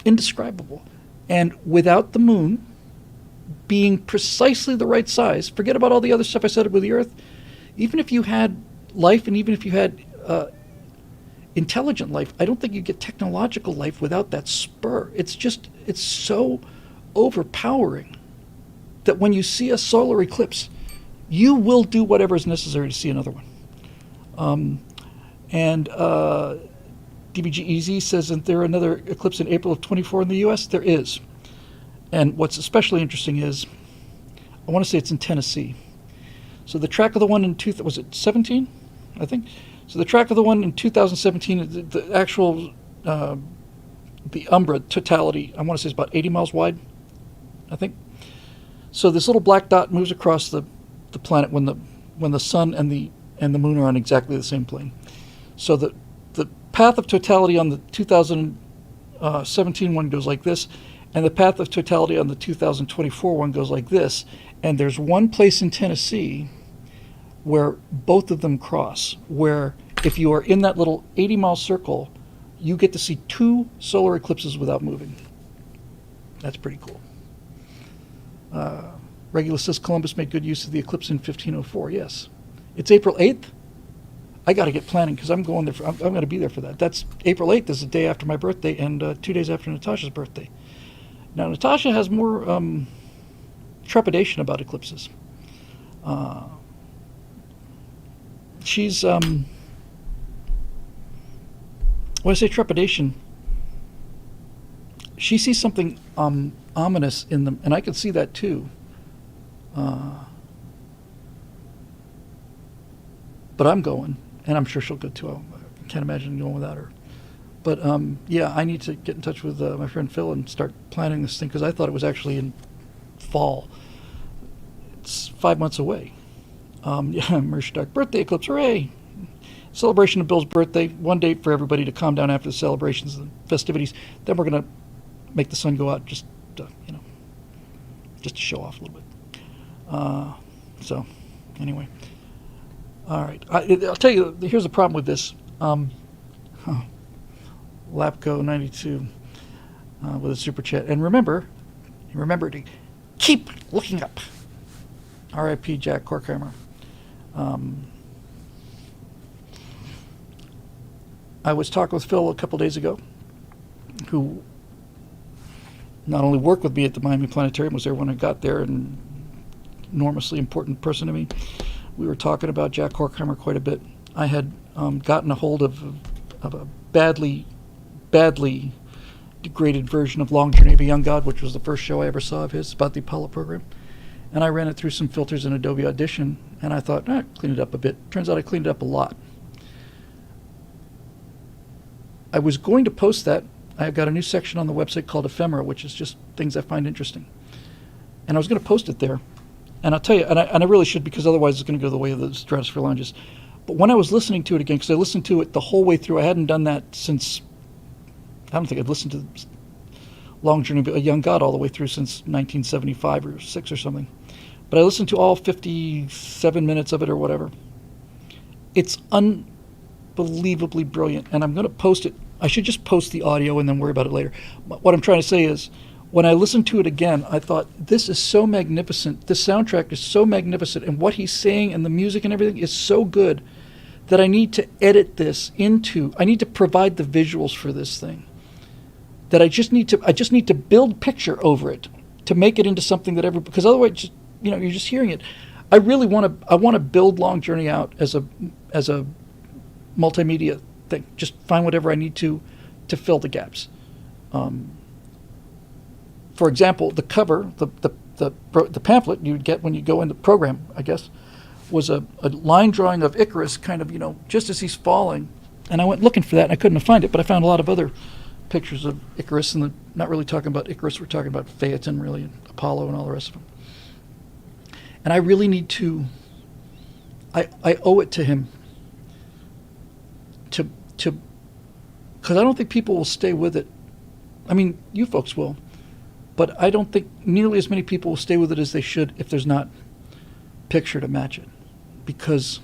indescribable, and without the moon being precisely the right size, forget about all the other stuff I said with the Earth. Even if you had life, and even if you had intelligent life, I don't think you get technological life without that spur. It's so overpowering that when you see a solar eclipse, you will do whatever is necessary to see another one. DBGEZ says, isn't there another eclipse in April of 24 in the U.S.? There is. And what's especially interesting is, I want to say it's in Tennessee. So the track of the one in, was it 17, I think? So the track of the one in 2017, the actual, the umbra totality, I want to say is about 80 miles wide, I think. So this little black dot moves across the planet when the sun and the moon are on exactly the same plane. So the path of totality on the 2017 one goes like this, and the path of totality on the 2024 one goes like this. And there's one place in Tennessee where both of them cross, where if you are in that little 80-mile circle, you get to see 2 solar eclipses without moving. That's pretty cool. Regulus says Columbus made good use of the eclipse in 1504. Yes. It's April 8th. I got to get planning because I'm going there. I'm going to be there for that. That's April 8th is the day after my birthday and 2 days after Natasha's birthday. Now, Natasha has more trepidation about eclipses. She's, when I say trepidation, she sees something ominous in them, and I can see that too. But I'm going, and I'm sure she'll go too. I can't imagine going without her. But yeah, I need to get in touch with my friend Phil and start planning this thing because I thought it was actually in fall. It's 5 months away. Yeah, Mersh Dark birthday eclipse, hooray! Celebration of Bill's birthday. One day for everybody to calm down after the celebrations and festivities. Then we're gonna make the sun go out, just just to show off a little bit. So, anyway, all right. I'll tell you. Here's the problem with this. Lapco 92 with a super chat, and remember to keep looking up. R.I.P. Jack Korkheimer. I was talking with Phil a couple days ago, who not only worked with me at the Miami Planetarium, was there when I got there, and enormously important person to me. We were talking about Jack Korkheimer quite a bit. I had gotten a hold of a badly degraded version of Long Journey of a Young God, which was the first show I ever saw of his about the Apollo program. And I ran it through some filters in Adobe Audition, and I thought, clean it up a bit. Turns out I cleaned it up a lot. I was going to post that. I've got a new section on the website called Ephemera, which is just things I find interesting. And I was going to post it there. And I'll tell you, and I really should, because otherwise it's going to go the way of the Stratosphere Lounges. But when I was listening to it again, because I listened to it the whole way through, I hadn't done that since, I don't think I'd listened to Long Journey of a Young God all the way through since 1975 or 6 or something. But I listened to all 57 minutes of it or whatever. It's unbelievably brilliant, and I'm going to post it. I should just post the audio and then worry about it later. What I'm trying to say is, when I listened to it again, I thought, this is so magnificent. This soundtrack is so magnificent, and what he's saying and the music and everything is so good that I need to edit this into, I need to provide the visuals for this thing. That I just need to build picture over it to make it into something that because otherwise, you're just hearing it. I want to build Long Journey out as a multimedia thing. Just find whatever I need to fill the gaps. For example, the cover, the pamphlet you would get when you go in the program, I guess, was a line drawing of Icarus, kind of, just as he's falling. And I went looking for that, and I couldn't find it, but I found a lot of other pictures of Icarus, and not really talking about Icarus, we're talking about Phaeton, really, and Apollo, and all the rest of them. And I really need to, I owe it to him to, because I don't think people will stay with it. I mean, you folks will, but I don't think nearly as many people will stay with it as they should if there's not picture to match it. Because,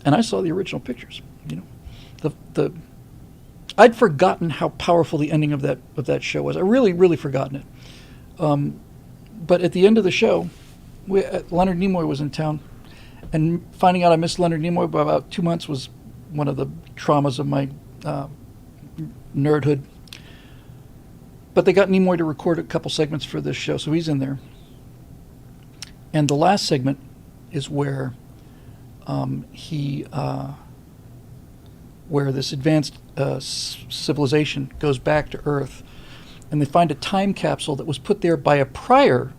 and I saw the original pictures, I'd forgotten how powerful the ending of that show was. I really forgotten it. But at the end of the show, Leonard Nimoy was in town, and finding out I missed Leonard Nimoy by about 2 months was one of the traumas of my nerdhood. But they got Nimoy to record a couple segments for this show, so he's in there. And the last segment is where where this advanced civilization goes back to Earth, and they find a time capsule that was put there by a prior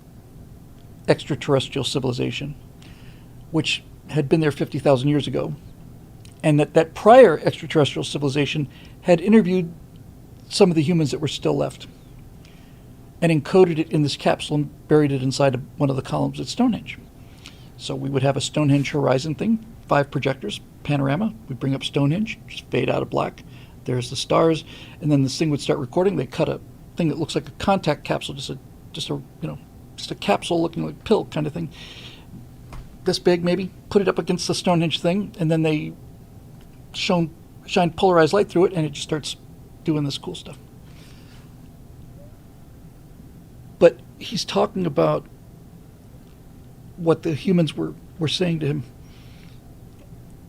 extraterrestrial civilization, which had been there 50,000 years ago, and that prior extraterrestrial civilization had interviewed some of the humans that were still left and encoded it in this capsule and buried it inside one of the columns at Stonehenge. So we would have a Stonehenge horizon thing, 5 projectors, panorama. We bring up Stonehenge, just fade out of black. There's the stars, and then this thing would start recording. They cut a thing that looks like a contact capsule, just a capsule looking like a pill kind of thing. this big maybe, put it up against the Stonehenge thing, and then they shine polarized light through it, and it just starts doing this cool stuff. But he's talking about what the humans were saying to him.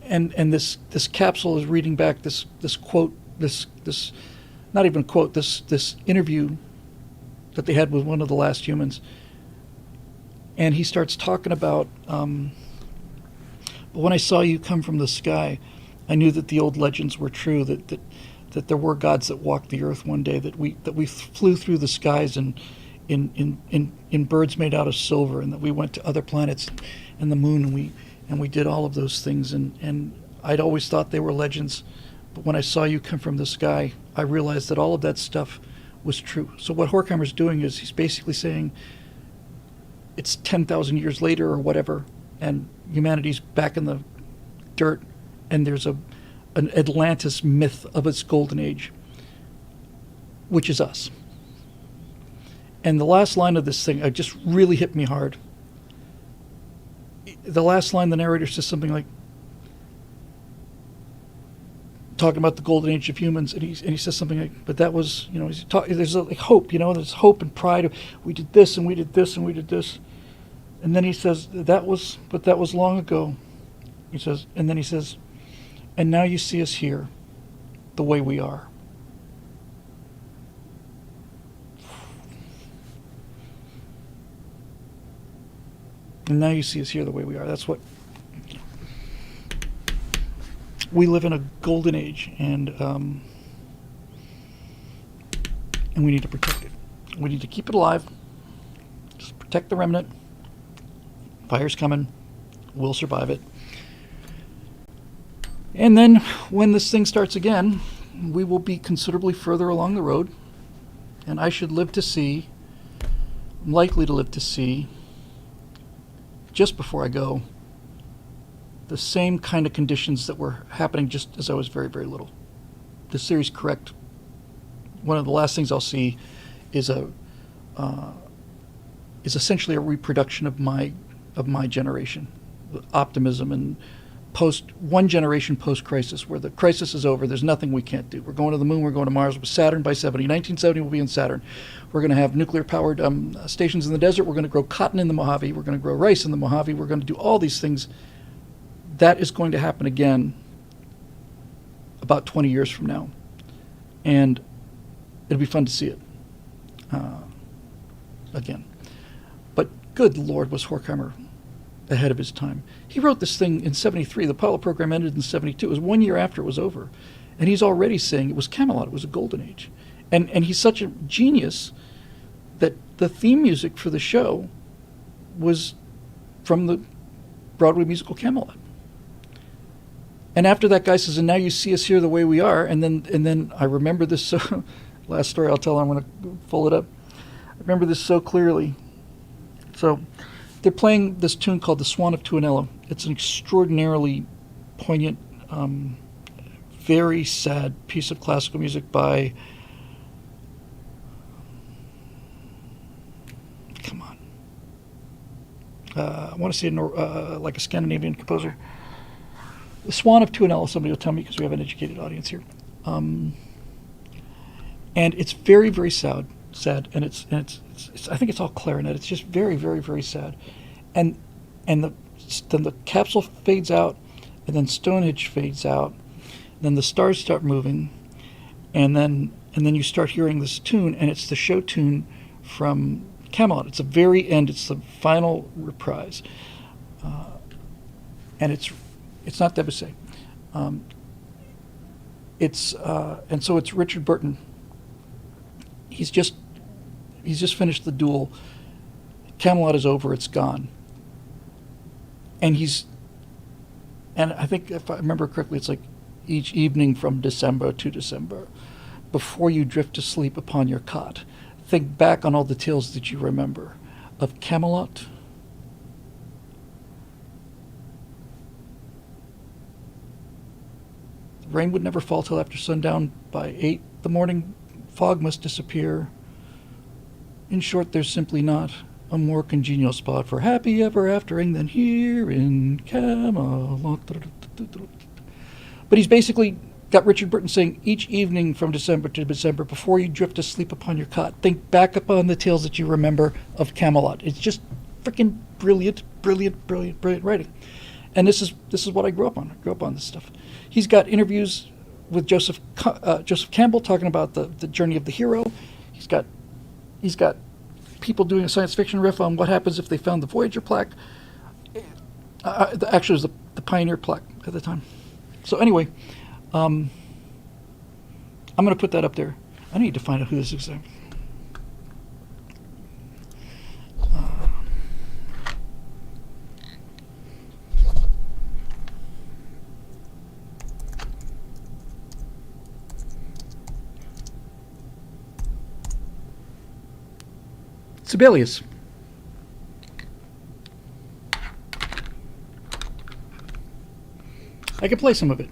And this capsule is reading back this quote, this not even quote, this interview that they had with one of the last humans. And he starts talking about, but when I saw you come from the sky, I knew that the old legends were true, that there were gods that walked the earth one day, that we flew through the skies in birds made out of silver, and that we went to other planets and the moon, and we did all of those things, and I'd always thought they were legends, but when I saw you come from the sky, I realized that all of that stuff was true. So what Horkheimer's doing is he's basically saying it's 10,000 years later or whatever, and humanity's back in the dirt, and there's an Atlantis myth of its golden age, which is us. And the last line of this thing just really hit me hard. The last line, the narrator says something like, talking about the golden age of humans, and he says something like, but that was, there's like hope, there's hope and pride. We did this and we did this and we did this. And then he says, that was long ago. He says, and then he says, and now you see us here the way we are. And now you see us here the way we are. That's what we live in, a golden age, and we need to protect it. We need to keep it alive. Just protect the remnant. Fire's coming. We'll survive it. And then when this thing starts again, we will be considerably further along the road, and I should live to see, I'm likely to live to see, just before I go, the same kind of conditions that were happening just as I was very, very little. The series correct. One of the last things I'll see is essentially a reproduction of my generation, the optimism and one generation post-crisis, where the crisis is over. There's nothing we can't do. We're going to the moon. We're going to Mars. With Saturn by 1970, we'll be in Saturn. We're going to have nuclear-powered stations in the desert. We're going to grow cotton in the Mojave. We're going to grow rice in the Mojave. We're going to do all these things. That is going to happen again about 20 years from now. And it'll be fun to see it again. But good Lord, was Horkheimer ahead of his time. He wrote this thing in 73. The Apollo program ended in 72. It was 1 year after it was over. And he's already saying it was Camelot. It was a golden age. And he's such a genius that the theme music for the show was from the Broadway musical Camelot. And after that guy says, and now you see us here the way we are, and then I remember this so last story I'll tell, I'm going to pull it up. I remember this so clearly. So they're playing this tune called The Swan of Tuonela. It's an extraordinarily poignant, very sad piece of classical music by, come on, I want to say like a Scandinavian composer. The Swan of Tuonela, somebody will tell me because we have an educated audience here. And it's very, very sad, and it's I think it's all clarinet. It's just very, very, very sad. And then the capsule fades out, and then Stonehenge fades out, and then the stars start moving, and then you start hearing this tune, and it's the show tune from Camelot. It's the very end. It's the final reprise, and it's not Debussy. And so it's Richard Burton. He's just finished the duel. Camelot is over. It's gone. And I think if I remember correctly, it's like each evening from December to December, before you drift to sleep upon your cot, think back on all the tales that you remember of Camelot. Rain would never fall till after sundown. By 8 the morning, fog must disappear. In short, there's simply not a more congenial spot for happy ever aftering than here in Camelot. But he's basically got Richard Burton saying, each evening from December to December, before you drift asleep upon your cot, think back upon the tales that you remember of Camelot. It's just freaking brilliant writing. And this is what I grew up on. I grew up on this stuff. He's got interviews with Joseph Campbell talking about the journey of the hero. He's got people doing a science fiction riff on what happens if they found the Voyager plaque. Actually, it was the Pioneer plaque at the time. So anyway, I'm going to put that up there. I need to find out who this is. Sibelius. I can play some of it.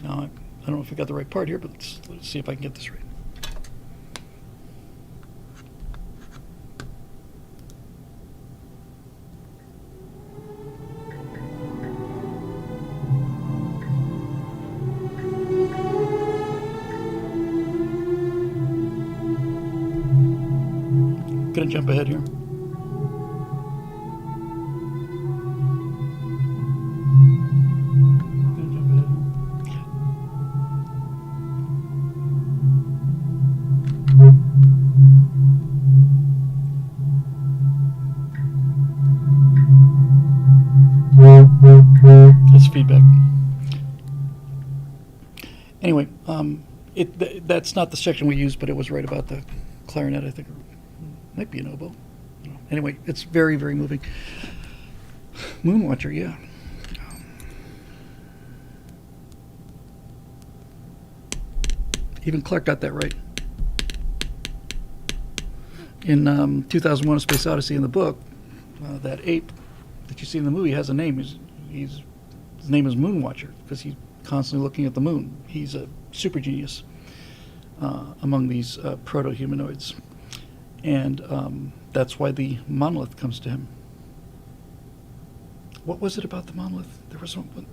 Now, I don't know if I got the right part here, but let's see if I can get this right. Gonna jump ahead here. That's feedback. Anyway, that's not the section we used, but it was right about the clarinet, I think. Might be an oboe. Anyway, it's very moving. Moonwatcher, yeah. Even Clark got that right. In 2001: A Space Odyssey, in the book, that ape that you see in the movie has a name. His name is Moonwatcher because he's constantly looking at the moon. He's a super genius among these proto-humanoids. And that's why the monolith comes to him. What was it about the monolith? There was one.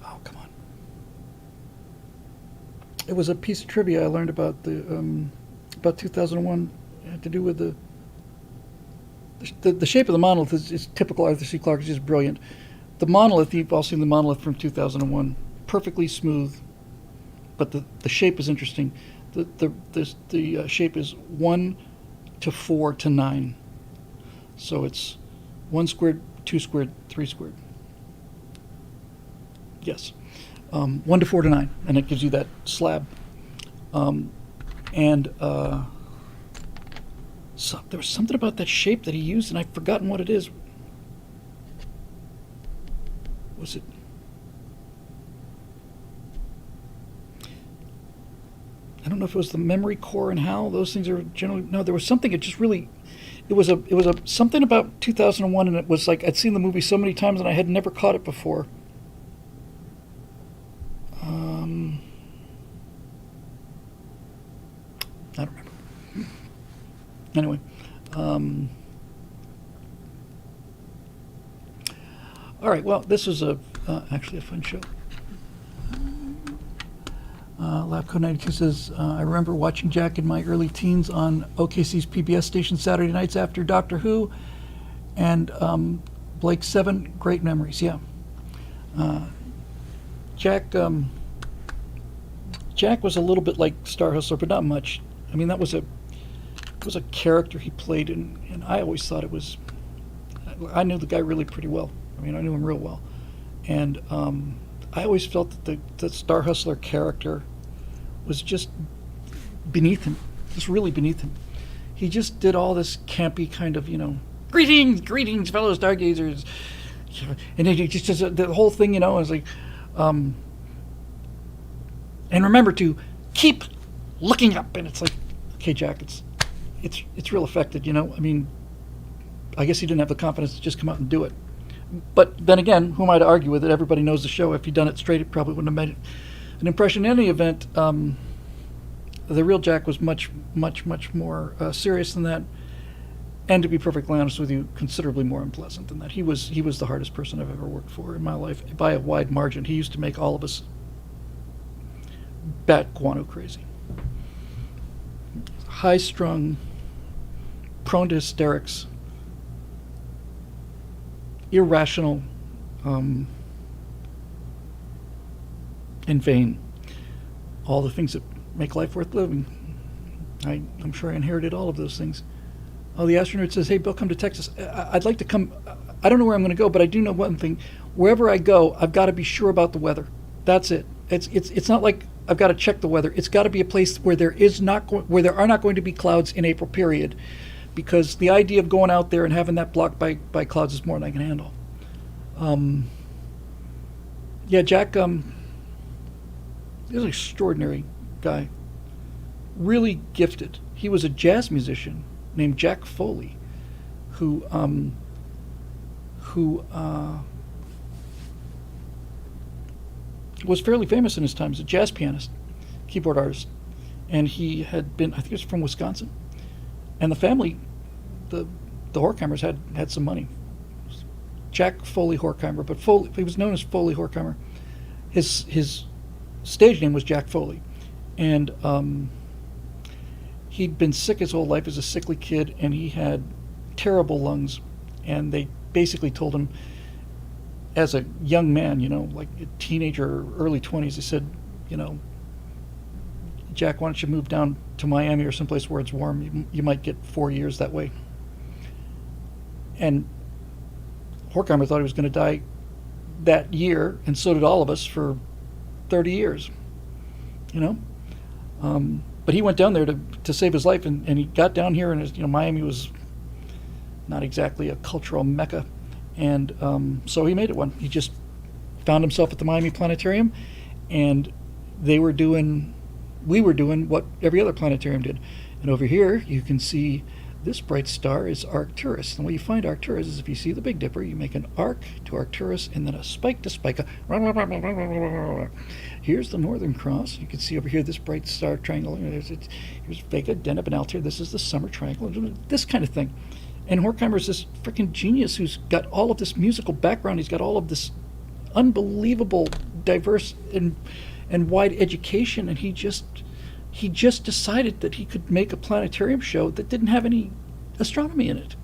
Oh, come on. It was a piece of trivia I learned about about 2001. It had to do with the shape of the monolith is typical Arthur C. Clarke. It's just brilliant. The monolith, you've all seen the monolith from 2001. Perfectly smooth, but the shape is interesting. The shape is 1 to 4 to 9, so it's 1 squared, 2 squared, 3 squared. Yes, 1 to 4 to 9, and it gives you that slab. So there was something about that shape that he used, and I've forgotten what it is. Was it? I don't know if it was the memory core and how those things are generally. No, there was something. It just really, it was a something about 2001, and it was like I'd seen the movie so many times and I had never caught it before. I don't remember. Anyway, all right. Well, this was actually a fun show. Lapco 92 says, I remember watching Jack in my early teens on OKC's PBS station Saturday nights after Doctor Who, and Blake 7, great memories, yeah. Jack was a little bit like Star Hustler, but not much. I mean, it was a character he played, and I always thought it was, I knew the guy really pretty well. I mean, I knew him real well. And I always felt that the Star Hustler character was just beneath him, just really beneath him. He just did all this campy kind of, greetings, fellow stargazers. And he just does the whole thing, is like, and remember to keep looking up. And it's like, okay, Jack, it's real affected, I mean, I guess he didn't have the confidence to just come out and do it. But then again, who am I to argue with it? Everybody knows the show. If he'd done it straight, it probably wouldn't have made an impression. In any event, the real Jack was much, much, much more serious than that. And to be perfectly honest with you, considerably more unpleasant than that. He was the hardest person I've ever worked for in my life by a wide margin. He used to make all of us bat guano crazy. High-strung, prone to hysterics, irrational, and vain. All the things that make life worth living. I'm sure I inherited all of those things. Oh, the astronaut says, "Hey, Bill, come to Texas. I'd like to come. I don't know where I'm going to go, but I do know one thing. Wherever I go, I've got to be sure about the weather. That's it. It's not like I've got to check the weather. It's got to be a place where there are not going to be clouds in April, period, because the idea of going out there and having that blocked by clouds is more than I can handle." Yeah, Jack. He's an extraordinary guy. Really gifted. He was a jazz musician named Jack Foley, who was fairly famous in his time as a jazz pianist, keyboard artist, and he had been, I think he was from Wisconsin, and the family, the Horkheimers had some money. Jack Foley Horkheimer, but he was known as Foley Horkheimer. His stage name was Jack Foley, and he'd been sick his whole life as a sickly kid, and he had terrible lungs, and they basically told him as a young man, like a teenager, early 20s, they said, "Jack, why don't you move down to Miami or someplace where it's warm? You might get 4 years that way." And Horkheimer thought he was going to die that year, and so did all of us for 30 years, But he went down there to save his life, and he got down here, and Miami was not exactly a cultural mecca, and so he made it one. He just found himself at the Miami Planetarium, and we were doing what every other planetarium did. And over here, you can see this bright star is Arcturus. And the way you find Arcturus is if you see the Big Dipper, you make an arc to Arcturus and then a spike to Spica. Here's the Northern Cross. You can see over here this bright star triangle. Here's Vega, Deneb, and Altair. This is the Summer Triangle. This kind of thing. And Horkheimer's this freaking genius who's got all of this musical background. He's got all of this unbelievable, diverse, and wide education, and he just decided that he could make a planetarium show that didn't have any astronomy in it.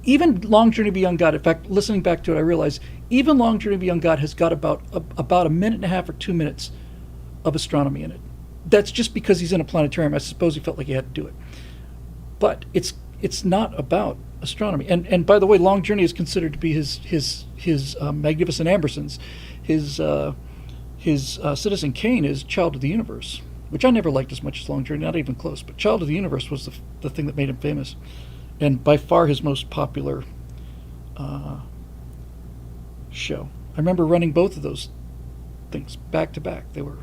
Even Long Journey Beyond God, in fact, listening back to it, I realized even Long Journey Beyond God has got about a minute and a half or 2 minutes of astronomy in it. That's just because he's in a planetarium. I suppose he felt like he had to do it. But it's not about astronomy. And by the way, Long Journey is considered to be his Magnificent Ambersons. His Citizen Kane is Child of the Universe, which I never liked as much as Long Journey, not even close. But Child of the Universe was the thing that made him famous, and by far his most popular show. I remember running both of those things back to back. They were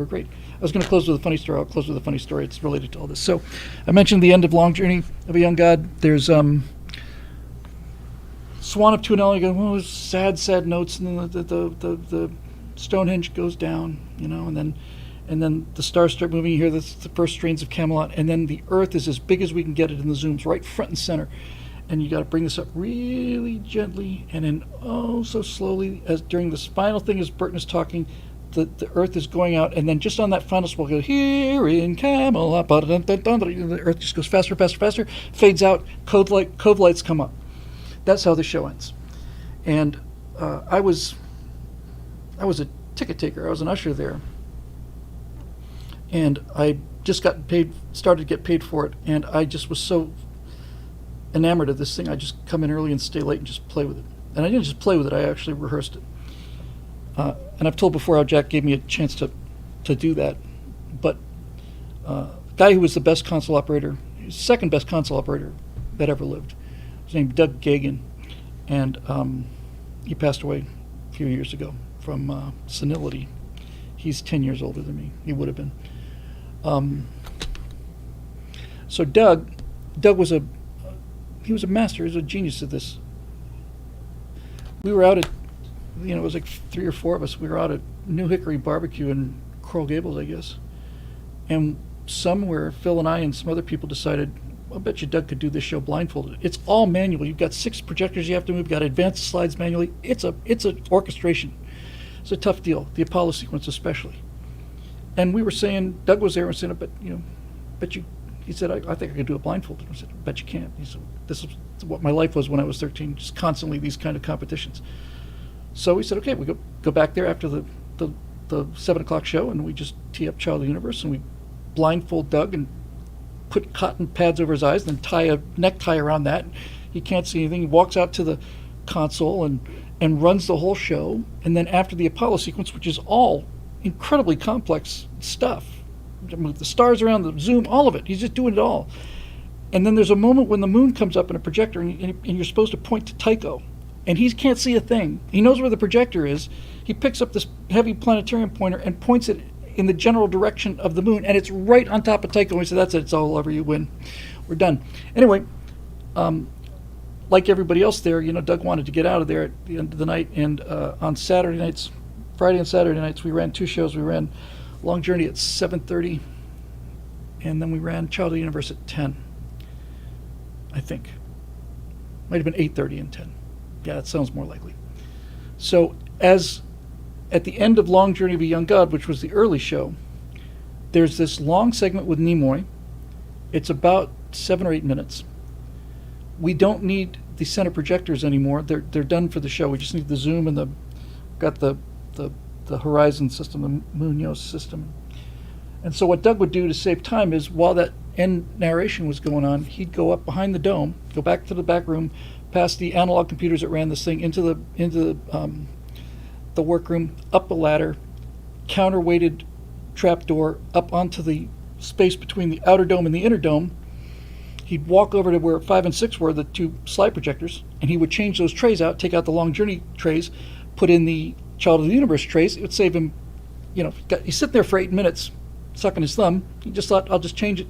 great. I was going to close with a funny story. I'll close with a funny story. It's related to all this. So I mentioned the end of Long Journey of a Young God. There's Swan of Tuonela, sad notes, and then the Stonehenge goes down, and then the stars start moving. You hear the first strains of Camelot, and then the Earth is as big as we can get it in the zooms, right front and center. And you got to bring this up really gently, and then so slowly, as during this final thing, as Burton is talking, the Earth is going out, and then just on that final spot, go here in Camelot, the Earth just goes faster, fades out, cove lights come up. That's how the show ends. And I was a ticket taker. I was an usher there, and I just started to get paid for it, and I just was so enamored of this thing. I just come in early and stay late and just play with it. And I didn't just play with it, I actually rehearsed it. And I've told before how Jack gave me a chance to do that. But the guy who was the best console operator, second best console operator that ever lived, was named Doug Gagan. And he passed away a few years ago from senility. He's 10 years older than me. He would have been. So Doug Doug was he was a master. He was a genius at this. We were out at, it was like 3 or 4 of us. We were out at New Hickory Barbecue in Coral Gables, I guess. And somewhere, Phil and I and some other people decided, I bet you Doug could do this show blindfolded. It's all manual. You've got 6 projectors you have to move. You've got to advance the slides manually. It's an orchestration. It's a tough deal. The Apollo sequence especially. And we were saying, Doug was there and said, bet you. He said, I think I could do it blindfolded. I said, I bet you can't. He said, this is what my life was when I was 13, just constantly these kind of competitions. So we said, okay, we go back there after the 7 o'clock show, and we just tee up Child of the Universe, and we blindfold Doug and put cotton pads over his eyes, and then tie a necktie around that. He can't see anything. He walks out to the console and runs the whole show. And then after the Apollo sequence, which is all incredibly complex stuff, move the stars around, the zoom, all of it. He's just doing it all. And then there's a moment when the moon comes up in a projector, and you're supposed to point to Tycho. And he can't see a thing. He knows where the projector is. He picks up this heavy planetarium pointer and points it in the general direction of the moon, and it's right on top of Tycho. And we said, that's it. It's all over. You win. We're done. Anyway, like everybody else there, Doug wanted to get out of there at the end of the night. And on Saturday nights, Friday and Saturday nights, we ran 2 shows. We ran Long Journey at 7:30, and then we ran Child of the Universe at 10, I think. Might have been 8:30 and 10. Yeah, that sounds more likely. So at the end of Long Journey of a Young God, which was the early show, there's this long segment with Nimoy. It's about 7 or 8 minutes. We don't need the center projectors anymore. They're done for the show. We just need the zoom and got the Horizon system, the Munoz system. And so what Doug would do to save time is, while that end narration was going on, he'd go up behind the dome, go back to the back room, past the analog computers that ran this thing, into the workroom, up a ladder, counterweighted trapdoor up onto the space between the outer dome and the inner dome. He'd walk over to where 5 and 6 were, the 2 slide projectors, and he would change those trays out, take out the Long Journey trays, put in the Child of the Universe trays. It would save him, he's sitting there for 8 minutes, sucking his thumb. He just thought, I'll just change it,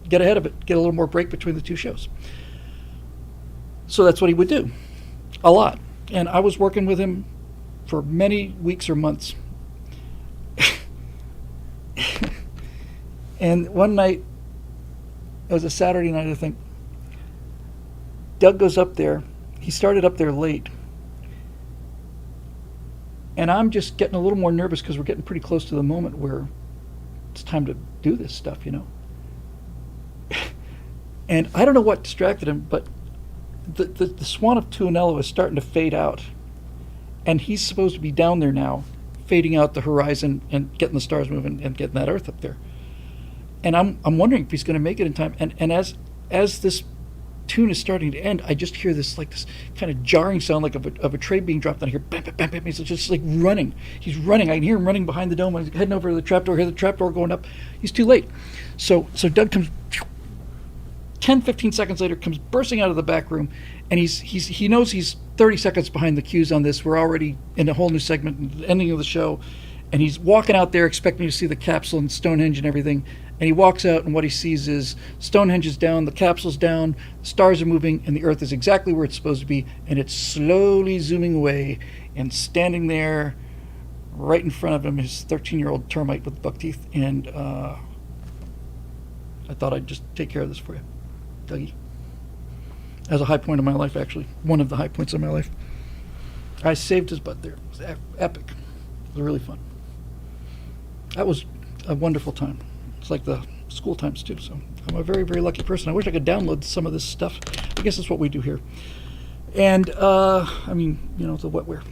get ahead of it, get a little more break between the 2 shows. So that's what he would do, a lot. And I was working with him for many weeks or months. And one night, it was a Saturday night, I think, Doug goes up there. He started up there late. And I'm just getting a little more nervous because we're getting pretty close to the moment where it's time to do this stuff, And I don't know what distracted him, but the Swan of Tuonela is starting to fade out. And he's supposed to be down there now, fading out the horizon and getting the stars moving and getting that Earth up there. And I'm wondering if he's going to make it in time. And as this tune is starting to end, I just hear this kind of jarring sound, like of a tray being dropped. And I hear bam, bam, bam, bam. He's just like running. He's running. I can hear him running behind the dome. I'm heading over to the trapdoor. Hear the trapdoor going up. He's too late. So Doug comes 10, 15 seconds later, comes bursting out of the back room, and he knows he's 30 seconds behind the cues on this. We're already in a whole new segment, the ending of the show, and he's walking out there expecting to see the capsule and Stonehenge and everything. And he walks out, and what he sees is Stonehenge is down, the capsule's down, the stars are moving, and the Earth is exactly where it's supposed to be, and it's slowly zooming away, and standing there right in front of him, his 13-year-old termite with buck teeth. And I thought I'd just take care of this for you, Dougie. As a high point of my life, actually. One of the high points of my life. I saved his butt there. It was epic. It was really fun. That was a wonderful time. It's like the school times, too. So I'm a very, very lucky person. I wish I could download some of this stuff. I guess that's what we do here. And, the wetware.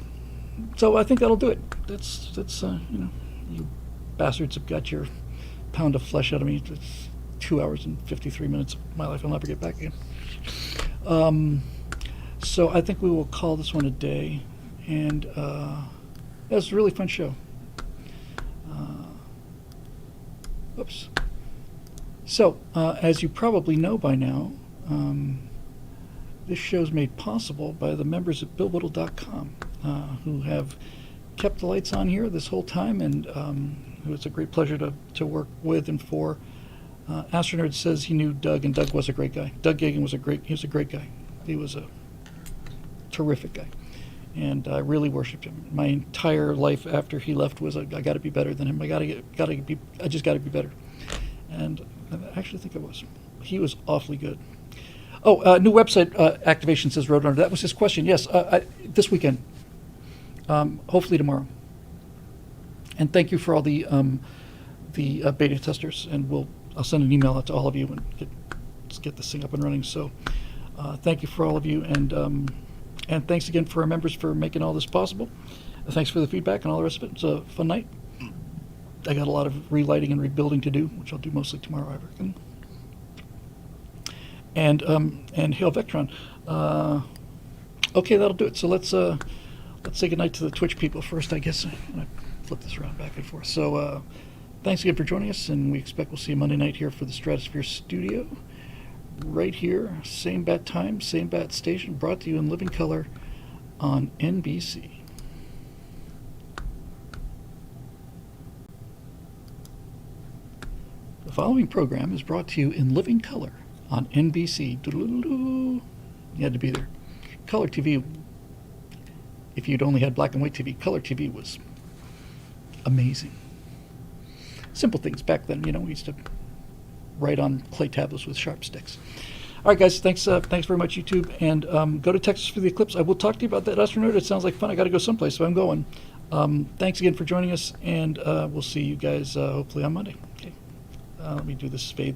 So I think that'll do it. That's you bastards have got your pound of flesh out of me. It's 2 hours and 53 minutes of my life I'll never get back again. So I think we will call this one a day. And it was a really fun show. Oops. So, as you probably know by now, this show is made possible by the members at BillWhittle.com, who have kept the lights on here this whole time, and who it's a great pleasure to work with and for. Astronerd says he knew Doug, and Doug was a great guy. Doug Gagan was a great guy. He was a terrific guy. And I really worshipped him. My entire life after he left was, I got to be better than him. I just got to be better. And I actually think I was. He was awfully good. Oh, new website activation, says Roadrunner. That was his question. Yes, this weekend. Hopefully tomorrow. And thank you for all the beta testers. And I'll send an email out to all of you and let's get this thing up and running. So thank you for all of you. And thanks again for our members for making all this possible. Thanks for the feedback and all the rest of it. It's a fun night. I got a lot of relighting and rebuilding to do, which I'll do mostly tomorrow, I reckon. And Hail Vectron. Okay, that'll do it. So let's say goodnight to the Twitch people first, I guess. I'm gonna flip this around back and forth. So thanks again for joining us, and we expect we'll see you Monday night here for the Stratosphere Studio. Right here, same bat time, same bat station, brought to you in living color on NBC. The following program is brought to you in living color on NBC. You had to be there. Color TV, if you'd only had black and white TV, color TV was amazing. Simple things back then, we used to write on clay tablets with sharp sticks. All right, guys, thanks very much, YouTube, and go to Texas for the eclipse. I will talk to you about that Astronerd. It sounds like fun. I got to go someplace, so I'm going. Thanks again for joining us, and we'll see you guys hopefully on Monday. Okay, let me do this fade thing.